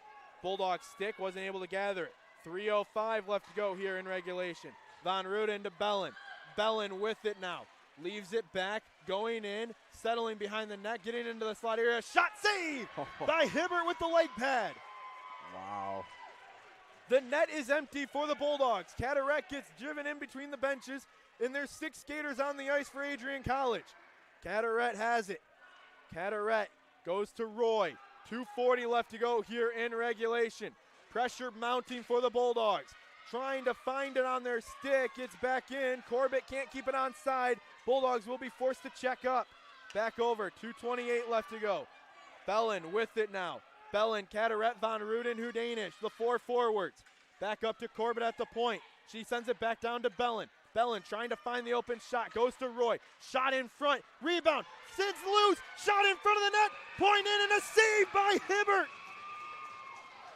Speaker 15: Bulldog stick, wasn't able to gather it. 3:05 left to go here in regulation. Von Ruden to Bellin. Bellin with it now. Leaves it back, going in, settling behind the net, getting into the slot area. Shot save by Hibbert with the leg pad.
Speaker 16: Wow.
Speaker 15: The net is empty for the Bulldogs. Caderet gets driven in between the benches, and there's 6 skaters on the ice for Adrian College. Caderet has it. Caderet goes to Roy. 2:40 left to go here in regulation. Pressure mounting for the Bulldogs. Trying to find it on their stick. It's back in. Corbett can't keep it onside. Bulldogs will be forced to check up. Back over. 2:28 left to go. Bellin with it now. Bellin, Caderet, Von Ruden, Hudanish, the 4 forwards. Back up to Corbett at the point. She sends it back down to Bellin. Bellin trying to find the open shot. Goes to Roy. Shot in front. Rebound. Sends loose. Shot in front of the net. Point in and a save by Hibbert.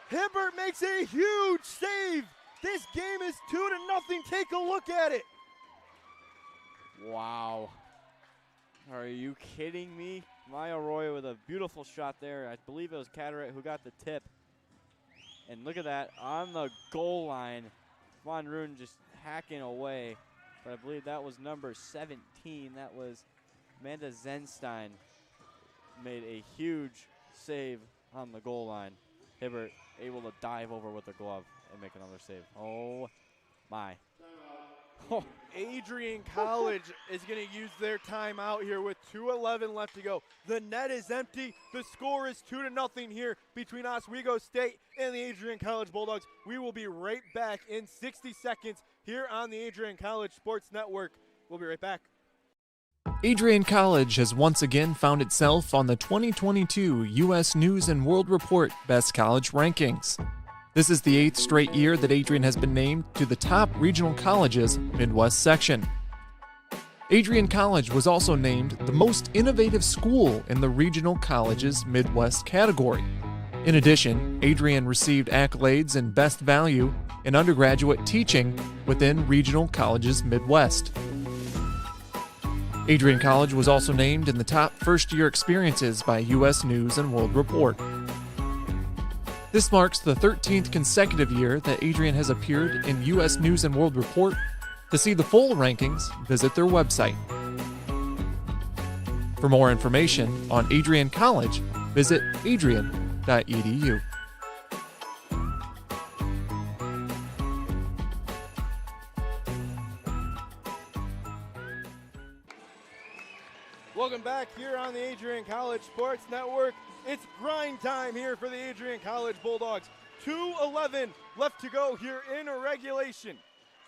Speaker 15: Hibbert makes a huge save. This game is 2-0. Take a look at it.
Speaker 16: Wow. Are you kidding me? Maya Roy with a beautiful shot there. I believe it was Caderet who got the tip. And look at that, on the goal line, Von Ruden just hacking away. But I believe that was number 17. That was Amanda Zenstein. Made a huge save on the goal line. Hibbert able to dive over with the glove and make another save. Oh my.
Speaker 15: Oh, Adrian College is going to use their timeout here with 2:11 left to go. The net is empty. The score is 2-0 here between Oswego State and the Adrian College Bulldogs. We will be right back in 60 seconds here on the Adrian College Sports Network. We'll be right back.
Speaker 1: Adrian College has once again found itself on the 2022 U.S. News and World Report Best College Rankings. This is the 8th straight year that Adrian has been named to the top regional colleges Midwest section. Adrian College was also named the most innovative school in the regional colleges Midwest category. In addition, Adrian received accolades in Best Value in undergraduate teaching within regional colleges Midwest. Adrian College was also named in the top first-year experiences by U.S. News and World Report. This marks the 13th consecutive year that Adrian has appeared in U.S. News and World Report. To see the full rankings, visit their website. For more information on Adrian College, visit adrian.edu.
Speaker 15: Welcome back here on the Adrian College Sports Network. It's grind time here for the Adrian College Bulldogs. 2:11 left to go here in regulation.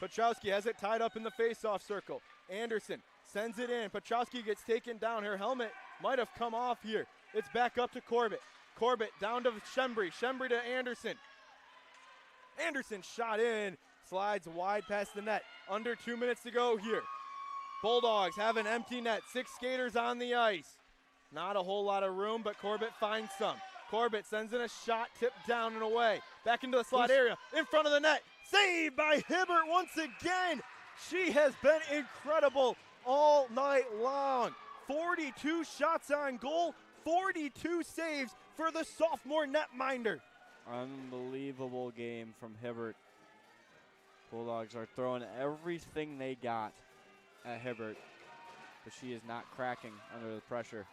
Speaker 15: Petrowski has it tied up in the face-off circle. Anderson sends it in. Petrowski gets taken down. Her helmet might have come off here. It's back up to Corbett. Corbett down to Shembry. Shembry to Anderson. Anderson shot in. Slides wide past the net. Under 2 minutes to go here. Bulldogs have an empty net. 6 skaters on the ice. Not a whole lot of room, but Corbett finds some. Corbett sends in a shot, tipped down and away. Back into the slot area, in front of the net. Saved by Hibbert once again. She has been incredible all night long. 42 shots on goal, 42 saves for the sophomore netminder.
Speaker 16: Unbelievable game from Hibbert. Bulldogs are throwing everything they got at Hibbert, but she is not cracking under the pressure.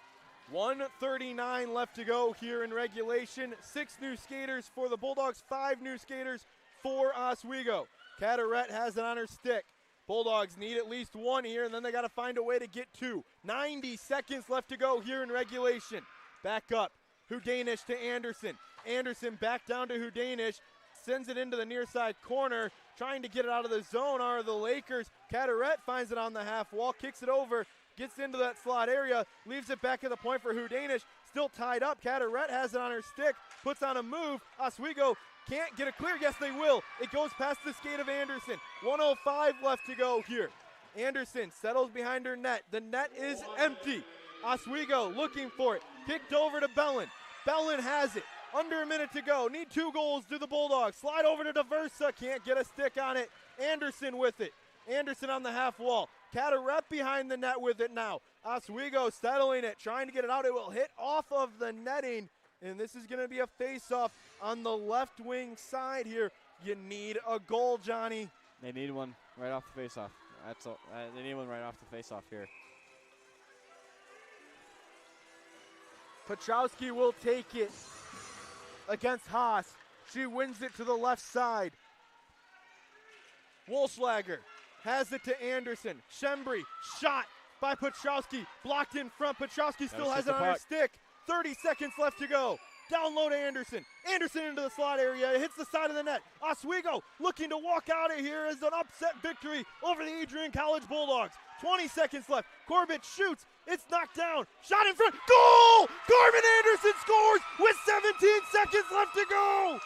Speaker 15: 1:39 left to go here in regulation. 6 new skaters for the Bulldogs, 5 new skaters for Oswego. Caderet has it on her stick. Bulldogs need at least 1 here, and then they got to find a way to get 2. 90 seconds left to go here in regulation. Back up. Hudanish to Anderson. Anderson back down to Hudanish. Sends it into the near side corner. Trying to get it out of the zone are the Lakers. Caderet finds it on the half wall, kicks it over. Gets into that slot area, leaves it back at the point for Hudanish. Still tied up. Caderet has it on her stick, puts on a move. Oswego can't get a clear. Yes, they will. It goes past the skate of Anderson. 1:05 left to go here. Anderson settles behind her net. The net is empty. Oswego looking for it. Kicked over to Bellin. Bellin has it. Under a minute to go. Need 2 goals to the Bulldogs. Slide over to Diversa. Can't get a stick on it. Anderson with it. Anderson on the half wall. Caderet behind the net with it now. Oswego settling it, trying to get it out. It will hit off of the netting, and this is going to be a face-off on the left wing side here. You need a goal, Johnny.
Speaker 16: They need one right off the face-off. That's all. They need one right off the face-off here.
Speaker 15: Petrowski will take it against Haas. She wins it to the left side. Wolfslager has it to Anderson. Shembry, shot by Petrowski, blocked in front. Petrowski still has it on her stick. 30 seconds left to go.
Speaker 10: Down low to Anderson. Anderson into the slot area. It hits the side of the net. Oswego looking to walk out of here as an upset victory over the Adrian College Bulldogs. 20 seconds left. Corbett shoots. It's knocked down. Shot in front. Goal! Corbin Anderson scores with 17 seconds left to go.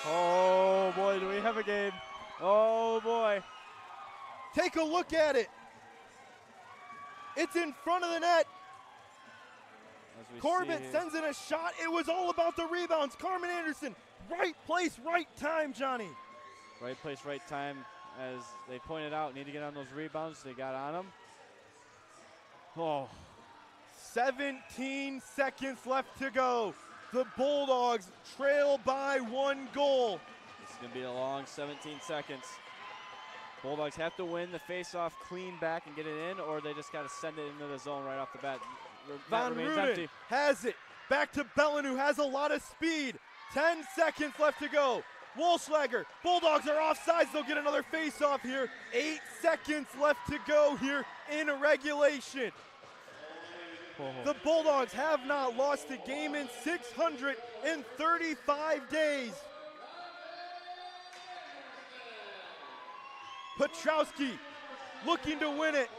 Speaker 16: Oh, boy, do we have a game. Oh, boy.
Speaker 10: Take a look at it. It's in front of the net. Corbett sends in a shot. It was all about the rebounds. Carmen Anderson, right place, right time, Johnny.
Speaker 16: Right place, right time. As they pointed out, need to get on those rebounds. They got on them.
Speaker 10: Oh, 17 seconds left to go. The Bulldogs trail by 1 goal.
Speaker 16: This is going to be a long 17 seconds. Bulldogs have to win the face-off, clean back, and get it in, or they just got to send it into the zone right off the bat.
Speaker 10: Von Ruden has it. Back to Bellin, who has a lot of speed. 10 seconds left to go. Wolfslager, Bulldogs are offsides. They'll get another face-off here. 8 seconds left to go here in regulation. The Bulldogs have not lost a game in 635 days. Petrowski looking to win it.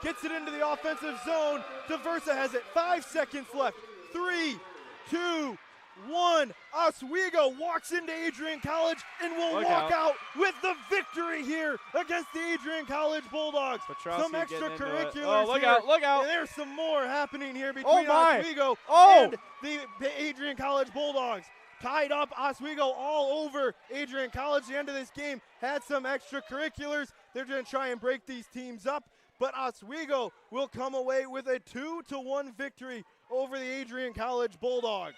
Speaker 10: Gets it into the offensive zone. Diversa has it. 5 seconds left. 3, 2, 1. Oswego walks into Adrian College and will walk out with the victory here against the Adrian College Bulldogs.
Speaker 16: Petrowski
Speaker 10: some extracurriculars here.
Speaker 16: Oh, look out, look out.
Speaker 10: And there's some more happening here between Oswego and the Adrian College Bulldogs. Tied up, Oswego all over Adrian College. The end of this game had some extracurriculars. They're going to try and break these teams up, but Oswego will come away with a 2-1 victory over the Adrian College Bulldogs.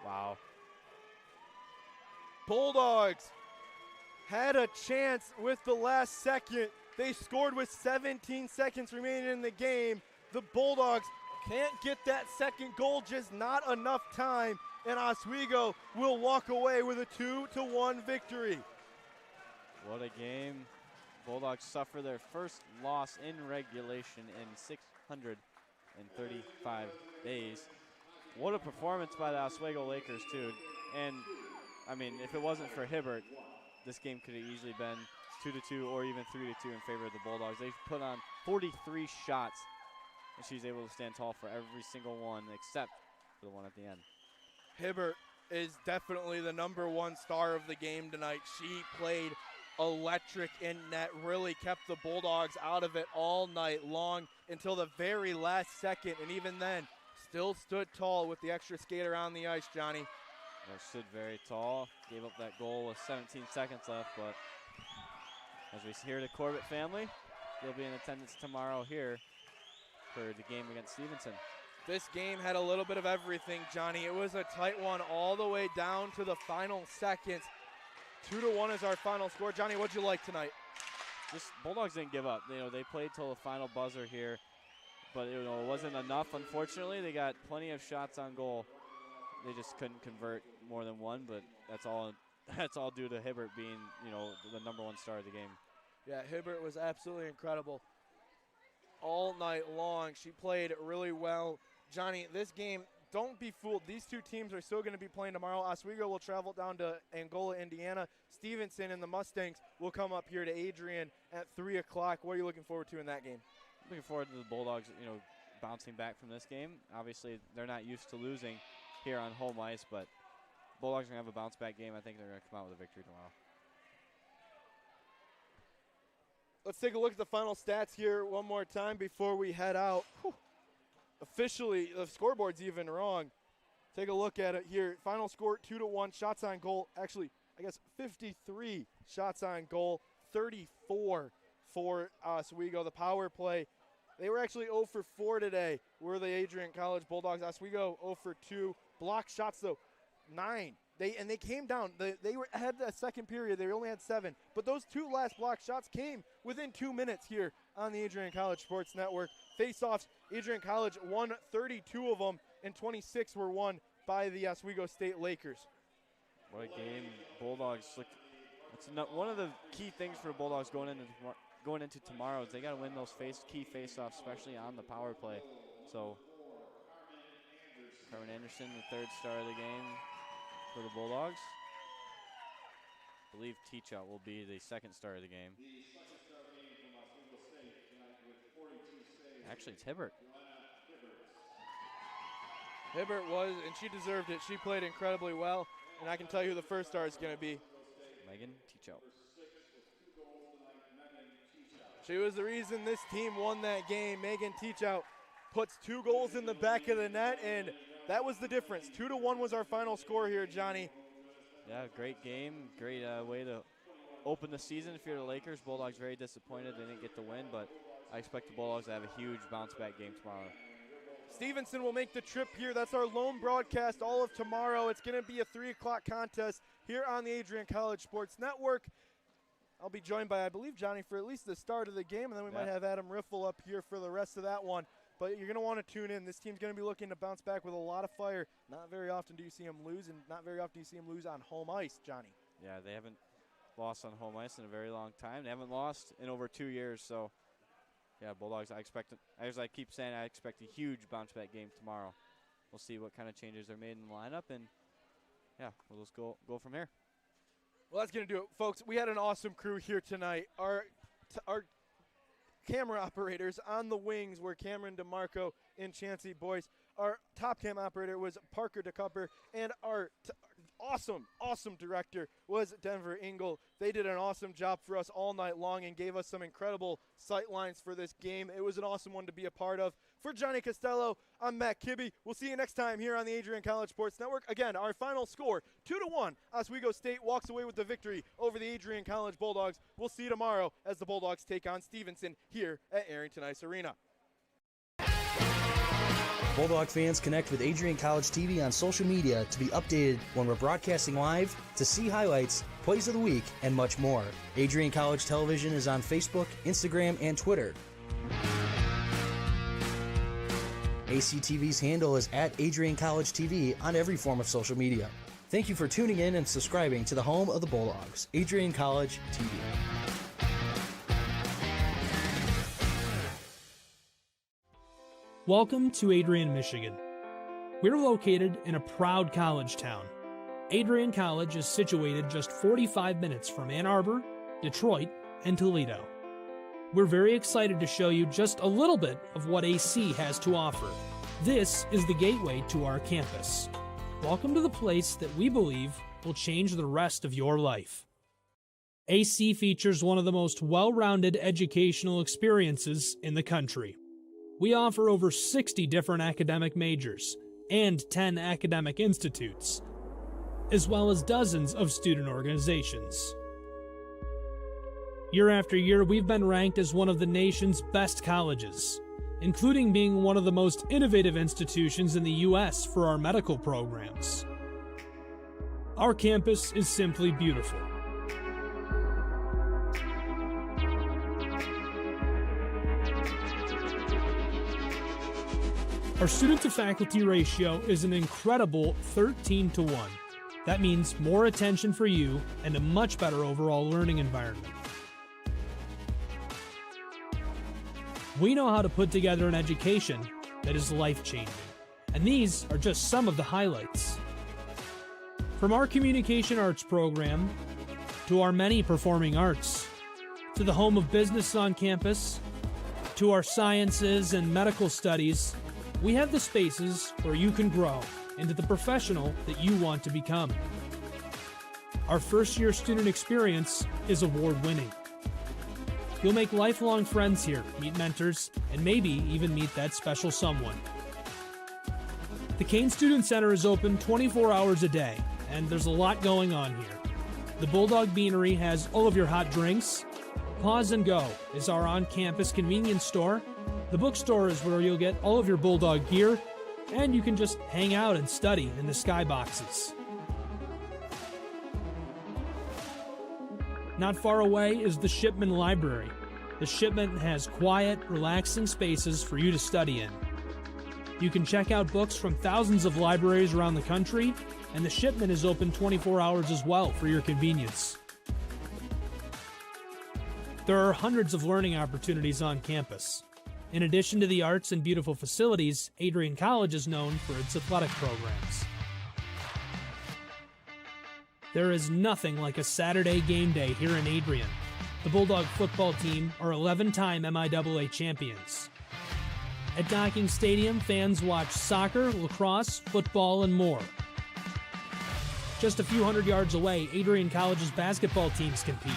Speaker 16: Wow.
Speaker 10: Bulldogs had a chance with the last second. They scored with 17 seconds remaining in the game. The Bulldogs can't get that second goal, just not enough time, and Oswego will walk away with a 2-1 victory.
Speaker 16: What a game. Bulldogs suffer their first loss in regulation in 635 days. What a performance by the Oswego Lakers, too. And, I mean, if it wasn't for Hibbert, this game could have easily been 2-2 or even 3-2 in favor of the Bulldogs. They put on 43 shots, and she's able to stand tall for every single one except for the one at the end.
Speaker 10: Hibbert is definitely the #1 star of the game tonight. She played electric in net, really kept the Bulldogs out of it all night long until the very last second, and even then, still stood tall with the extra skater on the ice, Johnny.
Speaker 16: They stood very tall, gave up that goal with 17 seconds left, but as we hear the Corbett family, they'll be in attendance tomorrow here for the game against Stevenson.
Speaker 10: This game had a little bit of everything, Johnny. It was a tight one all the way down to the final seconds. 2-1 is our final score. Johnny, what'd you like tonight?
Speaker 16: Just Bulldogs didn't give up. They played till the final buzzer here, but it wasn't enough, unfortunately. They got plenty of shots on goal. They just couldn't convert more than one, but that's all due to Hibbert being, the #1 star of the game.
Speaker 10: Yeah, Hibbert was absolutely incredible all night long. She played really well. Johnny, this game, don't be fooled. These two teams are still going to be playing tomorrow. Oswego will travel down to Angola, Indiana. Stevenson and the Mustangs will come up here to Adrian at 3 o'clock. What are you looking forward to in that game?
Speaker 16: Looking forward to the Bulldogs, bouncing back from this game. Obviously, they're not used to losing here on home ice, but Bulldogs are going to have a bounce-back game. I think they're going to come out with a victory tomorrow.
Speaker 10: Let's take a look at the final stats here one more time before we head out. Whew. Officially, the scoreboard's even wrong. Take a look at it here. Final score, 2-1. Shots on goal, actually, 53 shots on goal, 34 for Oswego. The power play, they were actually 0 for 4 today. We're the Adrian College Bulldogs. Oswego 0 for 2. Block shots, though, 9. They came down. They were ahead the second period. They only had 7. But those 2 last block shots came within 2 minutes here on the Adrian College Sports Network. Face-offs, Adrian College won 32 of them, and 26 were won by the Oswego State Lakers.
Speaker 16: What a game. Bulldogs looked It's one of the key things for the Bulldogs going into tomorrow is they got to win those key face-offs, especially on the power play. So Carmen Anderson, the third star of the game for the Bulldogs. I believe Teachout will be the second star of the game. Actually, it's Hibbert.
Speaker 15: Hibbert was, and she deserved it. She played incredibly well, and I can tell you who the first star is going to be.
Speaker 16: Megan Teachout.
Speaker 15: She was the reason this team won that game. Megan Teachout puts 2 goals in the back of the net, and that was the difference. 2-1 was our final score here, Johnny.
Speaker 16: Yeah, great game. Great way to open the season. If you're the Lakers, Bulldogs very disappointed they didn't get the win, but I expect the Bulldogs to have a huge bounce-back game tomorrow.
Speaker 15: Stevenson will make the trip here. That's our lone broadcast all of tomorrow. It's going to be a 3 o'clock contest here on the Adrian College Sports Network. I'll be joined by, I believe, Johnny for at least the start of the game, and then we might have Adam Riffle up here for the rest of that one. But you're going to want to tune in. This team's going to be looking to bounce back with a lot of fire. Not very often do you see them lose, and not very often do you see them lose on home ice, Johnny.
Speaker 16: Yeah, they haven't lost on home ice in a very long time. They haven't lost in over 2 years, so yeah, Bulldogs, as I keep saying, I expect a huge bounce-back game tomorrow. We'll see what kind of changes are made in the lineup, and yeah, we'll just go from here.
Speaker 15: Well, that's going to do it, folks. We had an awesome crew here tonight. Our camera operators on the wings were Cameron DeMarco and Chancey Boyce. Our top cam operator was Parker DeCupper, and our awesome director was Denver Engel. They did an awesome job for us all night long and gave us some incredible sight lines for this game. It was an awesome one to be a part of. For Johnny Costello, I'm Matt Kibbe. We'll see you next time here on the Adrian College Sports Network. Again, our final score, 2-1. Oswego State walks away with the victory over the Adrian College Bulldogs. We'll see you tomorrow as the Bulldogs take on Stevenson here at Arrington Ice Arena.
Speaker 18: Bulldog fans, connect with Adrian College TV on social media to be updated when we're broadcasting live, to see highlights, plays of the week, and much more. Adrian College Television is on Facebook, Instagram, and Twitter. ACTV's handle is at Adrian College TV on every form of social media. Thank you for tuning in and subscribing to the home of the Bulldogs, Adrian College TV.
Speaker 6: Welcome to Adrian, Michigan. We're located in a proud college town. Adrian College is situated just 45 minutes from Ann Arbor, Detroit, and Toledo. We're very excited to show you just a little bit of what AC has to offer. This is the gateway to our campus. Welcome to the place that we believe will change the rest of your life. AC features one of the most well-rounded educational experiences in the country. We offer over 60 different academic majors and 10 academic institutes, as well as dozens of student organizations. Year after year, we've been ranked as one of the nation's best colleges, including being one of the most innovative institutions in the U.S. for our medical programs. Our campus is simply beautiful. Our student-to-faculty ratio is an incredible 13-1. That means more attention for you and a much better overall learning environment. We know how to put together an education that is life-changing, and these are just some of the highlights. From our communication arts program, to our many performing arts, to the home of business on campus, to our sciences and medical studies, we have the spaces where you can grow into the professional that you want to become. Our first-year student experience is award-winning. You'll make lifelong friends here, meet mentors, and maybe even meet that special someone. The Kane Student Center is open 24 hours a day, and there's a lot going on here. The Bulldog Beanery has all of your hot drinks. Pause and Go is our on-campus convenience store. The bookstore is where you'll get all of your Bulldog gear, and you can just hang out and study in the skyboxes. Not far away is the Shipman Library. The Shipman has quiet, relaxing spaces for you to study in. You can check out books from thousands of libraries around the country, and the Shipman is open 24 hours as well for your convenience. There are hundreds of learning opportunities on campus. In addition to the arts and beautiful facilities, Adrian College is known for its athletic programs. There is nothing like a Saturday game day here in Adrian. The Bulldog football team are 11-time MIAA champions. At Docking Stadium, fans watch soccer, lacrosse, football, and more. Just a few hundred yards away, Adrian College's basketball teams compete.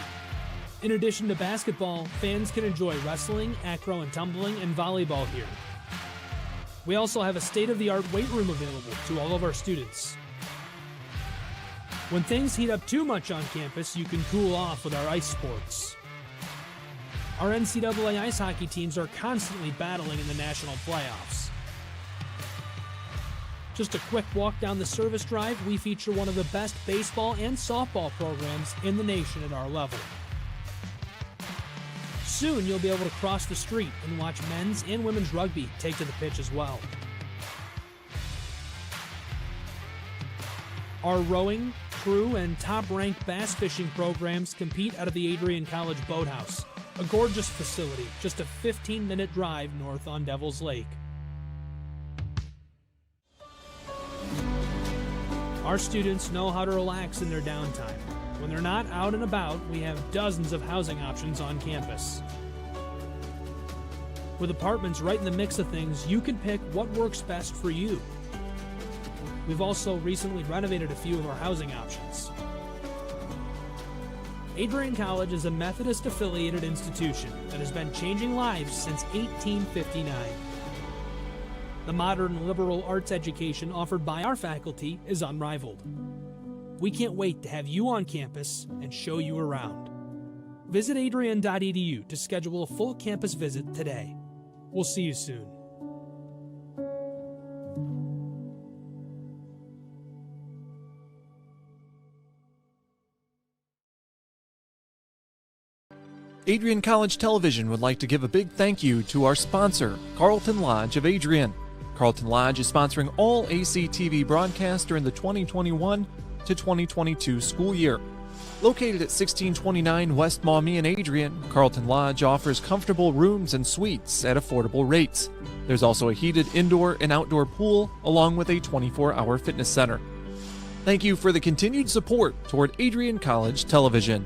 Speaker 6: In addition to basketball, fans can enjoy wrestling, acro and tumbling, and volleyball here. We also have a state-of-the-art weight room available to all of our students. When things heat up too much on campus, you can cool off with our ice sports. Our NCAA ice hockey teams are constantly battling in the national playoffs. Just a quick walk down the service drive, we feature one of the best baseball and softball programs in the nation at our level. Soon you'll be able to cross the street and watch men's and women's rugby take to the pitch as well. Our rowing, crew, and top-ranked bass fishing programs compete out of the Adrian College Boathouse, a gorgeous facility just a 15-minute drive north on Devil's Lake. Our students know how to relax in their downtime. When they're not out and about, we have dozens of housing options on campus. With apartments right in the mix of things, you can pick what works best for you. We've also recently renovated a few of our housing options. Adrian College is a Methodist-affiliated institution that has been changing lives since 1859. The modern liberal arts education offered by our faculty is unrivaled. We can't wait to have you on campus and show you around. Visit adrian.edu to schedule a full campus visit today. We'll see you soon.
Speaker 1: Adrian College Television would like to give a big thank you to our sponsor, Carlton Lodge of Adrian. Carlton Lodge is sponsoring all ACTV broadcasts during the 2021 to 2022 school year. Located at 1629 West Maumee in Adrian, Carlton Lodge offers comfortable rooms and suites at affordable rates. There's also a heated indoor and outdoor pool, along with a 24-hour fitness center. Thank you for the continued support toward Adrian College Television.